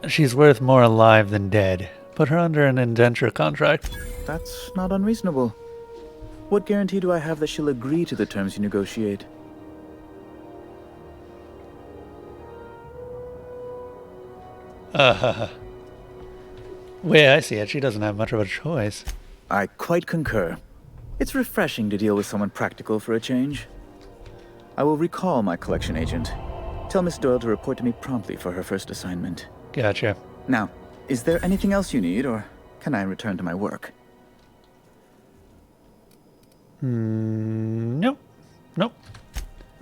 She's worth more alive than dead. Put her under an indenture contract. That's not unreasonable. What guarantee do I have that she'll agree to the terms you negotiate? Way I see it, she doesn't have much of a choice. I quite concur. It's refreshing to deal with someone practical for a change. I will recall my collection agent. Tell Miss Doyle to report to me promptly for her first assignment. Gotcha. Now, is there anything else you need, or can I return to my work? Nope. Nope.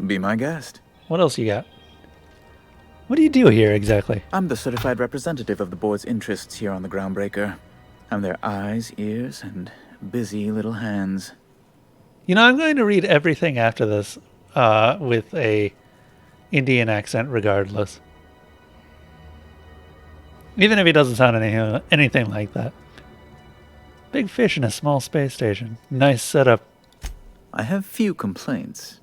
Be my guest. What else you got? What do you do here exactly? I'm the certified representative of the board's interests here on the Groundbreaker. I'm their eyes, ears, and busy little hands. You know, I'm going to read everything after this with a Indian accent regardless. Even if he doesn't sound anything like that. Big fish in a small space station. Nice setup. I have few complaints.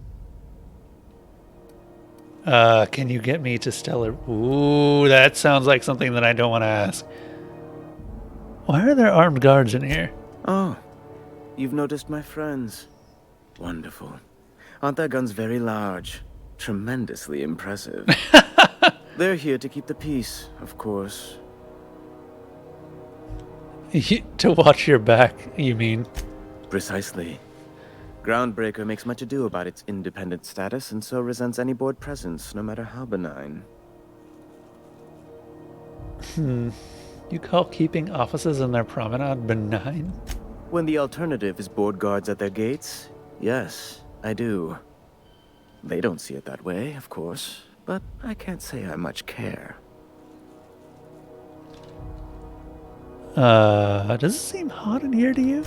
Can you get me to Stellar? Ooh, that sounds like something that I don't want to ask. Why are there armed guards in here? Oh, you've noticed my friends. Wonderful. Aren't their guns very large? Tremendously impressive. They're here to keep the peace, of course. To watch your back, you mean? Precisely. Groundbreaker makes much ado about its independent status and so resents any board presence, no matter how benign. You call keeping offices in their promenade benign? When the alternative is board guards at their gates, yes, I do. They don't see it that way, of course, but I can't say I much care. Does it seem hot in here to you?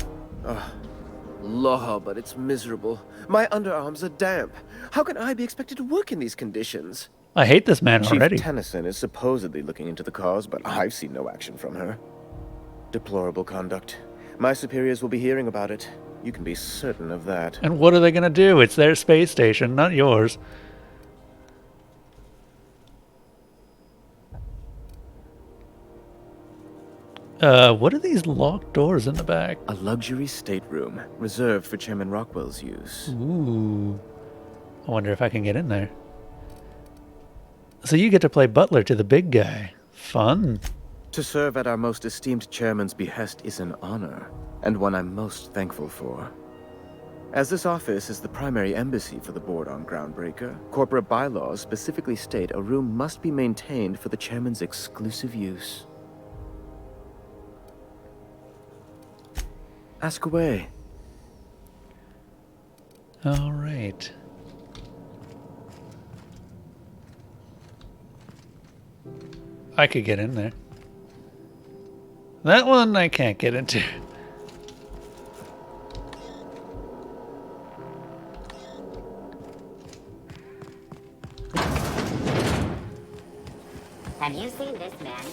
Law, but it's miserable. My underarms are damp. How can I be expected to work in these conditions? I hate this man already. Chief Tennyson is supposedly looking into the cause, but I've seen no action from her. Deplorable conduct. My superiors will be hearing about it. You can be certain of that. And what are they going to do? It's their space station, not yours. What are these locked doors in the back? A luxury stateroom, reserved for Chairman Rockwell's use. Ooh. I wonder if I can get in there. So you get to play butler to the big guy. Fun. To serve at our most esteemed chairman's behest is an honor, and one I'm most thankful for. As this office is the primary embassy for the board on Groundbreaker, corporate bylaws specifically state a room must be maintained for the chairman's exclusive use. Ask away. All right. I could get in there. That one I can't get into. Have you seen this man?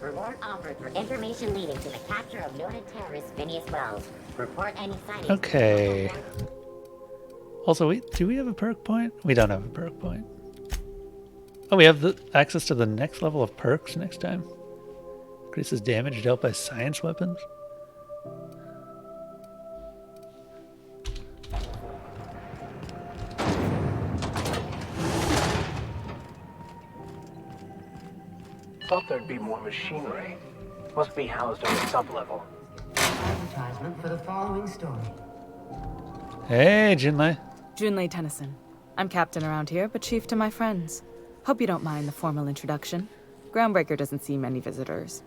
Reward offered for information leading to the capture of noted terrorist Phineas Wells. Report any sightings. Okay. Also, do we have a perk point? We don't have a perk point. Oh, we have the access to the next level of perks next time. Increases damage dealt by science weapons. Thought there'd be more machinery. Must be housed on the sublevel. Advertisement for the following story. Hey, Jinlei. Junlei Tennyson. I'm captain around here, but chief to my friends. Hope you don't mind the formal introduction. Groundbreaker doesn't see many visitors.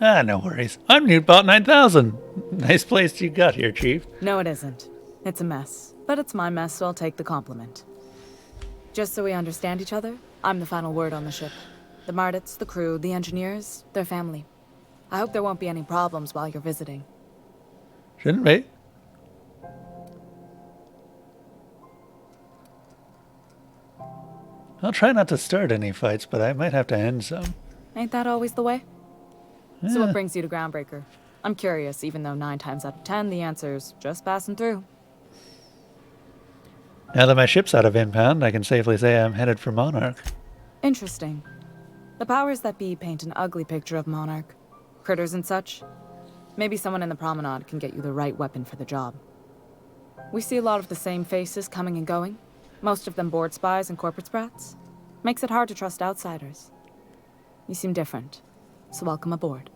Ah, no worries. I'm Newtbot 9000. Nice place you got here, Chief. No, it isn't. It's a mess. But it's my mess, so I'll take the compliment. Just so we understand each other, I'm the final word on the ship. The Mardits, the crew, the engineers, their family. I hope there won't be any problems while you're visiting. Shouldn't be. I'll try not to start any fights, but I might have to end some. Ain't that always the way? So Yeah. what brings you to Groundbreaker? I'm curious, even though 9 times out of 10 the answer's just passing through. Now that my ship's out of impound, I can safely say I'm headed for Monarch. Interesting. The powers that be paint an ugly picture of Monarch. Critters and such. Maybe someone in the promenade can get you the right weapon for the job. We see a lot of the same faces coming and going. Most of them board spies and corporate sprats. Makes it hard to trust outsiders. You seem different, so welcome aboard.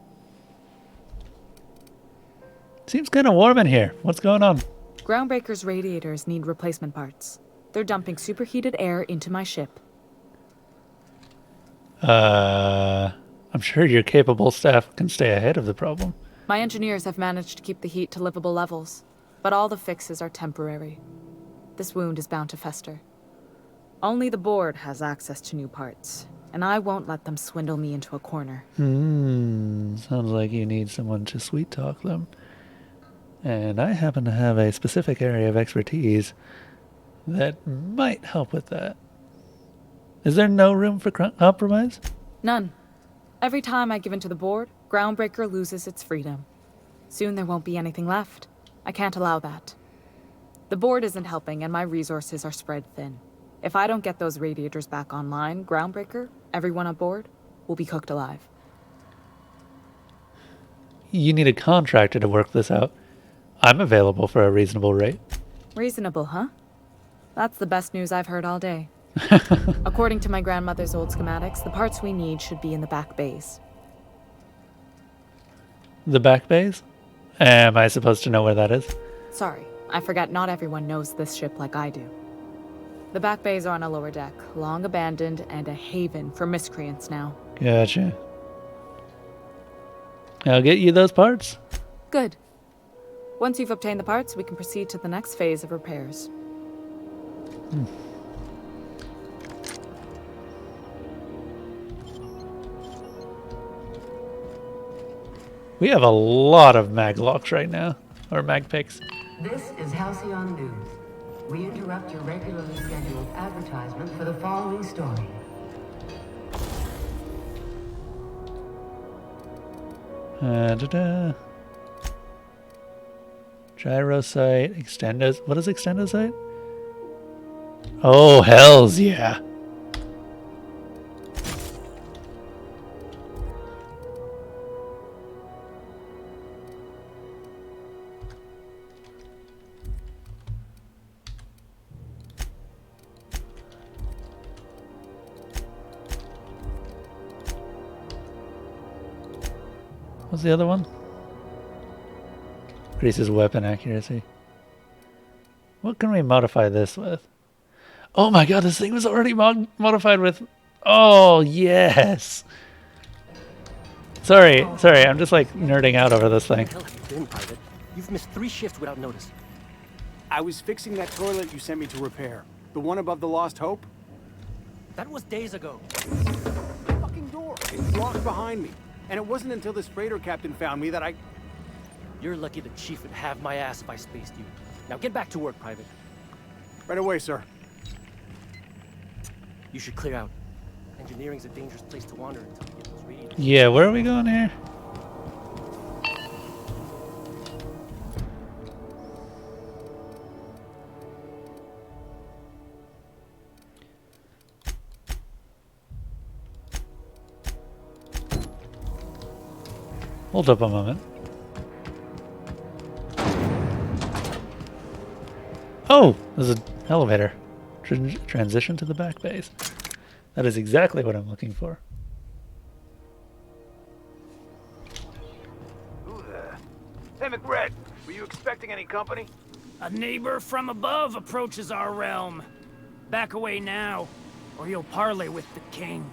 Seems kind of warm in here. What's going on? Groundbreaker's radiators need replacement parts. They're dumping superheated air into my ship. I'm sure your capable staff can stay ahead of the problem. My engineers have managed to keep the heat to livable levels, but all the fixes are temporary. This wound is bound to fester. Only the board has access to new parts, and I won't let them swindle me into a corner. Sounds like you need someone to sweet talk them. And I happen to have a specific area of expertise that might help with that. Is there no room for compromise? None. Every time I give in to the board, Groundbreaker loses its freedom. Soon there won't be anything left. I can't allow that. The board isn't helping, and my resources are spread thin. If I don't get those radiators back online, Groundbreaker, everyone aboard, will be cooked alive. You need a contractor to work this out. I'm available for a reasonable rate. Reasonable, huh? That's the best news I've heard all day. According to my grandmother's old schematics, the parts we need should be in the back bays. The back bays? Am I supposed to know where that is? Sorry, I forgot not everyone knows this ship like I do. The back bays are on a lower deck, long abandoned and a haven for miscreants now. Gotcha. I'll get you those parts. Good. Once you've obtained the parts, we can proceed to the next phase of repairs. We have a lot of maglocks right now, or mag picks. This is Halcyon News. We interrupt your regularly scheduled advertisement for the following story. Gyrosite, extendos. What is extendosite? Oh, hells yeah. What's the other one? Increases weapon accuracy. What can we modify this with? Oh my god, this thing was already modified with... Oh, yes! Sorry, I'm just like nerding out over this thing. Where the hell have you been, Private? You've missed 3 shifts without notice. I was fixing that toilet you sent me to repair. The one above the Lost Hope? That was days ago. The fucking door. It's locked behind me. And it wasn't until this freighter captain found me that I... You're lucky the chief would have my ass if I spaced you. Now get back to work, Private. Right away, sir. You should clear out. Engineering's a dangerous place to wander until you get those radios. Yeah, where are we going here? Hold up a moment. Oh, there's an elevator. Transition to the back base. That is exactly what I'm looking for. Who there? Hey, McRed, were you expecting any company? A neighbor from above approaches our realm. Back away now, or you'll parley with the king.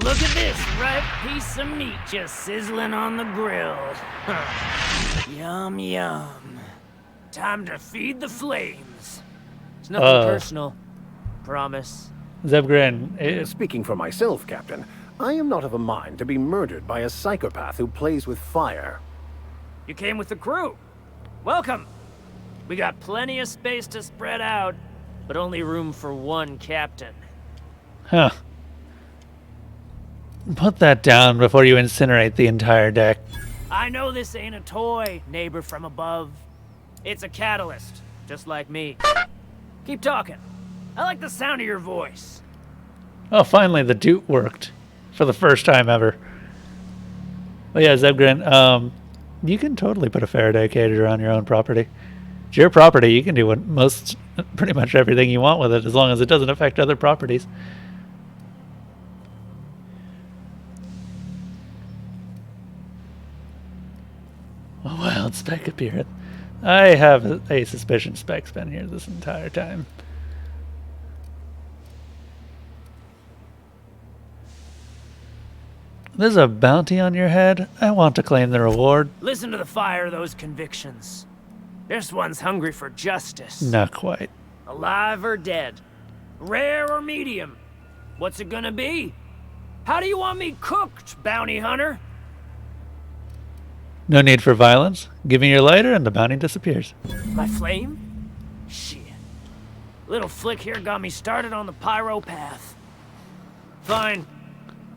Look at this ripe piece of meat just sizzling on the grill. Yum, yum. Time to feed the flames. It's nothing personal. Promise. Zebgrin, Speaking for myself, Captain, I am not of a mind to be murdered by a psychopath who plays with fire. You came with the crew. Welcome. We got plenty of space to spread out, but only room for one captain. Huh. Put that down before you incinerate the entire deck. I know this ain't a toy, neighbor from above. It's a catalyst, just like me. Keep talking. I like the sound of your voice. Oh, finally the doot worked. For the first time ever. But yeah, Zebgrin, you can totally put a Faraday cage around your own property. It's your property, you can do pretty much everything you want with it, as long as it doesn't affect other properties. A wild speck appeareth. I have a suspicion Speck's been here this entire time. There's a bounty on your head. I want to claim the reward. Listen to the fire of those convictions. This one's hungry for justice. Not quite. Alive or dead? Rare or medium? What's it gonna be? How do you want me cooked, bounty hunter? No need for violence. Give me your lighter and the bounty disappears. My flame? Shit. Little flick here got me started on the pyro path. Fine.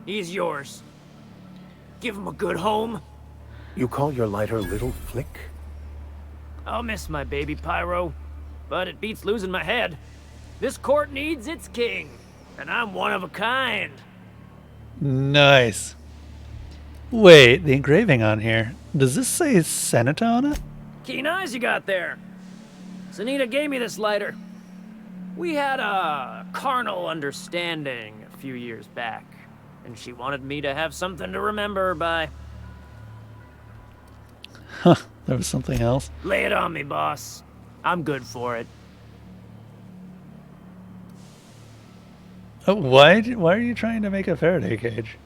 He's yours. Give him a good home. You call your lighter Little Flick? I'll miss my baby pyro, but it beats losing my head. This court needs its king, and I'm one of a kind. Nice. Wait, the engraving on here. Does this say Senator on it? Keen eyes you got there. Sanita gave me this lighter. We had a carnal understanding a few years back, and she wanted me to have something to remember her by. Huh, there was something else. Lay it on me, boss. I'm good for it. Oh, why are you trying to make a Faraday cage?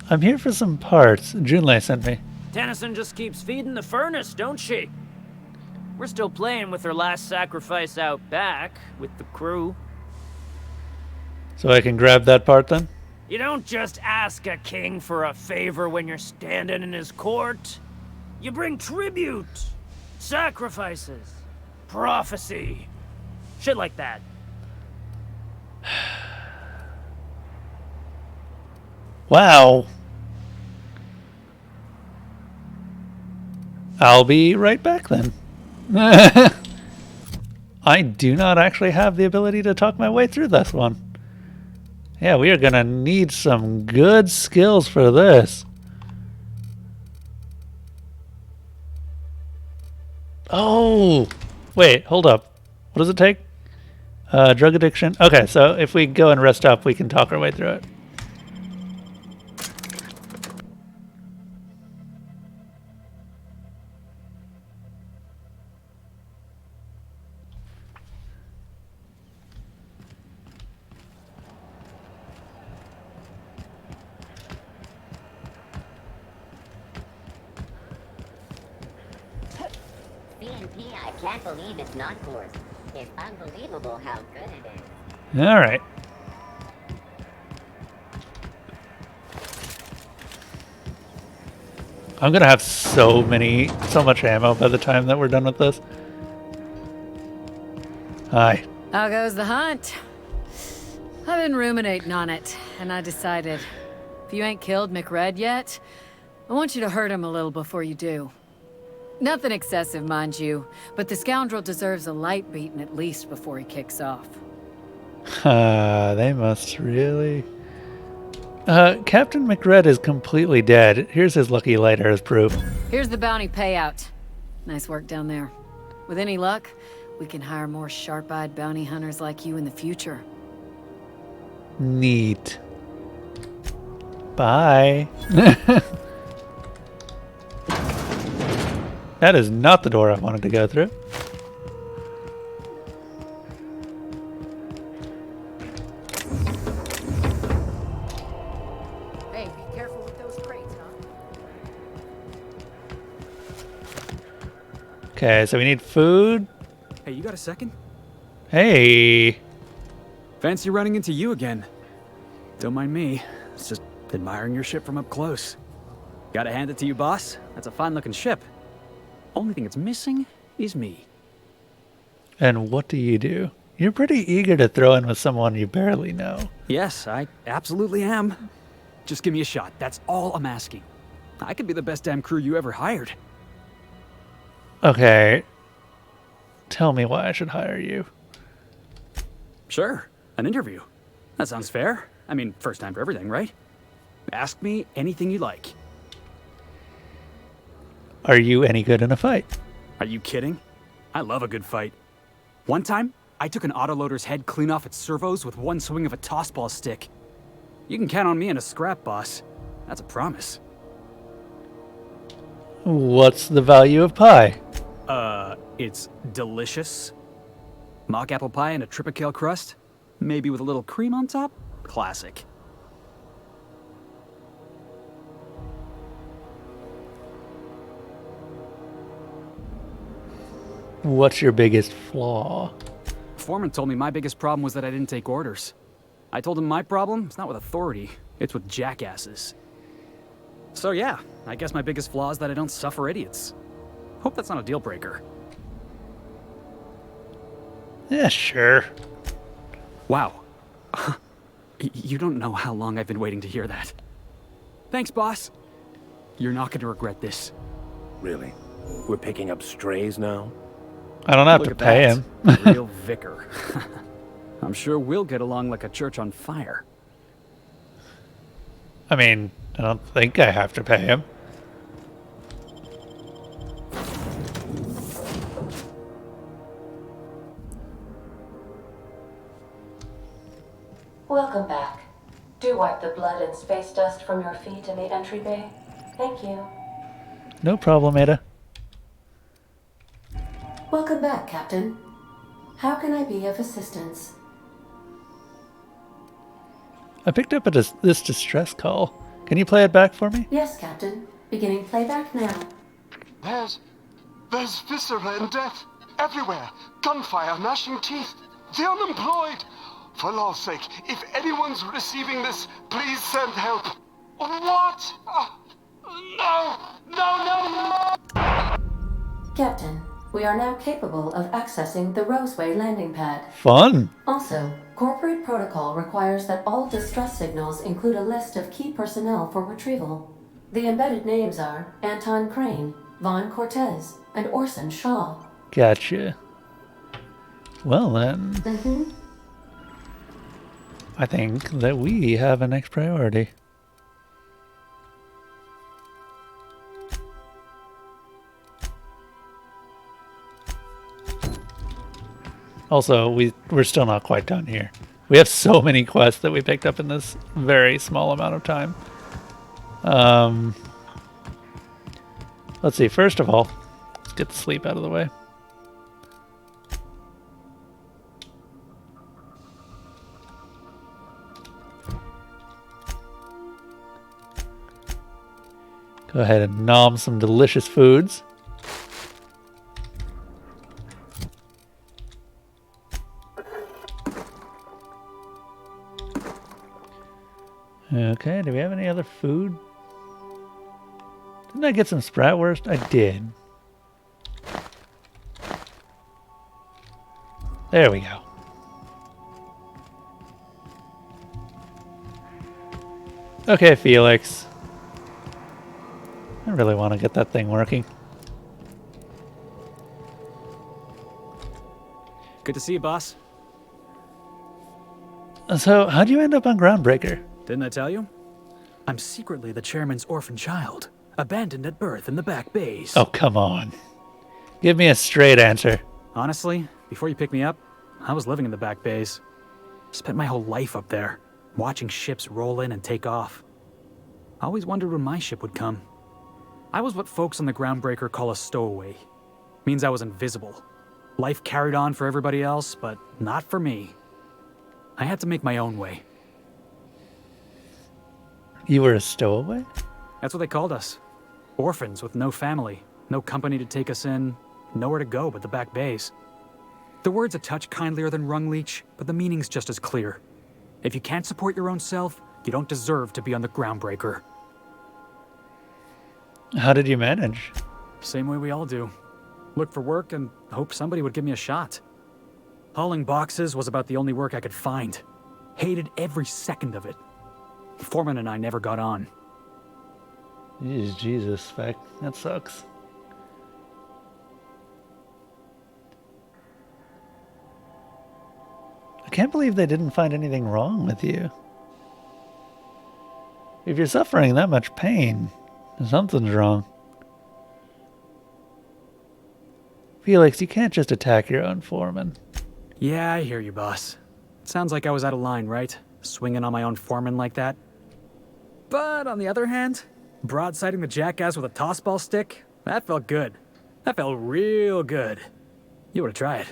I'm here for some parts. Junlei sent me. Tennyson just keeps feeding the furnace, don't she? We're still playing with her last sacrifice out back with the crew. So I can grab that part then? You don't just ask a king for a favor when you're standing in his court. You bring tribute, sacrifices, prophecy, shit like that. Wow. I'll be right back then. I do not actually have the ability to talk my way through this one. Yeah, we are gonna need some good skills for this. Oh, wait, hold up. What does it take? Drug addiction. Okay, so if we go and rest up, we can talk our way through it. I can't believe it's not yours. It's unbelievable how good it is. All right. I'm gonna have so much ammo by the time that we're done with this. Hi. How goes the hunt? I've been ruminating on it, and I decided, if you ain't killed McRed yet, I want you to hurt him a little before you do. Nothing excessive, mind you, but the scoundrel deserves a light beating at least before he kicks off. They must really... Captain McRed is completely dead. Here's his lucky lighter as proof. Here's the bounty payout. Nice work down there. With any luck, we can hire more sharp-eyed bounty hunters like you in the future. Neat. Bye. That is not the door I wanted to go through. Hey, be careful with those crates, huh? Okay, so we need food. Hey, you got a second? Hey. Fancy running into you again. Don't mind me. It's just admiring your ship from up close. Gotta hand it to you, boss. That's a fine-looking ship. Only thing it's missing is me. And what do you do? You're pretty eager to throw in with someone you barely know. Yes, I absolutely am. Just give me a shot. That's all I'm asking. I could be the best damn crew you ever hired. Okay. Tell me why I should hire you. Sure, an interview. That sounds fair. I mean, first time for everything, right? Ask me anything you like. Are you any good in a fight? Are you kidding? I love a good fight. One time, I took an autoloader's head clean off its servos with one swing of a tossball stick. You can count on me in a scrap, boss. That's a promise. What's the value of pie? It's delicious. Mock apple pie and a tripicale crust? Maybe with a little cream on top? Classic. What's your biggest flaw? Foreman told me my biggest problem was that I didn't take orders. I told him my problem is not with authority, it's with jackasses. So yeah, I guess my biggest flaw is that I don't suffer idiots. Hope that's not a deal breaker. Yeah, sure. Wow. You don't know how long I've been waiting to hear that. Thanks, boss. You're not going to regret this. Really? We're picking up strays now? I don't have Look to at pay that. him. Real vicar. I'm sure we'll get along like a church on fire. I mean, I don't think I have to pay him. Welcome back. Do wipe the blood and space dust from your feet in the entry bay. Thank you. No problem, Ada. Welcome back, Captain. How can I be of assistance? I picked up this distress call. Can you play it back for me? Yes, Captain. Beginning playback now. There's viscera and death everywhere. Gunfire, gnashing teeth. The unemployed. For law's sake, if anyone's receiving this, please send help. What? No! Captain, we are now capable of accessing the Roseway landing pad. Fun. Also, corporate protocol requires that all distress signals include a list of key personnel for retrieval. The embedded names are Anton Crane, Vaughn Cortez, and Orson Shaw. Gotcha. Well then, I think that we have a next priority. Also, we're still not quite done here. We have so many quests that we picked up in this very small amount of time. Let's see. First of all, let's get the sleep out of the way. Go ahead and nom some delicious foods. Okay, do we have any other food? Didn't I get some Spratwurst? I did. There we go. Okay, Felix. I really want to get that thing working. Good to see you, boss. So, how'd you end up on Groundbreaker? Didn't I tell you? I'm secretly the chairman's orphan child, abandoned at birth in the back bays. Oh, come on. Give me a straight answer. Honestly, before you picked me up, I was living in the back bays. Spent my whole life up there, watching ships roll in and take off. I always wondered when my ship would come. I was what folks on the Groundbreaker call a stowaway. Means I was invisible. Life carried on for everybody else, but not for me. I had to make my own way. You were a stowaway? That's what they called us. Orphans with no family, no company to take us in, nowhere to go but the back bays. The word's a touch kindlier than Rungleech, but the meaning's just as clear. If you can't support your own self, you don't deserve to be on the Groundbreaker. How did you manage? Same way we all do. Look for work and hope somebody would give me a shot. Hauling boxes was about the only work I could find. Hated every second of it. Foreman and I never got on. Jesus, Speck. That sucks. I can't believe they didn't find anything wrong with you. If you're suffering that much pain, something's wrong. Felix, you can't just attack your own foreman. Yeah, I hear you, boss. It sounds like I was out of line, right? Swinging on my own foreman like that. But on the other hand, broadsiding the jackass with a tossball stick, that felt good. That felt real good. You ought to try it.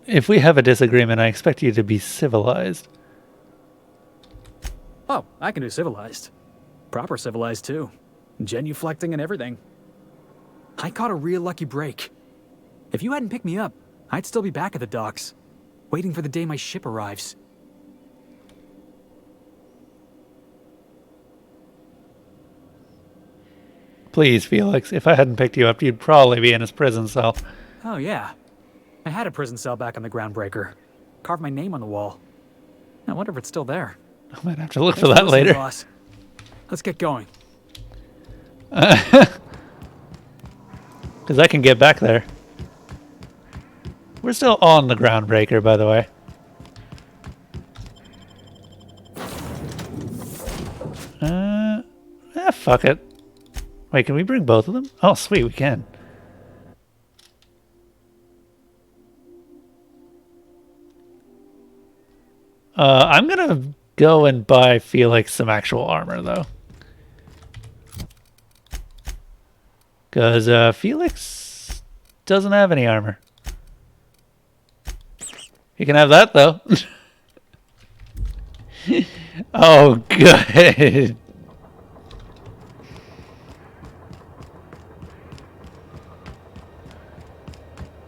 If we have a disagreement, I expect you to be civilized. Oh, I can do civilized. Proper civilized, too. Genuflecting and everything. I caught a real lucky break. If you hadn't picked me up, I'd still be back at the docks, waiting for the day my ship arrives. Please, Felix, if I hadn't picked you up, you'd probably be in his prison cell. Oh, yeah. I had a prison cell back on the Groundbreaker. Carved my name on the wall. I wonder if it's still there. I might have to look for that later. Boss. Let's get going. Because I can get back there. We're still on the Groundbreaker, by the way. Fuck it. Wait, can we bring both of them? Oh, sweet, we can. I'm gonna go and buy Felix some actual armor, though. Because Felix doesn't have any armor. You can have that, though. Oh, good.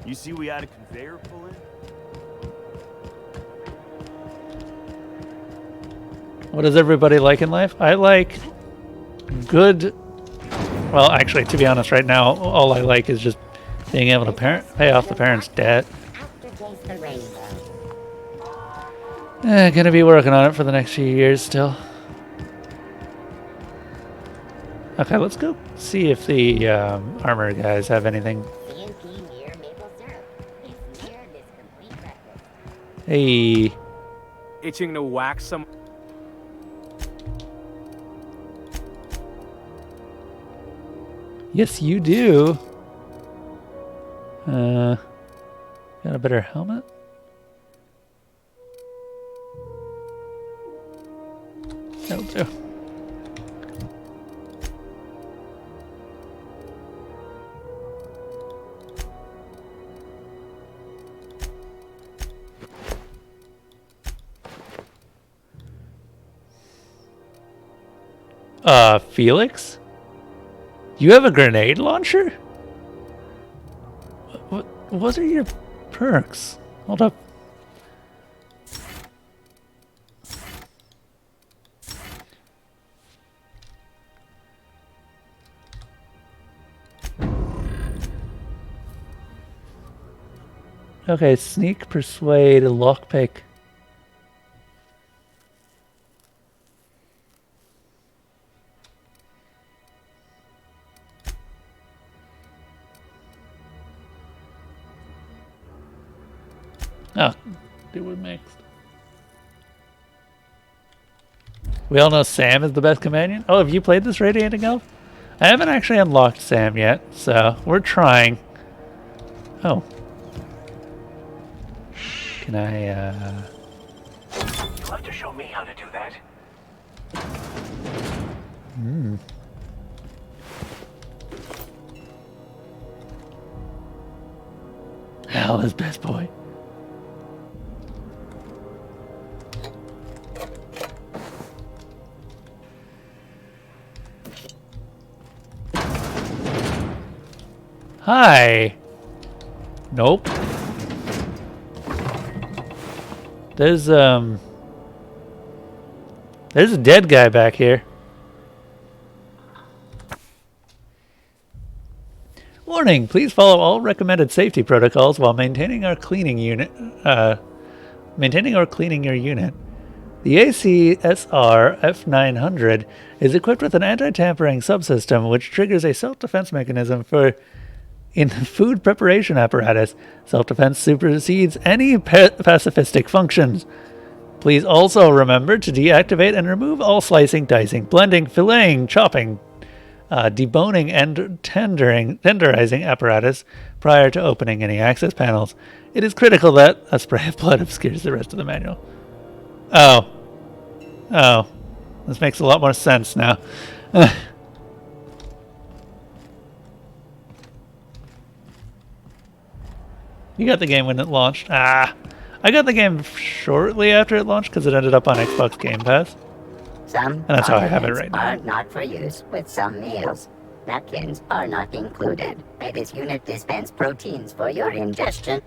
You see we had a conveyor pull in? What does everybody like in life? I like good... Well, actually, to be honest, right now, all I like is just being able to pay off the parents' debt. Gonna be working on it for the next few years still. Okay, let's go see if the armor guys have anything. Hey. Itching to whack some... Yes, you do. Got a better helmet? That'll do. Felix? You have a grenade launcher? What are your perks? Hold up. Okay, sneak, persuade, lockpick. Oh, they were mixed. We all know Sam is the best companion. Oh, have you played this Radiating Elf? I haven't actually unlocked Sam yet, so we're trying. Oh. Can I, You'll have to show me how to do that. Hal is best boy. Hi. Nope. There's a dead guy back here. Warning, please follow all recommended safety protocols while maintaining or cleaning your unit. The ACSR F900 is equipped with an anti-tampering subsystem which triggers a self-defense mechanism in the food preparation apparatus. Self-defense supersedes any pacifistic functions. Please also remember to deactivate and remove all slicing, dicing, blending, filleting, chopping, deboning, and tenderizing apparatus prior to opening any access panels. It is critical that a spray of blood obscures the rest of the manual. Oh. This makes a lot more sense now. You got the game when it launched. I got the game shortly after it launched because it ended up on Xbox Game Pass. Some And that's how I have it right now. are not for use with some meals. Napkins are not included. May this unit dispense proteins for your ingestion.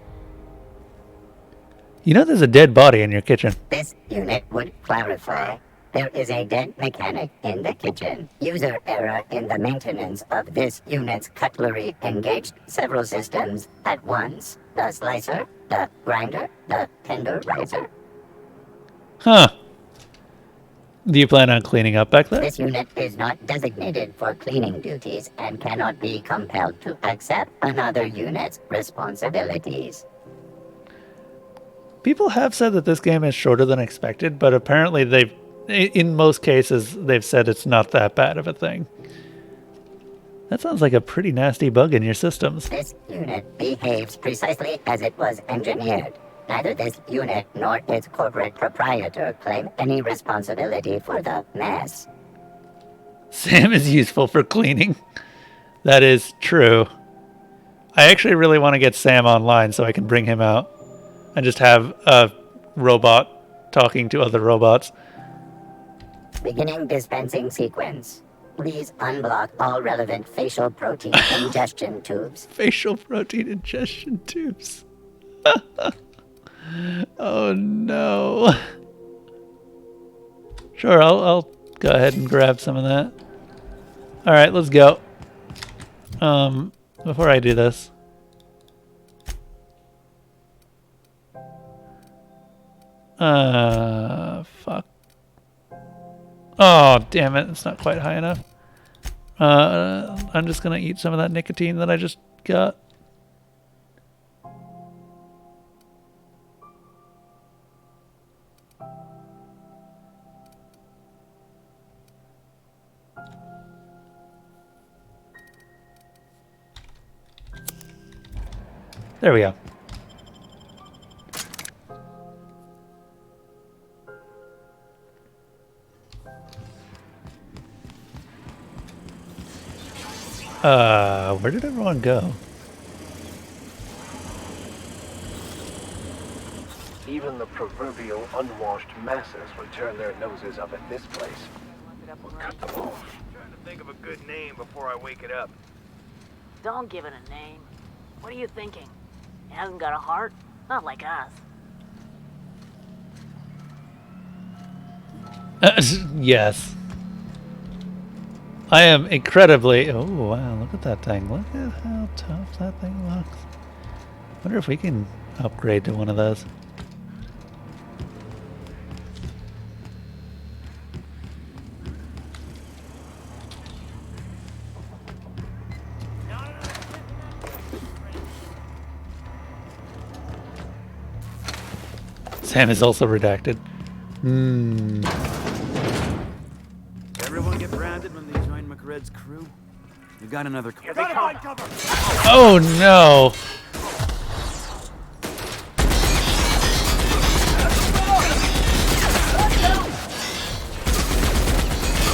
You know there's a dead body in your kitchen. This unit would clarify. There is a dead mechanic in the kitchen. User error in the maintenance of this unit's cutlery engaged several systems at once. The slicer, the grinder, the tenderizer. Huh. Do you plan on cleaning up back there? This unit is not designated for cleaning duties and cannot be compelled to accept another unit's responsibilities. People have said that this game is shorter than expected, but apparently in most cases, they've said it's not that bad of a thing. That sounds like a pretty nasty bug in your systems. This unit behaves precisely as it was engineered. Neither this unit nor its corporate proprietor claim any responsibility for the mess. Sam is useful for cleaning. That is true. I actually really want to get Sam online so I can bring him out and just have a robot talking to other robots. Beginning dispensing sequence. Please unblock all relevant facial protein ingestion tubes. Facial protein ingestion tubes. Oh no. Sure, I'll go ahead and grab some of that. Alright, let's go. Before I do this. Fuck. Oh, damn it. It's not quite high enough. I'm just gonna eat some of that nicotine that I just got. There we go. Where did everyone go? Even the proverbial unwashed masses would turn their noses up at this place. We'll cut them off. Trying to think of a good name before I wake it up. Don't give it a name. What are you thinking? It hasn't got a heart? Not like us. Yes. I am incredibly... Oh, wow, look at that thing. Look at how tough that thing looks. Wonder if we can upgrade to one of those. Sam is also redacted. Everyone get branded when they join McRed's crew. We got another cover. Oh no!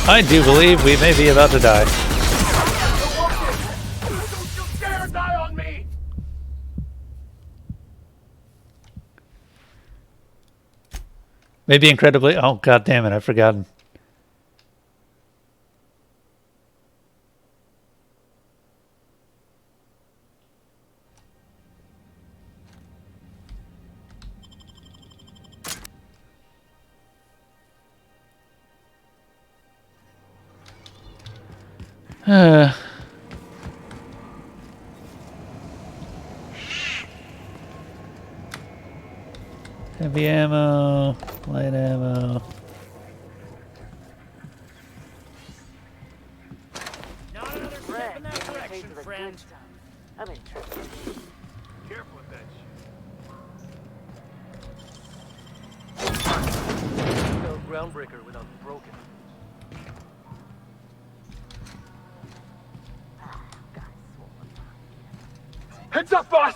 I do believe we may be about to die. Maybe incredibly. Oh, god damn it, I've forgotten. Heavy ammo, light ammo. Not another step in that direction, friend. I'm interested. Careful with that No groundbreaker without broken. Heads up, boss!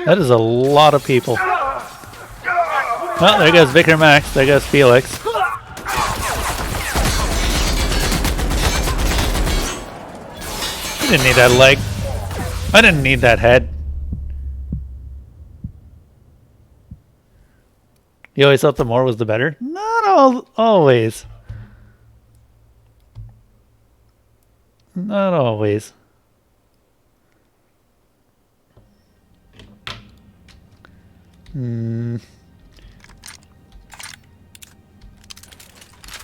That is a lot of people. Well, there goes Vicar Max. There goes Felix. I didn't need that leg. I didn't need that head. You always thought the more was the better? Not always. Not always.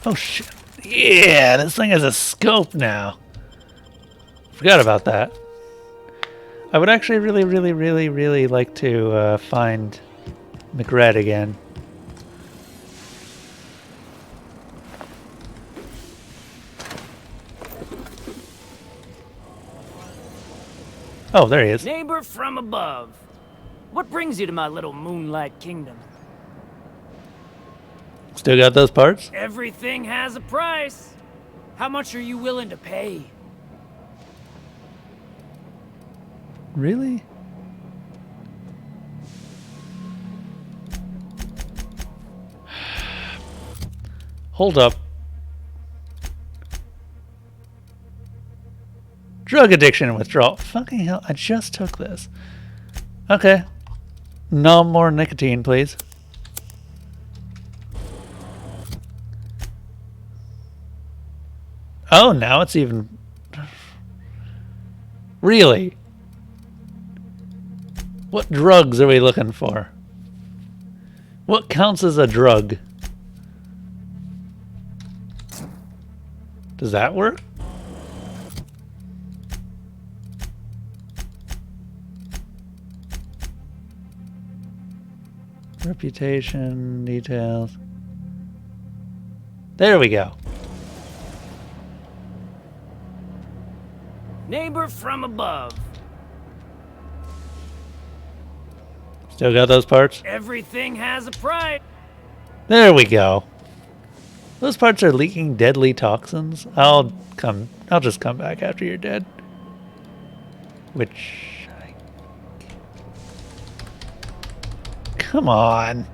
Oh shit. Yeah, this thing has a scope now. Forgot about that. I would actually really like to find McRed again. Oh, there he is. Neighbor from above. What brings you to my little moonlight kingdom? Still got those parts? Everything has a price. How much are you willing to pay? Really? Hold up. Drug addiction and withdrawal. Fucking hell, I just took this. Okay. No more nicotine, please. Oh, now it's even... Really? What drugs are we looking for? What counts as a drug? Does that work? Reputation, details. There we go. Neighbor from above. Still got those parts? Everything has a price. There we go. Those parts are leaking deadly toxins. I'll just come back after you're dead. Which... Come on.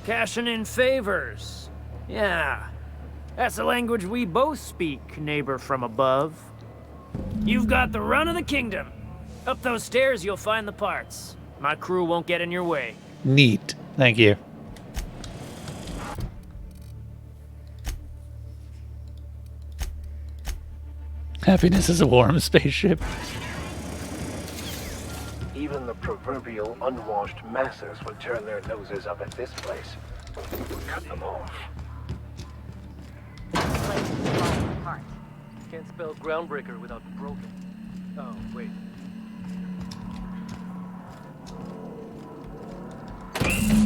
Cashing in favors. Yeah. That's the language we both speak, neighbor from above. You've got the run of the kingdom. Up those stairs, you'll find the parts. My crew won't get in your way. Neat. Thank you. Happiness is a warm spaceship. Even the proverbial unwashed masses would turn their noses up at this place. Cut them off. Can't spell groundbreaker without broken. Oh, wait.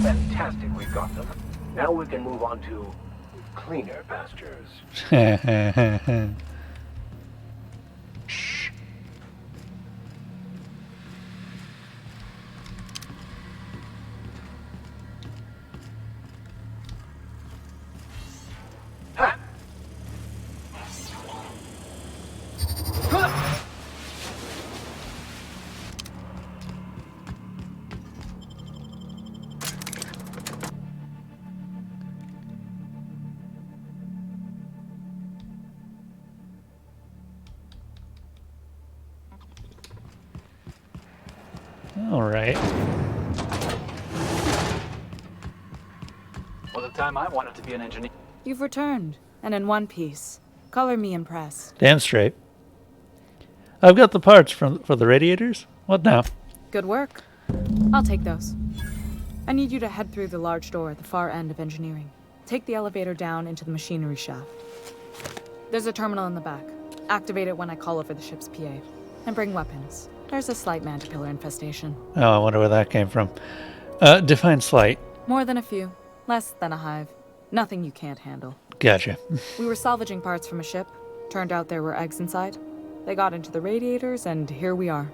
Fantastic, we've got them. Now we can move on to cleaner pastures. All right. Well, the time I wanted to be an engineer. You've returned, and in one piece. Color me impressed. Damn straight. I've got the parts for the radiators. What now? Good work. I'll take those. I need you to head through the large door at the far end of engineering. Take the elevator down into the machinery shaft. There's a terminal in the back. Activate it when I call over the ship's PA. And bring weapons. There's a slight manticore infestation. Oh, I wonder where that came from. Define slight. More than a few. Less than a hive. Nothing you can't handle. Gotcha. We were salvaging parts from a ship. Turned out there were eggs inside. They got into the radiators, and here we are.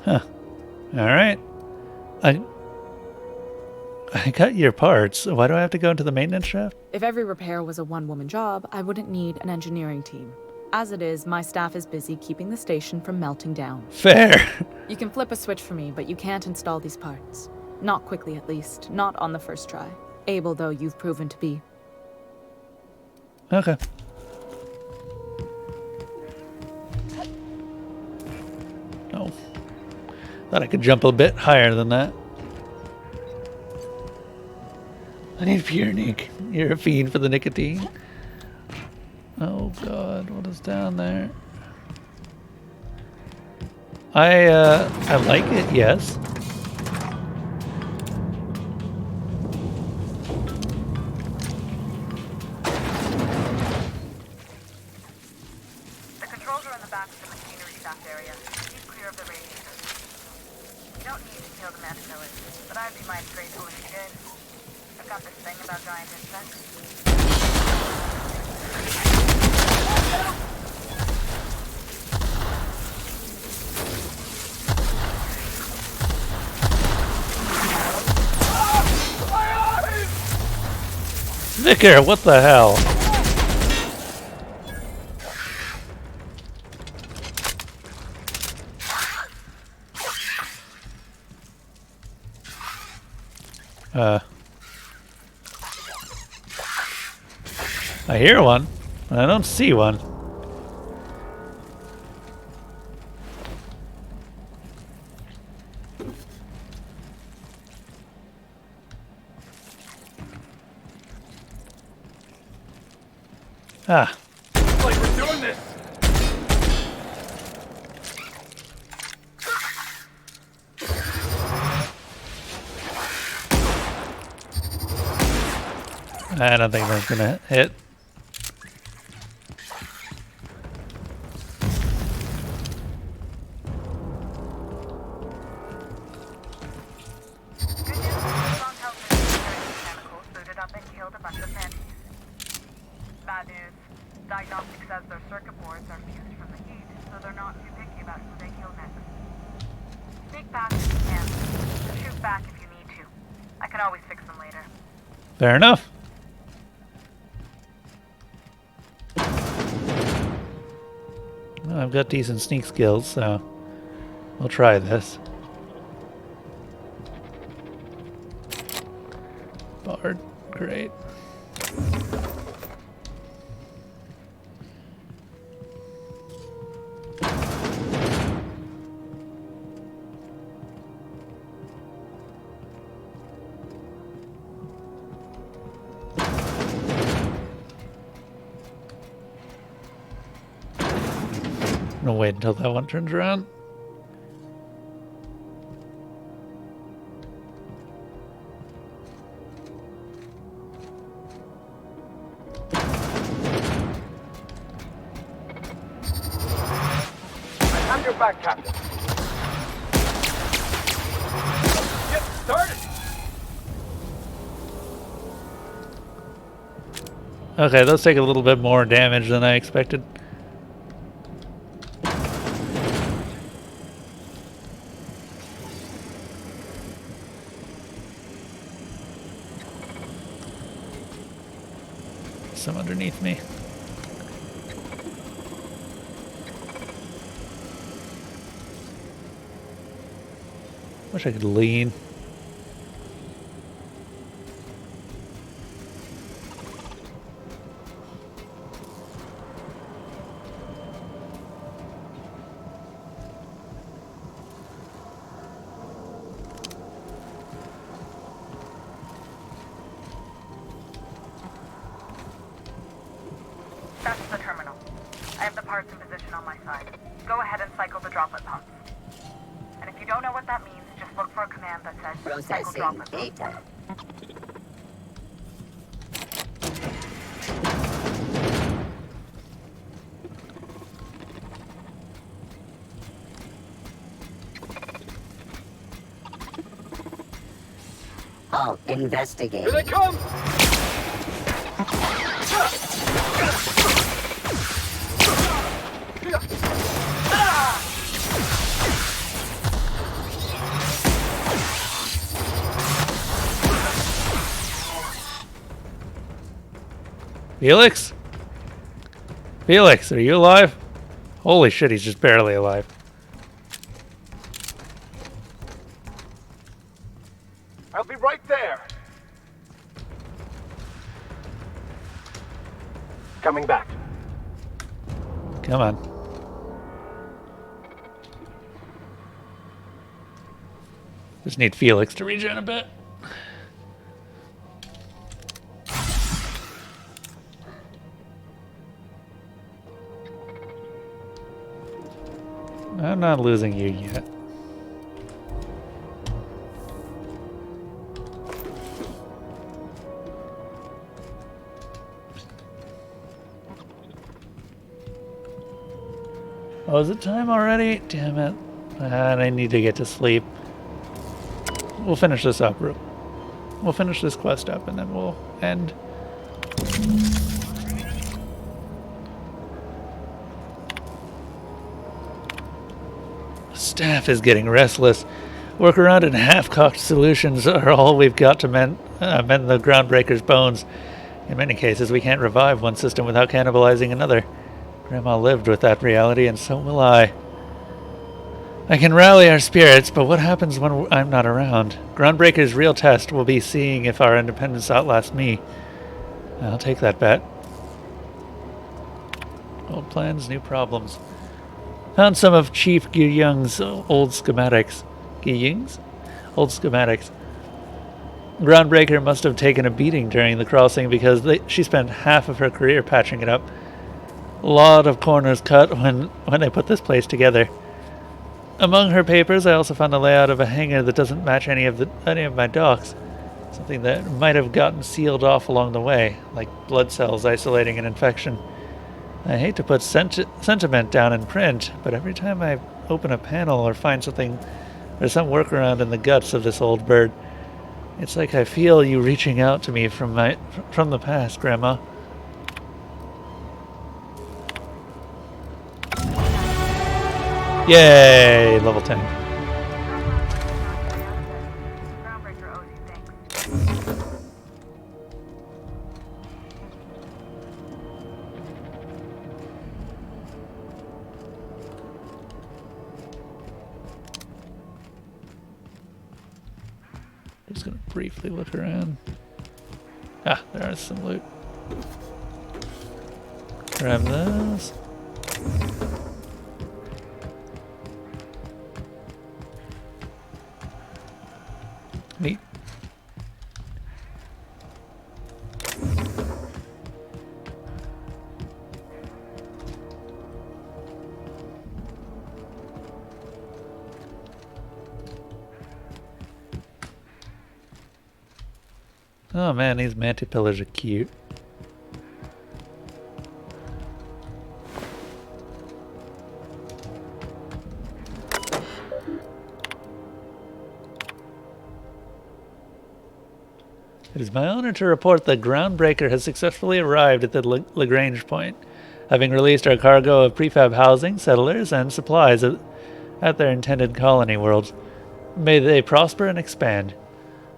Huh. All right. I got your parts. Why do I have to go into the maintenance shaft? If every repair was a one-woman job, I wouldn't need an engineering team. As it is, my staff is busy keeping the station from melting down. Fair. You can flip a switch for me, but you can't install these parts. Not quickly, at least. Not on the first try. Able, though, you've proven to be. Okay. Oh. Thought I could jump a bit higher than that. I need pure Nick. You're a fiend for the nicotine. Oh god, what is down there? I like it, yes. The controls are in the back of the machinery shaft area. Keep clear of the radiators. You don't need to kill the caterpillars, but I'd be mighty grateful if you did. I've got this thing about giant insects. Vicar, what the hell? I hear one, but I don't see one. Ah. Looks like we're doing this. I don't think that's gonna hit. Bad news. Diagnostics says their circuit boards are fused from the heat, so they're not too picky about who they kill next. Sneak past if you can. Shoot back if you need to. I can always fix them later. Fair enough. Well, I've got decent sneak skills, so we'll try this. Bard, great. I'm gonna wait until that one turns around. I'm your back, Captain. Get started. Okay, those take a little bit more damage than I expected. Some underneath me. Wish I could lean. That's the terminal. I have the parts in position on my side. Go ahead and cycle the droplet pumps. And if you don't know what that means, just look for a command that says cycle Processing droplet pumps. data. I'll investigate. Here they come! Felix? Felix, are you alive? Holy shit, he's just barely alive. I'll be right there. Coming back. Come on. Just need Felix to regen a bit. I'm not losing you yet. Oh, is it time already? Damn it. And I need to get to sleep. We'll finish this up. We'll finish this quest up and then we'll end. Staff is getting restless. Workaround and half-cocked solutions are all we've got to mend the Groundbreaker's bones. In many cases, we can't revive one system without cannibalizing another. Grandma lived with that reality, and so will I. I can rally our spirits, but what happens when I'm not around? Groundbreaker's real test will be seeing if our independence outlasts me. I'll take that bet. Old plans, new problems. Found some of Chief Guyung's old schematics. Guyung's? Old schematics. Groundbreaker must have taken a beating during the crossing because she spent half of her career patching it up. A lot of corners cut when they put this place together. Among her papers, I also found the layout of a hangar that doesn't match any of my docks. Something that might have gotten sealed off along the way, like blood cells isolating an infection. I hate to put sentiment down in print, but every time I open a panel or find something, there's some workaround in the guts of this old bird. It's like I feel you reaching out to me from the past, Grandma. Yay! Level 10. Just gonna briefly look around. Ah, there is some loot. Grab those. Neat. Oh man, these mantipillars are cute. It is my honor to report that Groundbreaker has successfully arrived at the Lagrange point, having released our cargo of prefab housing, settlers, and supplies at their intended colony worlds. May they prosper and expand.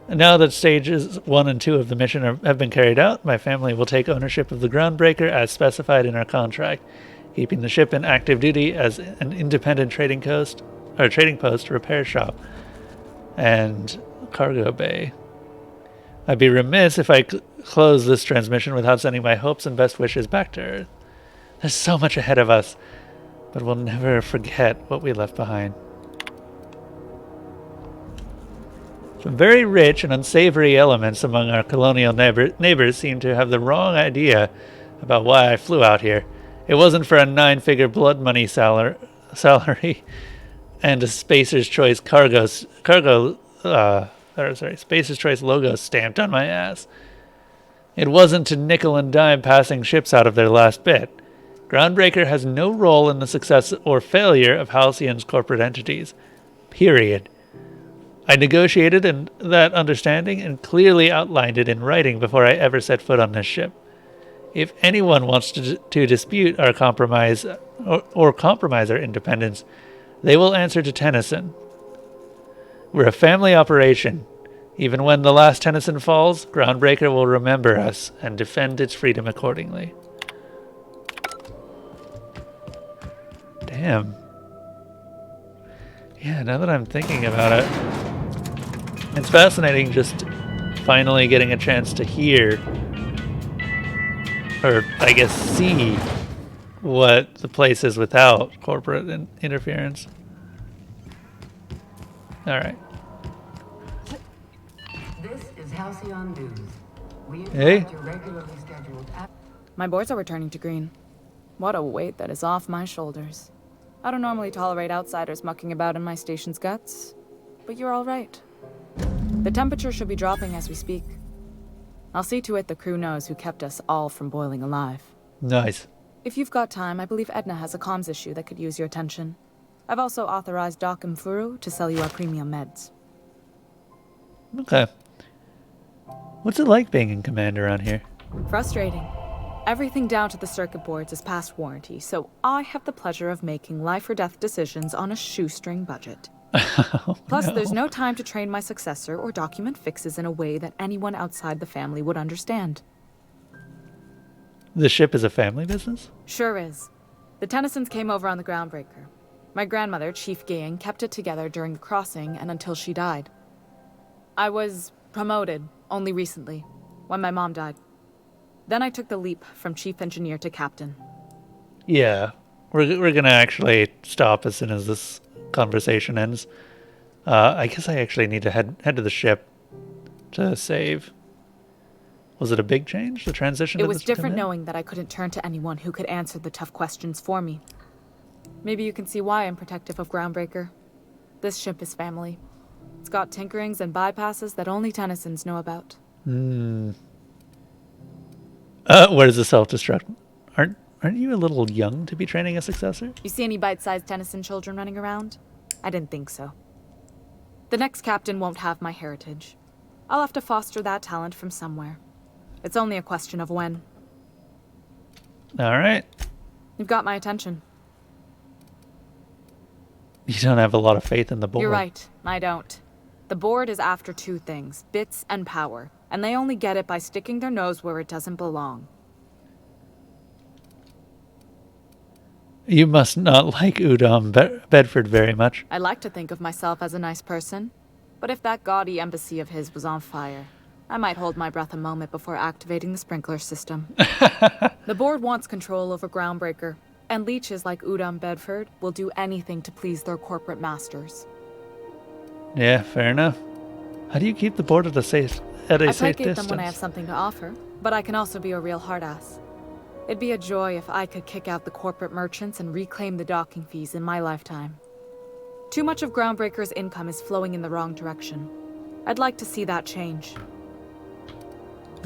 Now that stages 1 and 2 of the mission have been carried out, my family will take ownership of the Groundbreaker as specified in our contract, keeping the ship in active duty as an independent trading post, repair shop, and cargo bay. I'd be remiss if I close this transmission without sending my hopes and best wishes back to Earth. There's so much ahead of us, but we'll never forget what we left behind. Some very rich and unsavory elements among our colonial neighbors seem to have the wrong idea about why I flew out here. It wasn't for a 9-figure blood money salary and a Spacer's Choice Spacer's Choice logo stamped on my ass. It wasn't to nickel and dime passing ships out of their last bit. Groundbreaker has no role in the success or failure of Halcyon's corporate entities. Period. I negotiated that understanding and clearly outlined it in writing before I ever set foot on this ship. If anyone wants to dispute our compromise or compromise our independence, they will answer to Tennyson. We're a family operation. Even when the last Tennyson falls, Groundbreaker will remember us and defend its freedom accordingly. Damn. Yeah, now that I'm thinking about it, it's fascinating just finally getting a chance to hear, or I guess see, what the place is without corporate interference. Alright. This is Halcyon News. We Hey. your regularly scheduled My boards are returning to green. What a weight that is off my shoulders. I don't normally tolerate outsiders mucking about in my station's guts, but you're all right. The temperature should be dropping as we speak. I'll see to it the crew knows who kept us all from boiling alive. Nice. If you've got time, I believe Edna has a comms issue that could use your attention. I've also authorized Doc and Furu to sell you our premium meds. Okay. What's it like being in command around here? Frustrating. Everything down to the circuit boards is past warranty, so I have the pleasure of making life or death decisions on a shoestring budget. Plus, there's no time to train my successor or document fixes in a way that anyone outside the family would understand. The ship is a family business? Sure is. The Tennysons came over on the Groundbreaker. My grandmother, Chief Gang, kept it together during the crossing and until she died. I was promoted only recently, when my mom died. Then I took the leap from chief engineer to captain. Yeah, we're gonna actually stop as soon as this conversation ends. I guess I actually need to head to the ship to save. Was it a big change, the transition? It was different knowing that I couldn't turn to anyone who could answer the tough questions for me. Maybe you can see why I'm protective of Groundbreaker. This ship is family. It's got tinkerings and bypasses that only Tennysons know about. Where's the self-destruct? Aren't you a little young to be training a successor? You see any bite-sized Tennyson children running around? I didn't think so. The next captain won't have my heritage. I'll have to foster that talent from somewhere. It's only a question of when. All right. You've got my attention. You don't have a lot of faith in the board. You're right. I don't. The board is after two things, bits and power, and they only get it by sticking their nose where it doesn't belong. You must not like Udom Bedford very much. I like to think of myself as a nice person, but if that gaudy embassy of his was on fire, I might hold my breath a moment before activating the sprinkler system. The board wants control over Groundbreaker, and leeches like Udom Bedford will do anything to please their corporate masters. Yeah, fair enough. How do you keep the board at a safe distance? I placate them when I have something to offer, but I can also be a real hard-ass. It'd be a joy if I could kick out the corporate merchants and reclaim the docking fees in my lifetime. Too much of Groundbreaker's income is flowing in the wrong direction. I'd like to see that change.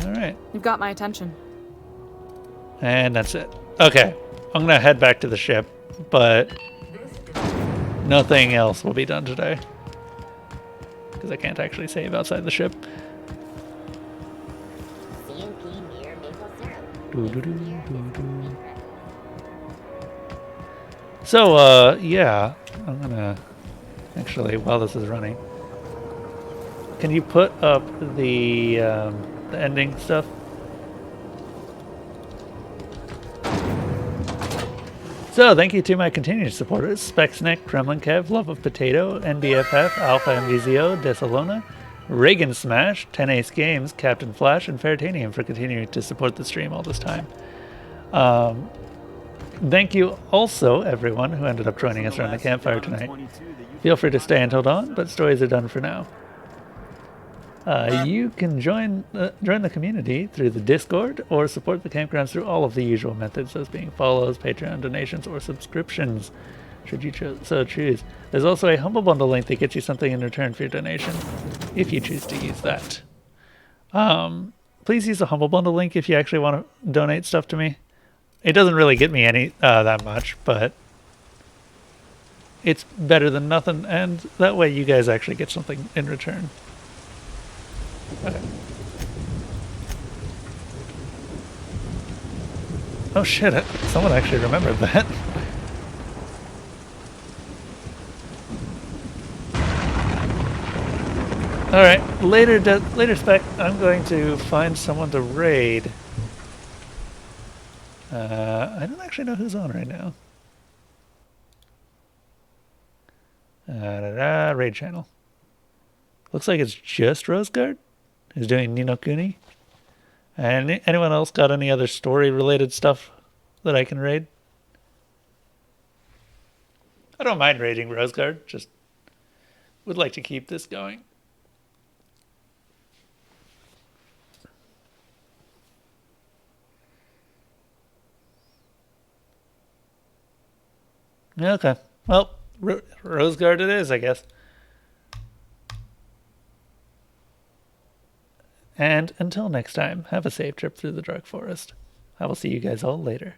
All right. You've got my attention. And that's it. Okay. I'm going to head back to the ship, but nothing else will be done today. Because I can't actually save outside the ship. So, yeah, I'm gonna actually, while this is running, can you put up the ending stuff? So, thank you to my continued supporters, Spexneck, Kremlin Kev, Love of Potato, NBFF, Alpha MVZO, Desalona, Reagan Smash, 10 Ace Games, Captain Flash, and Fairtanium for continuing to support the stream all this time. Thank you also, everyone who ended up joining us around the campfire tonight. Feel free to stay until dawn, but stories are done for now. You can join the community through the Discord or support the campgrounds through all of the usual methods, those being follows, Patreon donations, or subscriptions, should you so choose. There's also a Humble Bundle link that gets you something in return for your donation, if you choose to use that. Please use the Humble Bundle link if you actually want to donate stuff to me. It doesn't really get me any that much, but it's better than nothing, and that way you guys actually get something in return. Okay. Oh shit, someone actually remembered that. Alright, later spec, I'm going to find someone to raid. I don't actually know who's on right now. Raid channel. Looks like it's just Roseguard who's doing Ni no Kuni. And anyone else got any other story-related stuff that I can raid? I don't mind raiding Roseguard, just would like to keep this going. Okay, well, Roseguard it is, I guess. And until next time, have a safe trip through the dark forest. I will see you guys all later.